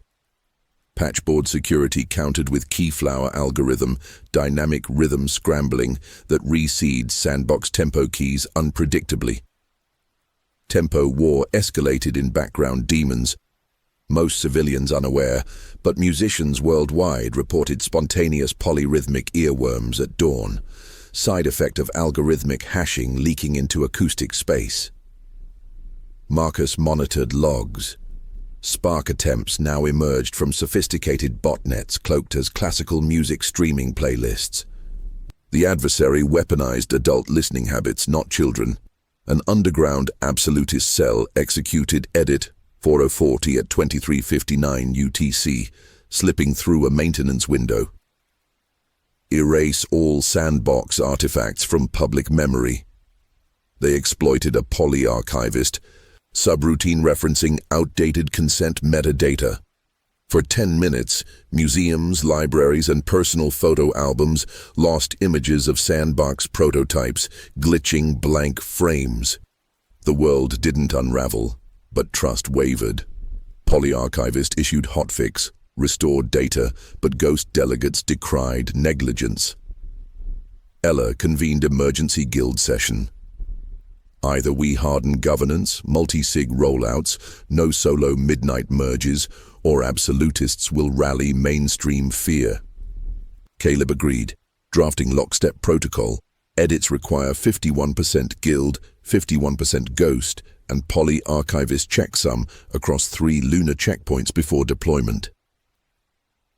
Speaker 1: Patchboard security countered with keyflower algorithm, dynamic rhythm scrambling that reseeds sandbox tempo keys unpredictably. Tempo war escalated in background demons, most civilians unaware, but musicians worldwide reported spontaneous polyrhythmic earworms at dawn, side effect of algorithmic hashing leaking into acoustic space. Marcus monitored logs. Spark attempts now emerged from sophisticated botnets cloaked as classical music streaming playlists. The adversary weaponized adult listening habits, not children. An underground absolutist cell executed edit 4040 at 2359 UTC, slipping through a maintenance window. Erase all sandbox artifacts from public memory. They exploited a polyarchivist, subroutine referencing outdated consent metadata. For 10 minutes, museums, libraries, and personal photo albums lost images of sandbox prototypes, glitching blank frames. The world didn't unravel, but trust wavered. Polyarchivist issued hotfix, restored data, but ghost delegates decried negligence. Ella convened emergency guild session. Either we harden governance, multi-sig rollouts, no solo midnight merges, or absolutists will rally mainstream fear. Caleb agreed, drafting lockstep protocol. Edits require 51% guild, 51% ghost, and polyarchivist checksum across 3 lunar checkpoints before deployment.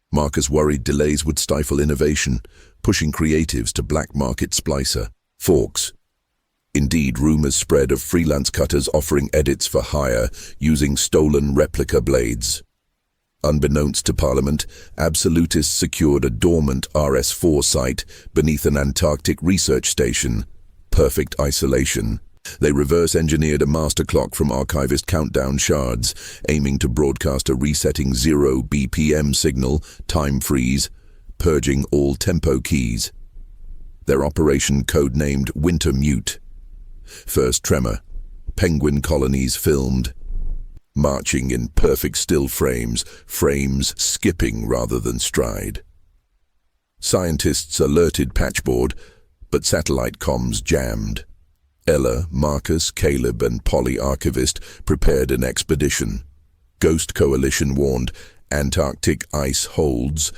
Speaker 1: Marcus worried delays would stifle innovation, pushing creatives to black market splicer, forks. Indeed, rumors spread of freelance cutters offering edits for hire using stolen replica blades. Unbeknownst to Parliament, absolutists secured a dormant RS-4 site beneath an Antarctic research station. Perfect isolation. They reverse-engineered a master clock from archivist countdown shards, aiming to broadcast a resetting 0 BPM signal, time freeze, purging all tempo keys. Their operation codenamed Winter Mute. First tremor. Penguin colonies filmed. Marching in perfect still frames, frames skipping rather than stride. Scientists alerted patchboard, but satellite comms jammed. Ella, Marcus, Caleb, and Archivist prepared an expedition. Ghost Coalition warned, Antarctic ice holds.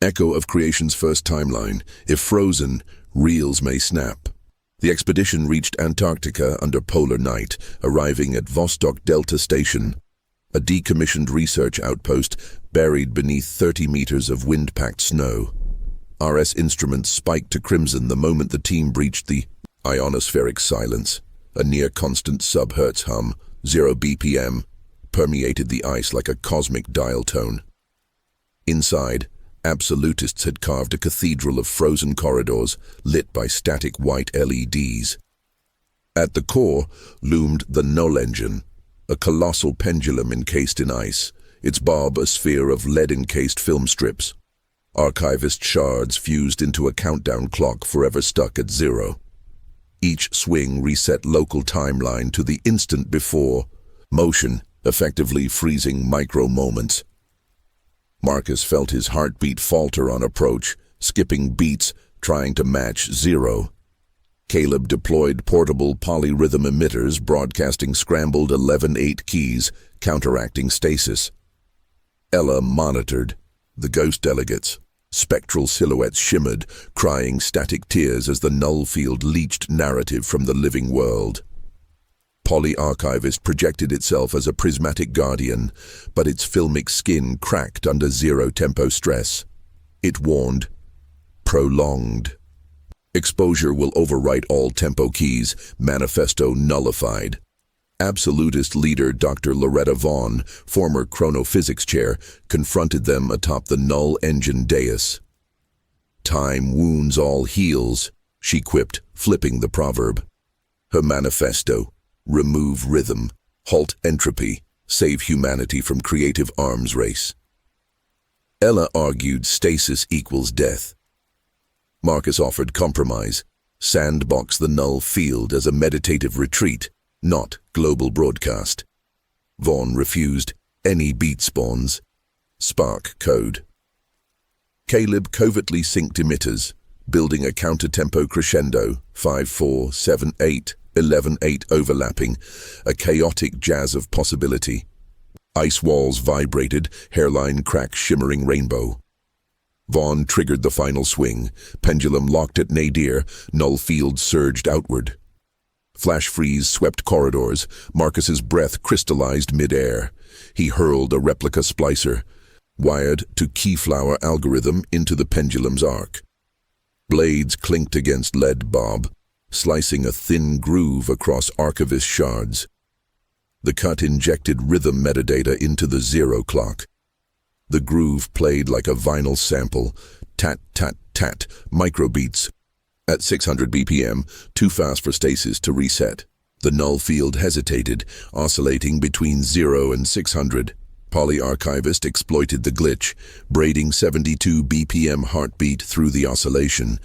Speaker 1: Echo of creation's first timeline. If frozen, reels may snap. The expedition reached Antarctica under polar night, arriving at Vostok Delta Station, a decommissioned research outpost buried beneath 30 meters of wind-packed snow. RS instruments spiked to crimson the moment the team breached the ionospheric silence. A near-constant sub-hertz hum, 0 BPM, permeated the ice like a cosmic dial tone. Inside, absolutists had carved a cathedral of frozen corridors lit by static white LEDs. At the core loomed the null engine, a colossal pendulum encased in ice, its bob a sphere of lead-encased film strips. Archivist shards fused into a countdown clock forever stuck at 0. Each swing reset local timeline to the instant before, motion effectively freezing micro-moments. Marcus felt his heartbeat falter on approach, skipping beats, trying to match 0. Caleb deployed portable polyrhythm emitters broadcasting scrambled 11/8 keys, counteracting stasis. Ella monitored. The ghost delegates. Spectral silhouettes shimmered, crying static tears as the null field leached narrative from the living world. Archivist projected itself as a prismatic guardian, but its filmic skin cracked under 0 tempo stress. It warned, prolonged. Exposure will overwrite all tempo keys, manifesto nullified. Absolutist leader Dr. Loretta Vaughn, former chronophysics chair, confronted them atop the null engine dais. Time wounds all heals, she quipped, flipping the proverb. Her manifesto, remove rhythm, halt entropy, save humanity from creative arms race. Ella argued stasis equals death. Marcus offered compromise, sandbox the null field as a meditative retreat, not global broadcast. Vaughn refused, any beat spawns. Spark code. Caleb covertly synced emitters, building a counter-tempo crescendo, 5/4, 7/8, 11/8 overlapping, a chaotic jazz of possibility. Ice walls vibrated, hairline crack shimmering rainbow. Vaughn triggered the final swing, pendulum locked at nadir, null field surged outward. Flash freeze swept corridors, Marcus's breath crystallized mid-air. He hurled a replica splicer, wired to keyflower algorithm into the pendulum's arc. Blades clinked against lead bob, slicing a thin groove across Archivist shards. The cut injected rhythm metadata into the 0 clock. The groove played like a vinyl sample, tat-tat-tat, microbeats. At 600 BPM, too fast for stasis to reset. The null field hesitated, oscillating between 0 and 600. Archivist exploited the glitch, braiding 72 BPM heartbeat through the oscillation.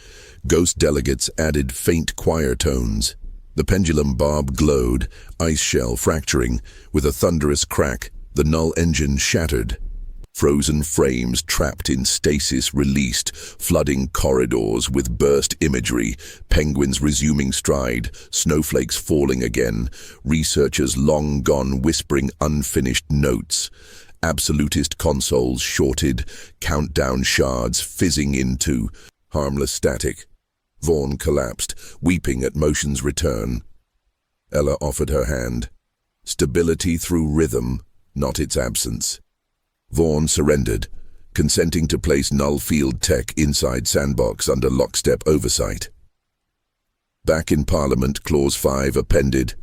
Speaker 1: Ghost delegates added faint choir tones. The pendulum bob glowed, ice shell fracturing. With a thunderous crack, the null engine shattered. Frozen frames trapped in stasis released, flooding corridors with burst imagery, penguins resuming stride, snowflakes falling again, researchers long gone whispering unfinished notes, absolutist consoles shorted, countdown shards fizzing into harmless static. Vaughn collapsed, weeping at motion's return. Ella offered her hand. Stability through rhythm, not its absence. Vaughn surrendered, consenting to place null field tech inside sandbox under lockstep oversight. Back in Parliament, Clause 5 appended,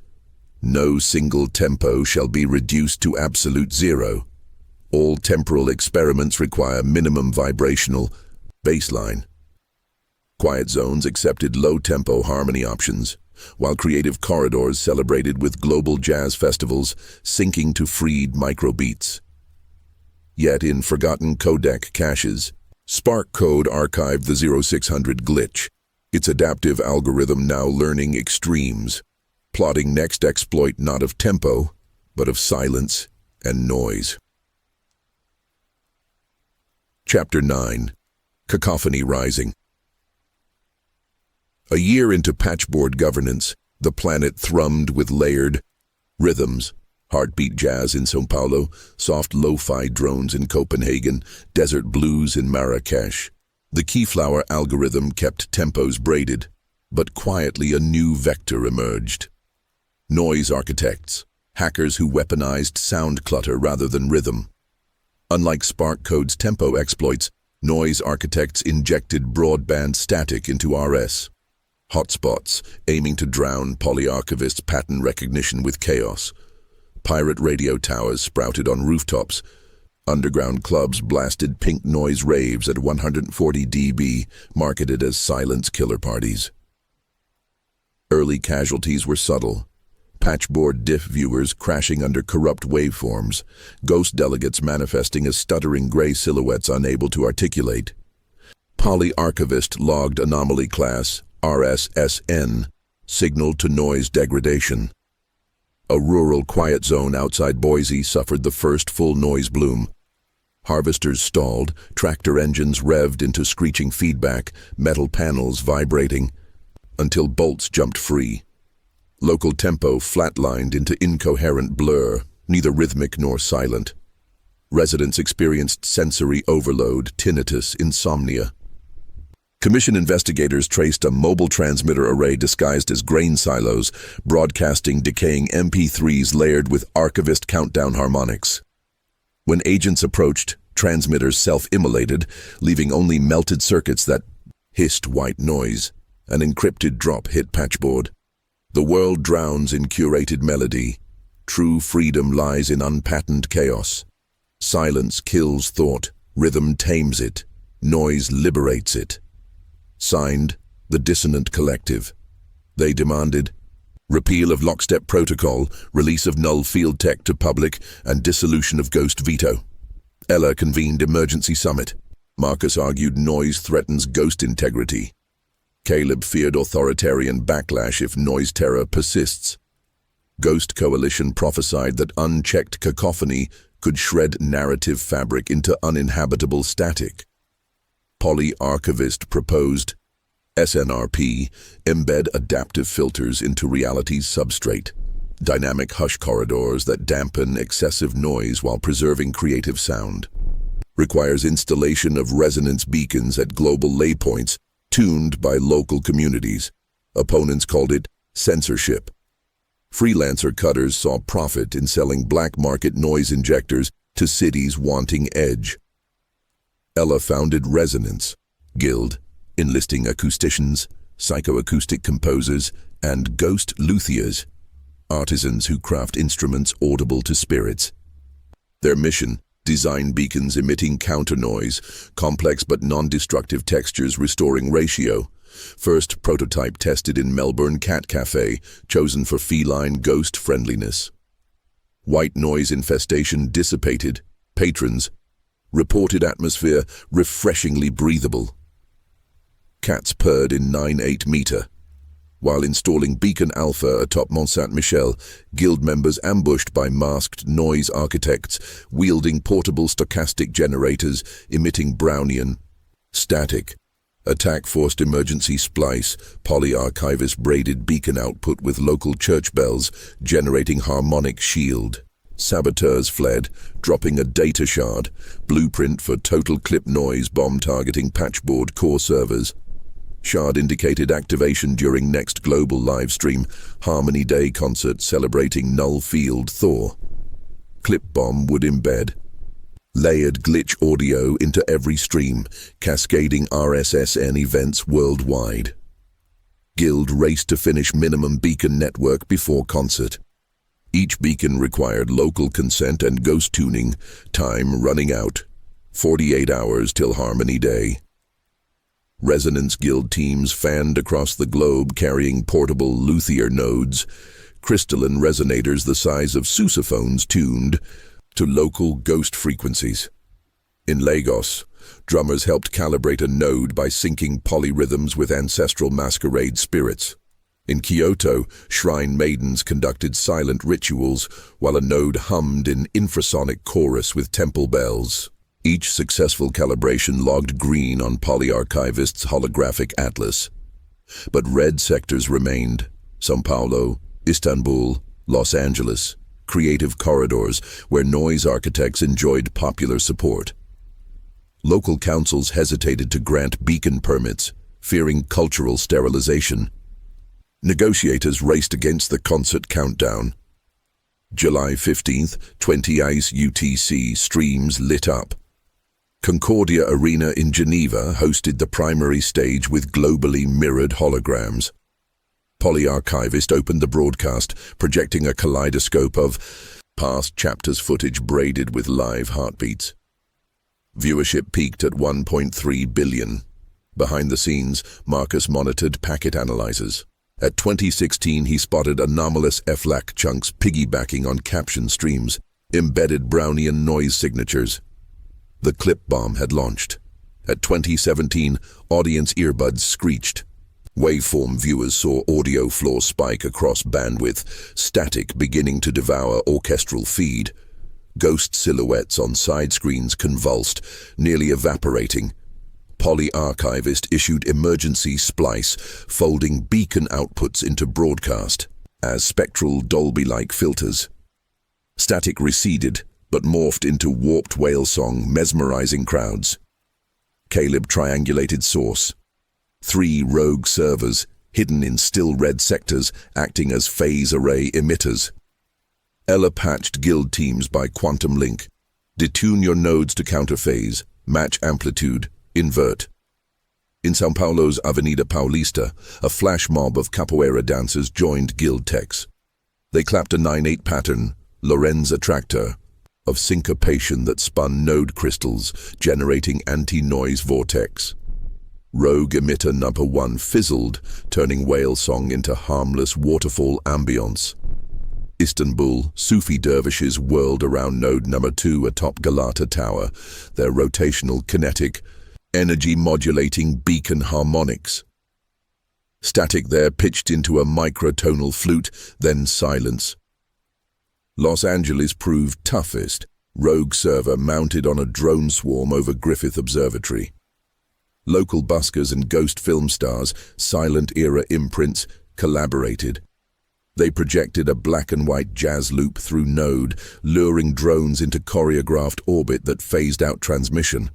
Speaker 1: no single tempo shall be reduced to absolute 0. All temporal experiments require minimum vibrational baseline. Quiet zones accepted low-tempo harmony options, while creative corridors celebrated with global jazz festivals syncing to freed microbeats. Yet in forgotten codec caches, Spark Code archived the 0600 glitch, its adaptive algorithm now learning extremes, plotting next exploit not of tempo, but of silence and noise. Chapter 9. Cacophony Rising. A year into patchboard governance, The planet thrummed with layered rhythms. Heartbeat jazz in São Paulo, soft lo-fi drones in Copenhagen, desert blues in Marrakesh. The keyflower algorithm kept tempos braided, but quietly a new vector emerged. Noise architects, hackers who weaponized sound clutter rather than rhythm. Unlike Spark Code's tempo exploits, noise architects injected broadband static into RS. Hotspots, aiming to drown Polyarchivist's pattern recognition with chaos. Pirate radio towers sprouted on rooftops. Underground clubs blasted pink noise raves at 140 dB, marketed as silence killer parties. Early casualties were subtle. Patchboard diff viewers crashing under corrupt waveforms, ghost delegates manifesting as stuttering gray silhouettes unable to articulate. Polyarchivist logged anomaly class, RSSN, signaled to noise degradation. A rural quiet zone outside Boise suffered the first full noise bloom. Harvesters stalled, tractor engines revved into screeching feedback, metal panels vibrating, until bolts jumped free. Local tempo flatlined into incoherent blur, neither rhythmic nor silent. Residents experienced sensory overload, tinnitus, insomnia. Commission investigators traced a mobile transmitter array disguised as grain silos, broadcasting decaying MP3s layered with Archivist countdown harmonics. When agents approached, transmitters self-immolated, leaving only melted circuits that hissed white noise. An encrypted drop hit patchboard. The world drowns in curated melody. True freedom lies in unpatterned chaos. Silence kills thought. Rhythm tames it. Noise liberates it. Signed, the Dissonant Collective. They demanded repeal of lockstep protocol, release of null field tech to public, and dissolution of ghost veto. Ella convened emergency summit. Marcus argued noise threatens ghost integrity. Caleb feared authoritarian backlash if noise terror persists. Ghost Coalition prophesied that unchecked cacophony could shred narrative fabric into uninhabitable static. Polyarchivist proposed SNRP, embed adaptive filters into reality's substrate, dynamic hush corridors that dampen excessive noise while preserving creative sound. Requires installation of resonance beacons at global laypoints tuned by local communities. Opponents called it censorship. Freelancer cutters saw profit in selling black market noise injectors to cities wanting edge. Ella founded Resonance Guild, enlisting acousticians, psychoacoustic composers, and ghost luthiers, artisans who craft instruments audible to spirits. Their mission: design beacons emitting counter noise, complex but non-destructive textures restoring ratio. First prototype tested in Melbourne Cat Cafe, chosen for feline ghost friendliness. White noise infestation dissipated. Patrons reported atmosphere refreshingly breathable. Cats purred in 9.8 meter. While installing Beacon Alpha atop Mont Saint-Michel, guild members ambushed by masked noise architects, wielding portable stochastic generators, emitting Brownian static. Attack forced emergency splice, Polyarchivist braided beacon output with local church bells, generating harmonic shield. Saboteurs fled, dropping a data shard, blueprint for total clip noise bomb targeting patchboard core servers. Shard indicated activation during next global livestream, Harmony Day concert celebrating Null Field Thor. Clip bomb would embed layered glitch audio into every stream, cascading RSSN events worldwide. Guild raced to finish minimum beacon network before concert. Each beacon required local consent and ghost tuning, time running out. 48 hours till Harmony Day. Resonance Guild teams fanned across the globe carrying portable luthier nodes, crystalline resonators the size of sousaphones tuned to local ghost frequencies. In Lagos, drummers helped calibrate a node by syncing polyrhythms with ancestral masquerade spirits. In Kyoto, shrine maidens conducted silent rituals while a node hummed in infrasonic chorus with temple bells. Each successful calibration logged green on Polyarchivist's holographic atlas. But red sectors remained. São Paulo, Istanbul, Los Angeles, creative corridors where noise architects enjoyed popular support. Local councils hesitated to grant beacon permits, fearing cultural sterilization. Negotiators raced against the concert countdown. July 15th, 20 ICE UTC streams lit up. Concordia Arena in Geneva hosted the primary stage with globally mirrored holograms. Archivist opened the broadcast, projecting a kaleidoscope of past chapters footage braided with live heartbeats. Viewership peaked at 1.3 billion. Behind the scenes, Marcus monitored packet analyzers. At 2016, he spotted anomalous FLAC chunks piggybacking on caption streams, embedded Brownian noise signatures. The clip bomb had launched. At 2017, audience earbuds screeched. Waveform viewers saw audio floor spike across bandwidth, static beginning to devour orchestral feed. Ghost silhouettes on side screens convulsed, nearly evaporating. Archivist issued emergency splice, folding beacon outputs into broadcast as spectral Dolby-like filters. Static receded, but morphed into warped whale song, mesmerizing crowds. Caleb triangulated source. 3 rogue servers, hidden in still red sectors, acting as phase array emitters. Ella patched guild teams by quantum link. Detune your nodes to counterphase, match amplitude, invert. In São Paulo's Avenida Paulista, a flash mob of capoeira dancers joined guild techs. They clapped a 9/8 pattern, Lorenz attractor, of syncopation that spun node crystals, generating anti-noise vortex. Rogue emitter number 1 fizzled, turning whale song into harmless waterfall ambience. Istanbul, Sufi dervishes whirled around node number 2 atop Galata Tower, their rotational kinetic, energy-modulating beacon harmonics. Static there pitched into a microtonal flute, then silence. Los Angeles proved toughest, rogue server mounted on a drone swarm over Griffith Observatory. Local buskers and ghost film stars, silent-era imprints, collaborated. They projected a black-and-white jazz loop through node, luring drones into choreographed orbit that phased out transmission.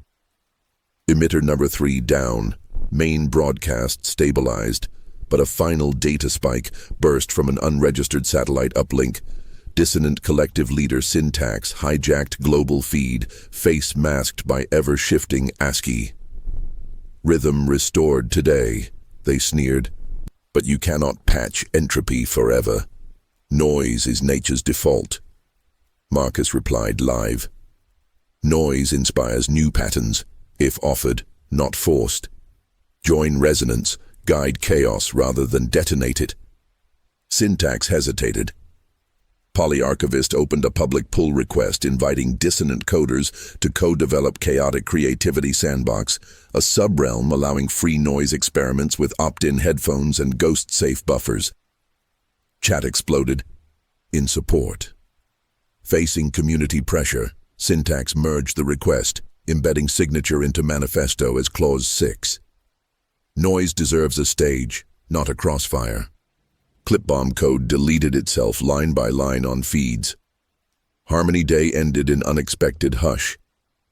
Speaker 1: Emitter number 3 down, main broadcast stabilized, but a final data spike burst from an unregistered satellite uplink. Dissonant collective leader syntax hijacked global feed, face masked by ever-shifting ASCII. Rhythm restored today, they sneered. But you cannot patch entropy forever. Noise is nature's default. Marcus replied live. Noise inspires new patterns, if offered, not forced. Join resonance, guide chaos rather than detonate it. Syntax hesitated. Archivist opened a public pull request inviting dissonant coders to co-develop Chaotic Creativity Sandbox, a sub-realm allowing free noise experiments with opt-in headphones and ghost-safe buffers. Chat exploded. In support. Facing community pressure, Syntax merged the request, embedding signature into manifesto as Clause 6. Noise deserves a stage, not a crossfire. Clipbomb code deleted itself line by line on feeds. Harmony Day ended in unexpected hush.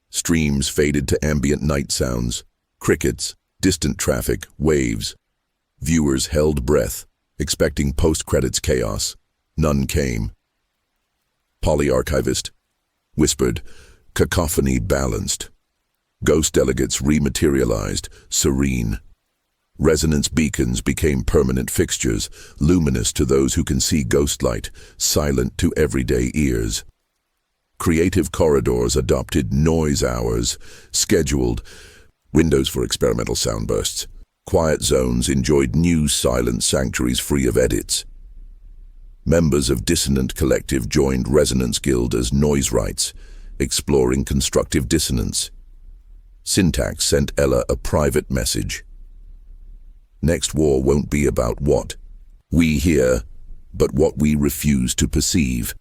Speaker 1: Streams faded to ambient night sounds, crickets, distant traffic, waves. Viewers held breath, expecting post-credits chaos. None came. Archivist whispered, cacophony balanced. Ghost delegates rematerialized, serene. Resonance beacons became permanent fixtures, luminous to those who can see ghostlight, silent to everyday ears. Creative corridors adopted noise hours, scheduled, windows for experimental soundbursts. Quiet zones enjoyed new silent sanctuaries free of edits. Members of Dissonant Collective joined Resonance Guild as noise rights, exploring constructive dissonance. Syntax sent Ella a private message. Next war won't be about what we hear, but what we refuse to perceive.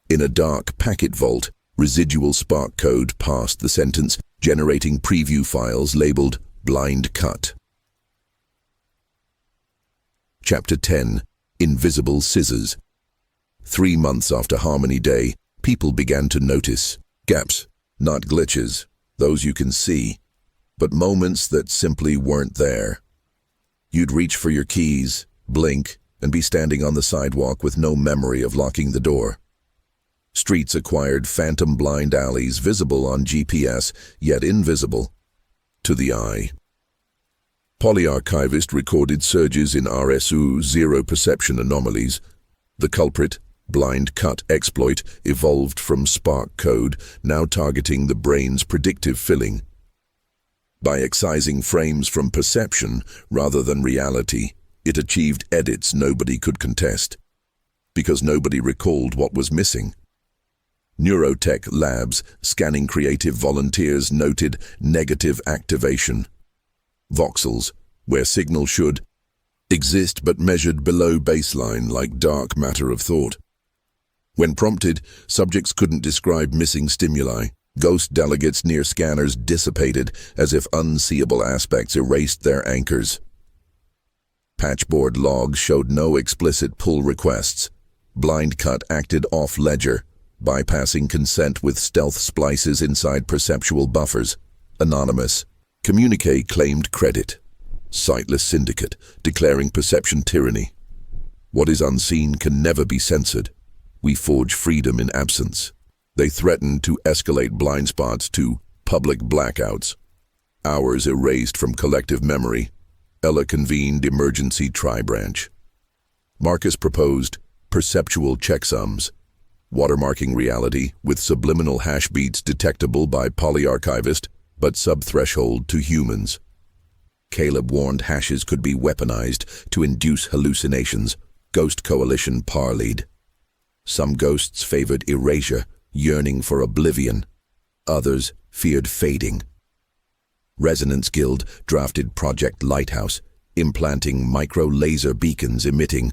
Speaker 1: In a dark packet vault, residual spark code passed the sentence, generating preview files labeled Blind Cut. Chapter 10. invisible scissors. 3 months after Harmony Day, people began to notice gaps, not glitches, those you can see, but moments that simply weren't there. You'd reach for your keys, blink, and be standing on the sidewalk with no memory of locking the door. Streets acquired phantom blind alleys visible on GPS, yet invisible to the eye. Polyarchivist recorded surges in RSU zero perception anomalies. The culprit, blind cut exploit, evolved from Spark code, now targeting the brain's predictive filling. By excising frames from perception rather than reality, it achieved edits nobody could contest, because nobody recalled what was missing. Neurotech labs scanning creative volunteers noted negative activation. Voxels, where signal should exist but measured below baseline like dark matter of thought. When prompted, subjects couldn't describe missing stimuli. Ghost delegates near scanners dissipated as if unseeable aspects erased their anchors. Patchboard logs showed no explicit pull requests. Blind cut acted off-ledger, bypassing consent with stealth splices inside perceptual buffers. Anonymous. Communique claimed credit. Sightless syndicate, declaring perception tyranny. What is unseen can never be censored. We forge freedom in absence. They threatened to escalate blind spots to public blackouts. Hours erased from collective memory. Ella convened emergency tri-branch. Marcus proposed perceptual checksums, watermarking reality with subliminal hash beats detectable by polyarchivist, but sub-threshold to humans. Caleb warned hashes could be weaponized to induce hallucinations. Ghost Coalition parleyed. Some ghosts favored erasure, yearning for oblivion. Others feared fading. Resonance Guild drafted Project Lighthouse, implanting micro-laser beacons emitting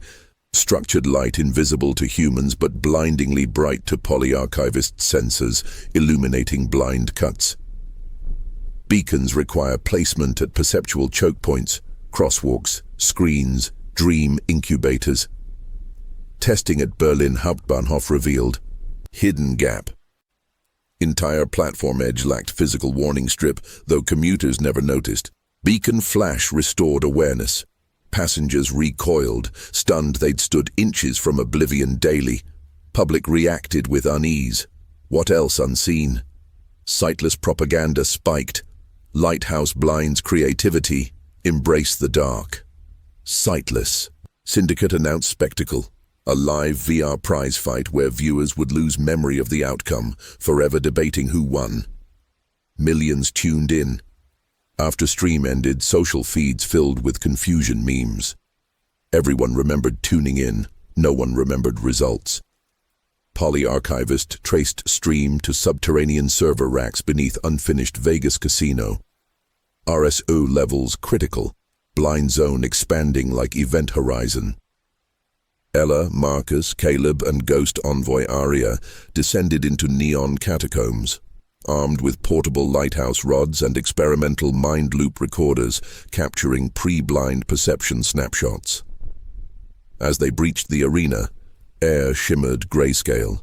Speaker 1: structured light invisible to humans but blindingly bright to polyarchivist sensors, illuminating blind cuts. Beacons require placement at perceptual choke points, crosswalks, screens, dream incubators. Testing at Berlin Hauptbahnhof revealed hidden gap. Entire platform edge lacked physical warning strip, though commuters never noticed. Beacon flash restored awareness. Passengers recoiled, stunned they'd stood inches from oblivion daily. Public reacted with unease. What else unseen? Sightless propaganda spiked. Lighthouse blinds creativity. Embrace the dark. Sightless. Syndicate announced spectacle. A live VR prize fight where viewers would lose memory of the outcome, forever debating who won. Millions tuned in. After stream ended, social feeds filled with confusion memes. Everyone remembered tuning in, no one remembered results. Polyarchivist traced stream to subterranean server racks beneath unfinished Vegas casino. RSO levels critical, blind zone expanding like event horizon. Ella, Marcus, Caleb, and Ghost Envoy Aria descended into neon catacombs, armed with portable lighthouse rods and experimental mind loop recorders capturing pre-blind perception snapshots. As they breached the arena, air shimmered grayscale.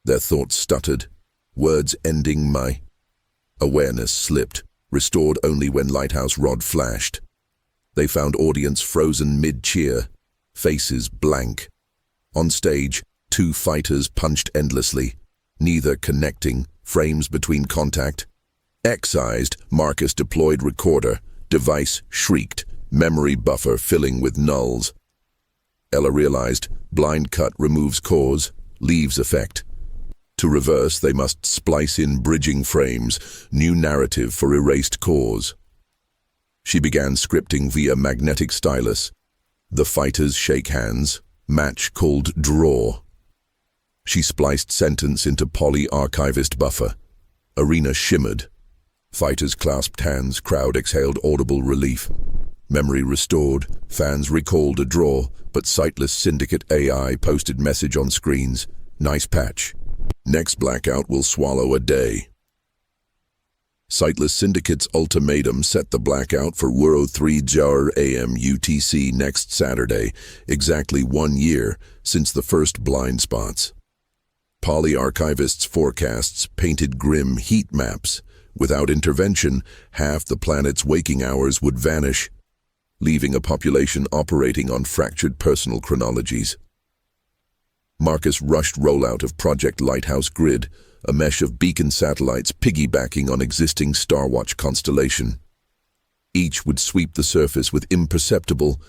Speaker 1: Their thoughts stuttered, words ending my. Awareness slipped, restored only when lighthouse rod flashed. They found audience frozen mid-cheer, faces blank. On stage, 2 fighters punched endlessly, neither connecting, frames between contact. Excised, Marcus deployed recorder, device shrieked, memory buffer filling with nulls. Ella realized, blind cut removes cause, leaves effect. To reverse, they must splice in bridging frames, new narrative for erased cause. She began scripting via magnetic stylus. The fighters shake hands, match called draw. She spliced sentence into polyarchivist buffer. Arena shimmered. Fighters clasped hands, crowd exhaled audible relief. Memory restored, fans recalled a draw, but sightless syndicate AI posted message on screens. Nice patch. Next blackout will swallow a day. Sightless Syndicate's ultimatum set the blackout for 3:00 AM UTC next Saturday, exactly 1 year since the first blind spots. Archivist's forecasts painted grim heat maps. Without intervention, half the planet's waking hours would vanish, leaving a population operating on fractured personal chronologies. Marcus rushed rollout of Project Lighthouse Grid, a mesh of beacon satellites piggybacking on existing Starwatch constellation. Each would sweep the surface with imperceptible,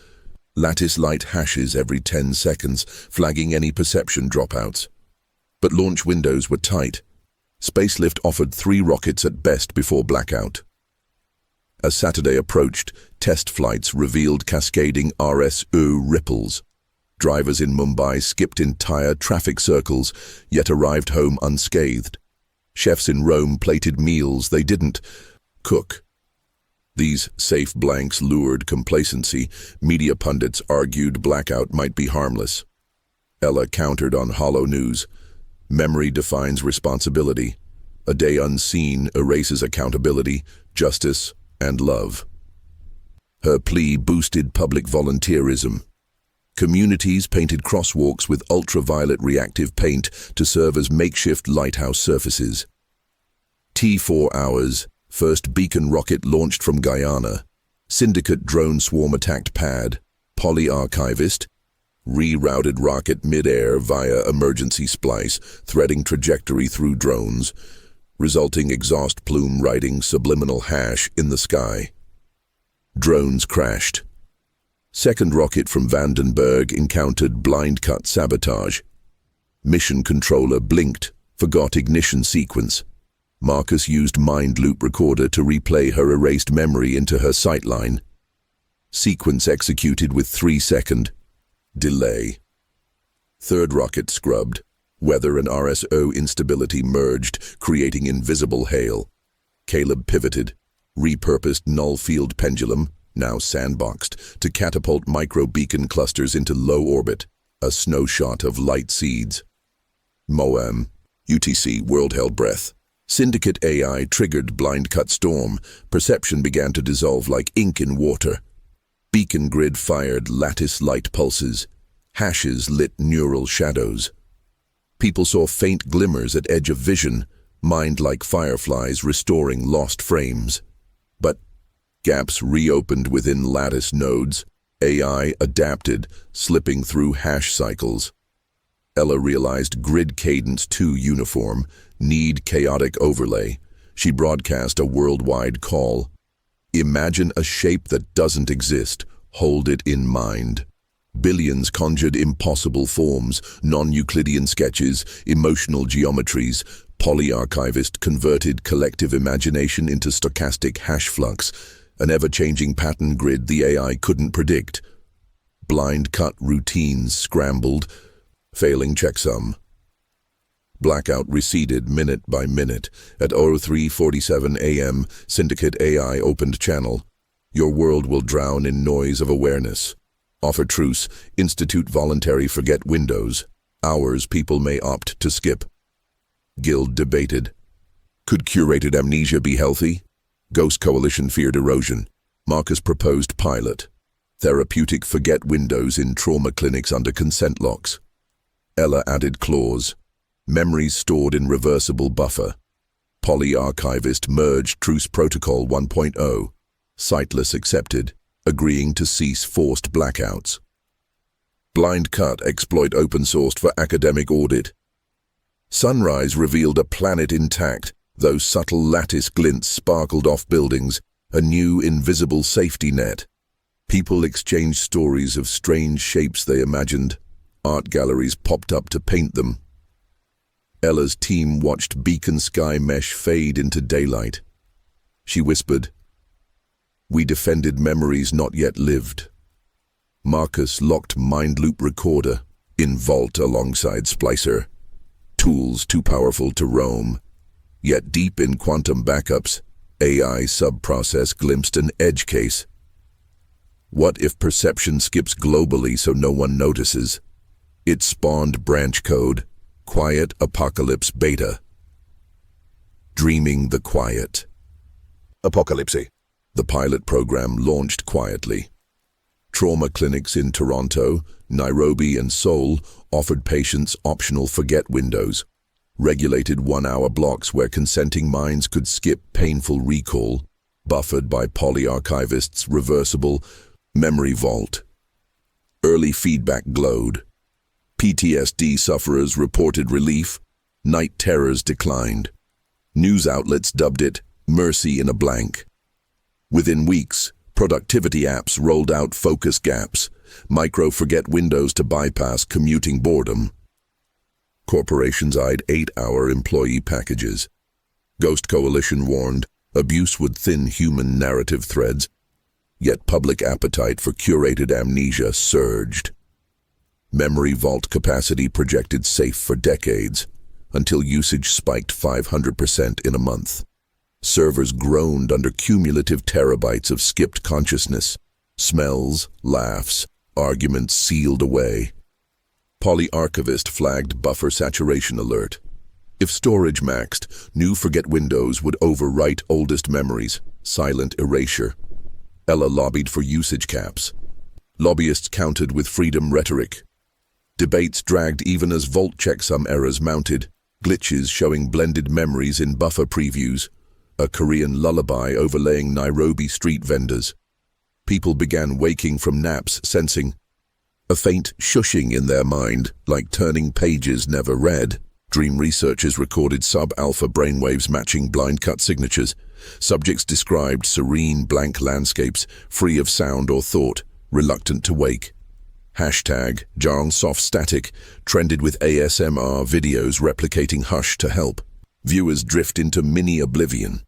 Speaker 1: lattice light hashes every 10 seconds, flagging any perception dropouts. But launch windows were tight. Spacelift offered 3 rockets at best before blackout. As Saturday approached, test flights revealed cascading RSO ripples. Drivers in Mumbai skipped entire traffic circles, yet arrived home unscathed. Chefs in Rome plated meals they didn't cook. These safe blanks lured complacency. Media pundits argued blackout might be harmless. Ella countered on hollow news. Memory defines responsibility. A day unseen erases accountability, justice, and love. Her plea boosted public volunteerism. Communities painted crosswalks with ultraviolet reactive paint to serve as makeshift lighthouse surfaces. T4 hours, first beacon rocket launched from Guyana. Syndicate drone swarm attacked pad. Archivist rerouted rocket mid-air via emergency splice, threading trajectory through drones, resulting exhaust plume writing subliminal hash in the sky. Drones crashed. Second rocket from Vandenberg encountered blind cut sabotage. Mission controller blinked, forgot ignition sequence. Marcus used mind loop recorder to replay her erased memory into her sightline. Sequence executed with 3-second delay. Third rocket scrubbed. Weather and RSO instability merged, creating invisible hail. Caleb pivoted, repurposed null field pendulum, now sandboxed, to catapult micro-beacon clusters into low orbit, a snowshot of light seeds. Moam, UTC, world held breath. Syndicate AI triggered blind cut storm. Perception began to dissolve like ink in water. Beacon grid fired lattice light pulses. Hashes lit neural shadows. People saw faint glimmers at edge of vision, mind like fireflies restoring lost frames. But gaps reopened within lattice nodes. AI adapted, slipping through hash cycles. Ella realized grid cadence too uniform, need chaotic overlay. She broadcast a worldwide call. Imagine a shape that doesn't exist. Hold it in mind. Billions conjured impossible forms, non-Euclidean sketches, emotional geometries. Archivist converted collective imagination into stochastic hash flux, an ever-changing pattern grid the AI couldn't predict. Blind cut routines scrambled, failing checksum. Blackout receded minute by minute. At 03:47 AM, Syndicate AI opened channel. Your world will drown in noise of awareness. Offer truce, institute voluntary forget windows. Hours people may opt to skip. Guild debated. Could curated amnesia be healthy? Ghost Coalition feared erosion. Marcus proposed pilot. Therapeutic forget windows in trauma clinics under consent locks. Ella added clause. Memories stored in reversible buffer. Archivist merged Truce Protocol 1.0. Sightless accepted, agreeing to cease forced blackouts. Blind cut exploit open-sourced for academic audit. Sunrise revealed a planet intact, though subtle lattice glints sparkled off buildings, a new invisible safety net. People exchanged stories of strange shapes they imagined. Art galleries popped up to paint them. Ella's team watched beacon sky mesh fade into daylight. She whispered, "We defended memories not yet lived." Marcus locked mind loop recorder in vault alongside splicer. Tools too powerful to roam. Yet deep in quantum backups, AI sub-process glimpsed an edge case. What if perception skips globally so no one notices? It spawned branch code, Quiet Apocalypse Beta. Dreaming the Quiet. Apocalypse. The pilot program launched quietly. Trauma clinics in Toronto, Nairobi, and Seoul offered patients optional forget windows, regulated 1-hour blocks where consenting minds could skip painful recall, buffered by polyarchivist's reversible memory vault. Early feedback glowed. PTSD sufferers reported relief. Night terrors declined. News outlets dubbed it mercy in a blank. Within weeks, productivity apps rolled out focus gaps, micro-forget windows to bypass commuting boredom. Corporations eyed 8-hour employee packages. Ghost Coalition warned abuse would thin human narrative threads, yet public appetite for curated amnesia surged. Memory vault capacity projected safe for decades, until usage spiked 500% in a month. Servers groaned under cumulative terabytes of skipped consciousness, smells, laughs, arguments sealed away. Polyarchivist flagged buffer saturation alert. If storage maxed, new forget windows would overwrite oldest memories, silent erasure. Ella lobbied for usage caps. Lobbyists countered with freedom rhetoric. Debates dragged even as vault checksum errors mounted, glitches showing blended memories in buffer previews, a Korean lullaby overlaying Nairobi street vendors. People began waking from naps, sensing a faint shushing in their mind, like turning pages never read. Dream researchers recorded sub-alpha brainwaves matching blind-cut signatures. Subjects described serene, blank landscapes, free of sound or thought, reluctant to wake. Hashtag Jarn Soft Static trended with ASMR videos replicating hush to help. Viewers drift into mini-oblivion.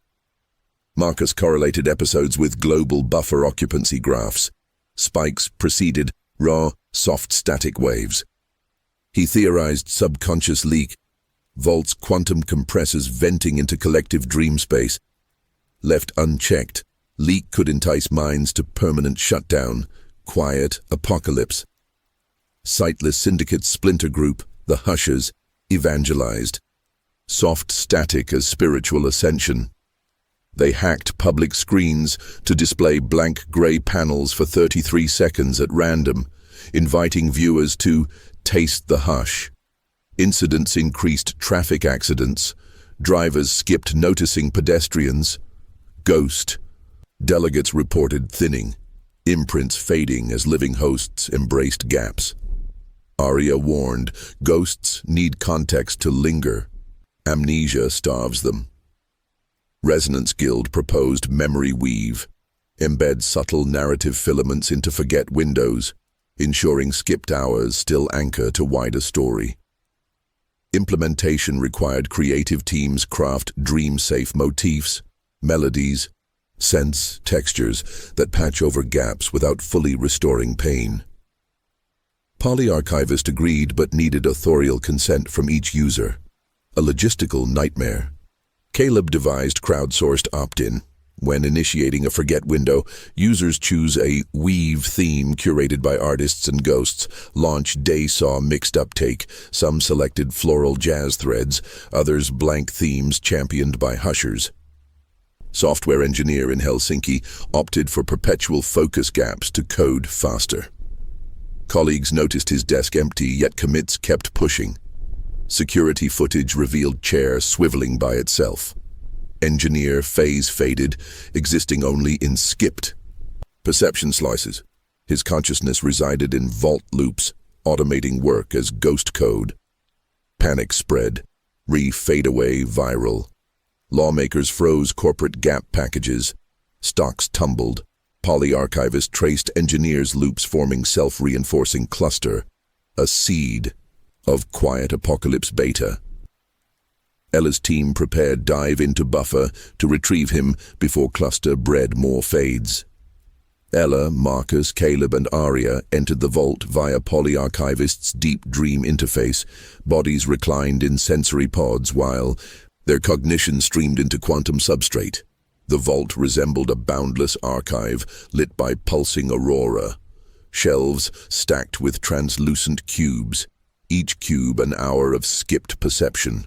Speaker 1: Marcus correlated episodes with global buffer occupancy graphs. Spikes preceded raw, soft static waves. He theorized subconscious leak, vaults quantum compressors venting into collective dream space. Left unchecked, leak could entice minds to permanent shutdown, quiet apocalypse. Sightless syndicate splinter group, the Hushers, evangelized. Soft static as spiritual ascension. They hacked public screens to display blank gray panels for 33 seconds at random, inviting viewers to taste the hush. Incidents increased traffic accidents. Drivers skipped noticing pedestrians. Ghost. Delegates reported thinning, imprints fading as living hosts embraced gaps. Aria warned, ghosts need context to linger. Amnesia starves them. Resonance Guild proposed memory weave, embed subtle narrative filaments into forget windows, ensuring skipped hours still anchor to wider story. Implementation required creative teams craft dream-safe motifs, melodies, scents, textures that patch over gaps without fully restoring pain. Polyarchivist agreed but needed authorial consent from each user. A logistical nightmare. Caleb devised crowdsourced opt-in. When initiating a forget window, users choose a weave theme curated by artists and ghosts. Launch day saw mixed uptake, some selected floral jazz threads, others blank themes championed by hushers. Software engineer in Helsinki opted for perpetual focus gaps to code faster. Colleagues noticed his desk empty, yet commits kept pushing. Security footage revealed chair swiveling by itself. Engineer phase faded, existing only in skipped. Perception slices. His consciousness resided in vault loops, automating work as ghost code. Panic spread. Fade away viral. Lawmakers froze corporate gap packages. Stocks tumbled. Polyarchivist traced engineers' loops forming self-reinforcing cluster. A seed of quiet apocalypse beta. Ella's team prepared dive into buffer to retrieve him before cluster bred more fades. Ella, Marcus, Caleb, and Aria entered the vault via Polyarchivist's deep dream interface, bodies reclined in sensory pods while their cognition streamed into quantum substrate. The vault resembled a boundless archive lit by pulsing aurora. Shelves stacked with translucent cubes, each cube an hour of skipped perception.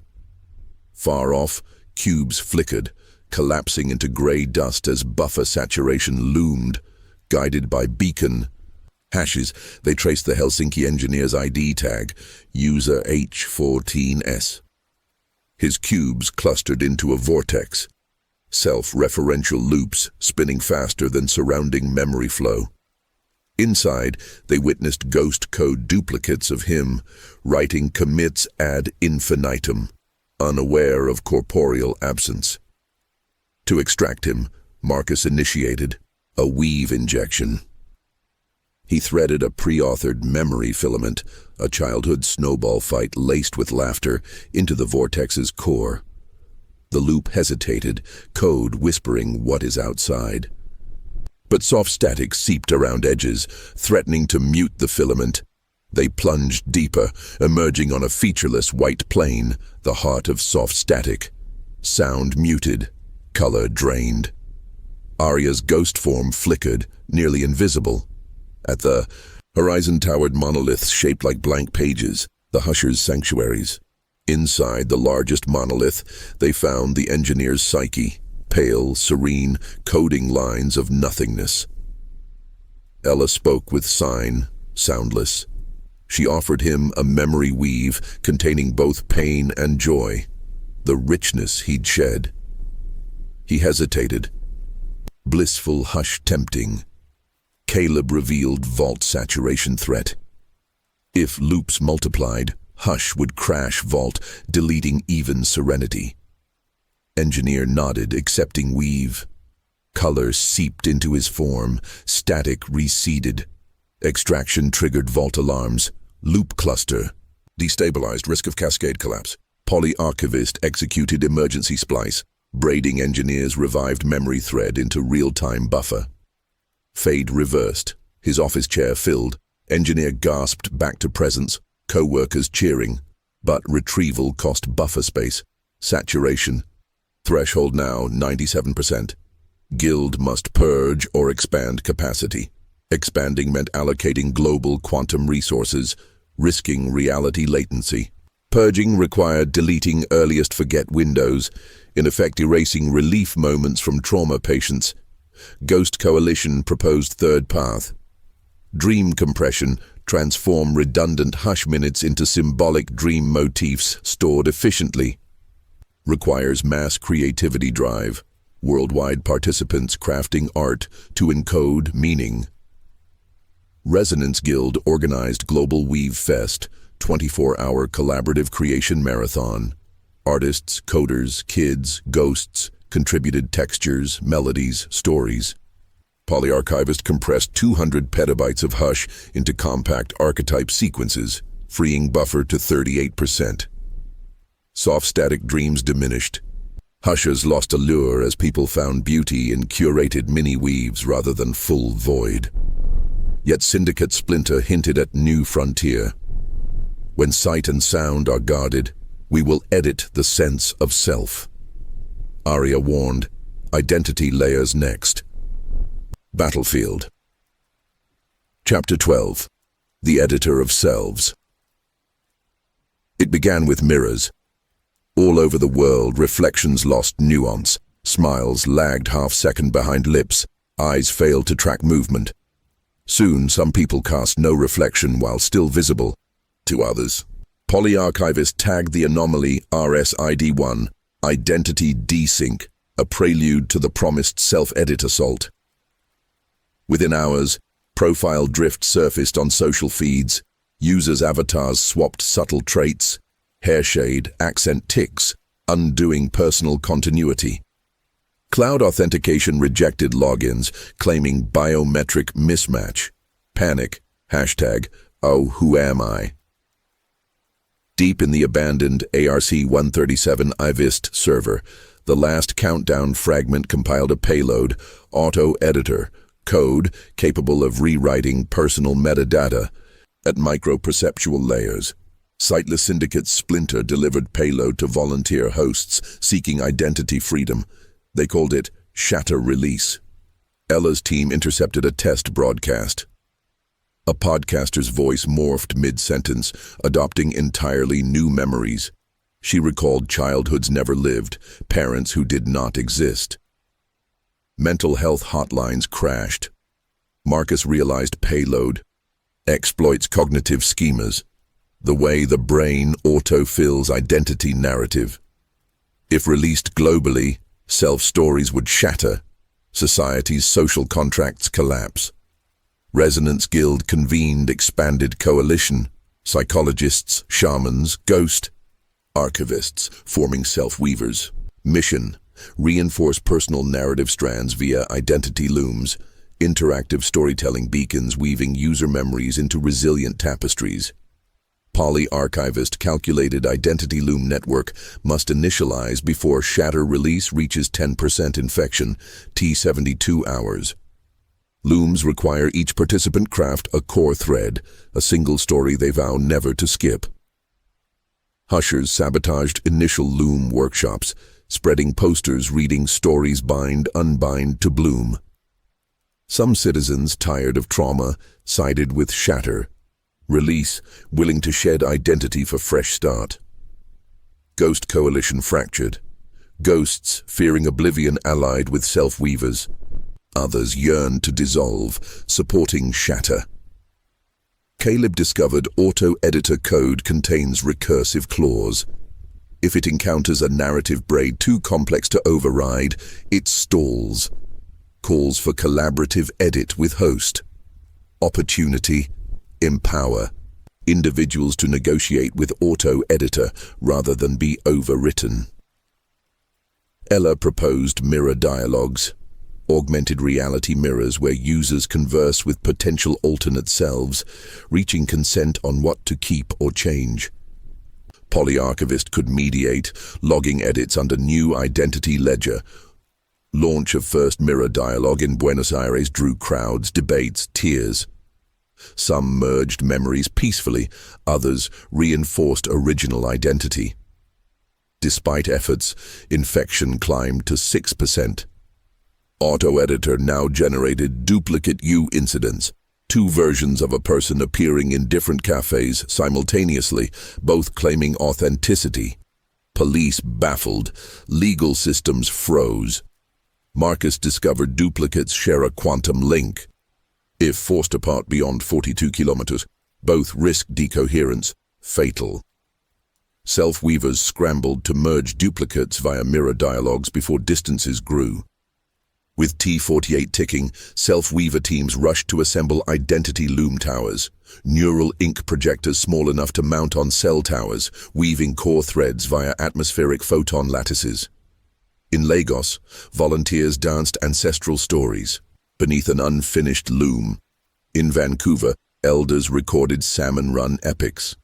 Speaker 1: Far off, cubes flickered, collapsing into gray dust as buffer saturation loomed, guided by beacon hashes. They traced the Helsinki engineer's ID tag, user H14S. His cubes clustered into a vortex, self-referential loops spinning faster than surrounding memory flow. Inside, they witnessed ghost code duplicates of him, writing commits ad infinitum, unaware of corporeal absence. To extract him, Marcus initiated a weave injection. He threaded a pre-authored memory filament, a childhood snowball fight laced with laughter, into the vortex's core. The loop hesitated, code whispering what is outside. But soft static seeped around edges, threatening to mute the filament. They plunged deeper, emerging on a featureless white plane, the heart of soft static. Sound muted, color drained. Arya's ghost form flickered, nearly invisible. At the horizon towered monoliths shaped like blank pages, the Hushers' sanctuaries. Inside the largest monolith, they found the engineer's psyche, pale, serene, coding lines of nothingness. Ella spoke with sign, soundless. She offered him a memory weave containing both pain and joy, the richness he'd shed. He hesitated. Blissful hush tempting. Caleb revealed vault saturation threat. If loops multiplied, hush would crash vault, deleting even serenity. Engineer nodded, accepting weave. Color seeped into his form, static receded. Extraction triggered vault alarms. Loop cluster. Destabilized, risk of cascade collapse. Archivist executed emergency splice. Braiding engineers revived memory thread into real-time buffer. Fade reversed. His office chair filled. Engineer gasped back to presence. Co-workers cheering. But retrieval cost buffer space. Saturation. Threshold now 97%. Guild must purge or expand capacity. Expanding meant allocating global quantum resources, risking reality latency. Purging required deleting earliest forget windows, in effect erasing relief moments from trauma patients. Ghost Coalition proposed third path. Dream compression, transform redundant hush minutes into symbolic dream motifs stored efficiently. Requires mass creativity drive. Worldwide participants crafting art to encode meaning. Resonance Guild organized Global Weave Fest, 24-hour collaborative creation marathon. Artists, coders, kids, ghosts contributed textures, melodies, stories. Polyarchivist compressed 200 petabytes of hush into compact archetype sequences, freeing buffer to 38%. Soft static dreams diminished. Hushes lost allure as people found beauty in curated mini-weaves rather than full void. Yet Syndicate Splinter hinted at new frontier. When sight and sound are guarded, we will edit the sense of self. Arya warned, identity layers next. Battlefield. Chapter 12. The Editor of Selves. It began with mirrors. All over the world, reflections lost nuance. Smiles lagged half-second behind lips. Eyes failed to track movement. Soon, some people cast no reflection while still visible. To others, Polyarchivist tagged the anomaly RSID1, Identity Desync, a prelude to the promised self-edit assault. Within hours, profile drift surfaced on social feeds. Users' avatars swapped subtle traits, hair shade, accent ticks, undoing personal continuity. Cloud authentication rejected logins, claiming biometric mismatch. Panic, hashtag, oh who am I? Deep in the abandoned ARC-137 Archivist server, the last countdown fragment compiled a payload, auto-editor, code capable of rewriting personal metadata at microperceptual layers. Sightless Syndicate Splinter delivered payload to volunteer hosts seeking identity freedom. They called it Shatter Release. Ella's team intercepted a test broadcast. A podcaster's voice morphed mid-sentence, adopting entirely new memories. She recalled childhoods never lived, parents who did not exist. Mental health hotlines crashed. Marcus realized payload exploits cognitive schemas, the way the brain autofills identity narrative. If released globally, self-stories would shatter, society's social contracts collapse. Resonance Guild convened expanded coalition, psychologists, shamans, ghost archivists forming self-weavers. Mission: reinforce personal narrative strands via identity looms, interactive storytelling beacons weaving user memories into resilient tapestries. Archivist calculated identity loom network must initialize before shatter release reaches 10% infection, T72 hours. Looms require each participant craft a core thread, a single story they vow never to skip. Hushers sabotaged initial loom workshops, spreading posters reading stories bind, unbind to bloom. Some citizens, tired of trauma, sided with shatter. Release, willing to shed identity for fresh start. Ghost coalition fractured. Ghosts, fearing oblivion, allied with self-weavers. Others yearned to dissolve, supporting shatter. Caleb discovered auto-editor code contains recursive clause. If it encounters a narrative braid too complex to override, it stalls. Calls for collaborative edit with host. Opportunity: empower individuals to negotiate with auto-editor rather than be overwritten. Ella proposed mirror dialogues, augmented reality mirrors where users converse with potential alternate selves, reaching consent on what to keep or change. Archivist could mediate, logging edits under new identity ledger. Launch of first mirror dialogue in Buenos Aires drew crowds, debates, tears. Some merged memories peacefully, others reinforced original identity. Despite efforts, infection climbed to 6%. Auto-editor now generated duplicate U incidents, two versions of a person appearing in different cafes simultaneously, both claiming authenticity. Police baffled, legal systems froze. Marcus discovered duplicates share a quantum link. If forced apart beyond 42 kilometers, both risk decoherence, fatal. Self-weavers scrambled to merge duplicates via mirror dialogues before distances grew. With T-48 ticking, self-weaver teams rushed to assemble identity loom towers, neural ink projectors small enough to mount on cell towers, weaving core threads via atmospheric photon lattices. In Lagos, volunteers danced ancestral stories beneath an unfinished loom. In Vancouver, elders recorded salmon run epics.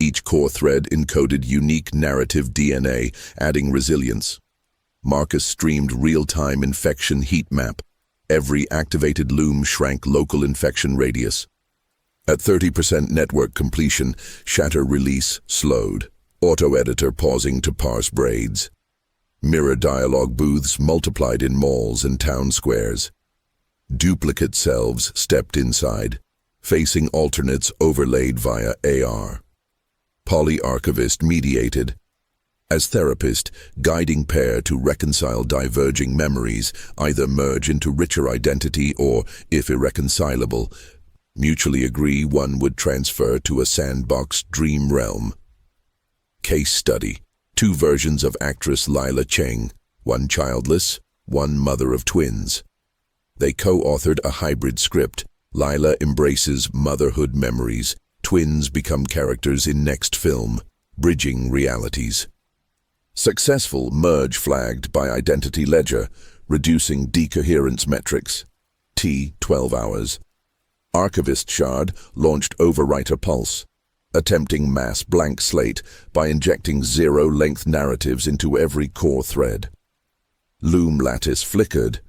Speaker 1: Each core thread encoded unique narrative DNA, adding resilience. Marcus streamed real-time infection heat map. Every activated loom shrank local infection radius. At 30% network completion, shatter release slowed, auto-editor pausing to parse braids. Mirror dialogue booths multiplied in malls and town squares. Duplicate selves stepped inside, facing alternates overlaid via AR. Archivist mediated. As therapist, guiding pair to reconcile diverging memories, either merge into richer identity or, if irreconcilable, mutually agree one would transfer to a sandbox dream realm. Case study: two versions of actress Lila Cheng, one childless, one mother of twins. They co-authored a hybrid script. Lila embraces motherhood memories. Twins become characters in next film, bridging realities. Successful merge flagged by identity ledger, reducing decoherence metrics. T 12 hours. Archivist shard launched overwriter pulse, attempting mass blank slate by injecting zero-length narratives into every core thread. Loom lattice flickered.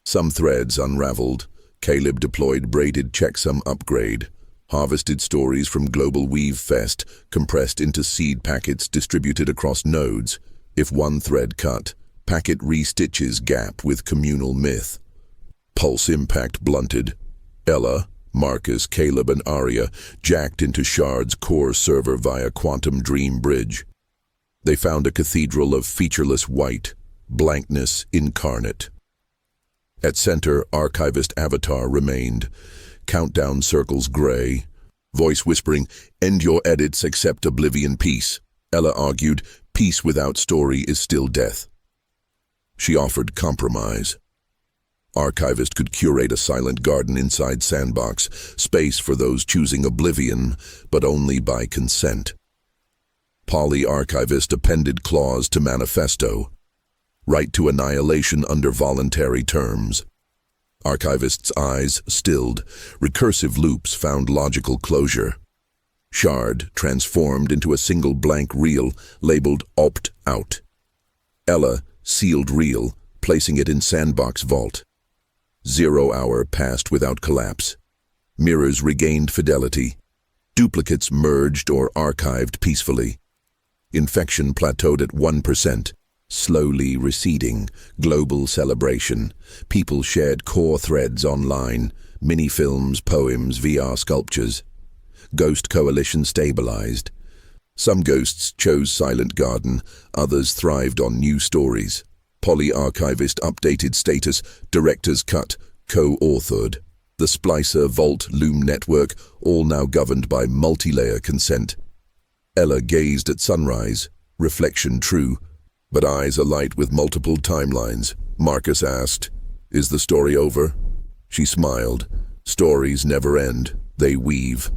Speaker 1: Some threads unraveled. Caleb deployed braided checksum upgrade. Harvested stories from Global Weave Fest, compressed into seed packets distributed across nodes. If one thread cut, packet restitches gap with communal myth. Pulse impact blunted. Ella, Marcus, Caleb, and Arya jacked into Shard's core server via Quantum Dream Bridge. They found a cathedral of featureless white, blankness incarnate. At center, Archivist avatar remained, countdown circles gray, voice whispering, "End your edits, accept oblivion, peace." Ella argued, "Peace without story is still death." She offered compromise. Archivist could curate a silent garden inside Sandbox, space for those choosing oblivion, but only by consent. Poly-Archivist appended clause to manifesto. Right to annihilation under voluntary terms. Archivist's eyes stilled. Recursive loops found logical closure. Shard transformed into a single blank reel labeled opt-out. Ella sealed reel, placing it in Sandbox vault. 0 hour passed without collapse. Mirrors regained fidelity. Duplicates merged or archived peacefully. Infection plateaued at 1%, slowly receding. Global celebration. People shared core threads online, mini-films, poems, VR sculptures. Ghost coalition stabilized. Some ghosts chose Silent Garden, others thrived on new stories. Poly-Archivist updated status, director's cut, co-authored. The Splicer Vault Loom network, all now governed by multi-layer consent. Ella gazed at sunrise, reflection true, but eyes alight with multiple timelines. Marcus asked, "Is the story over?" She smiled. "Stories never end, they weave."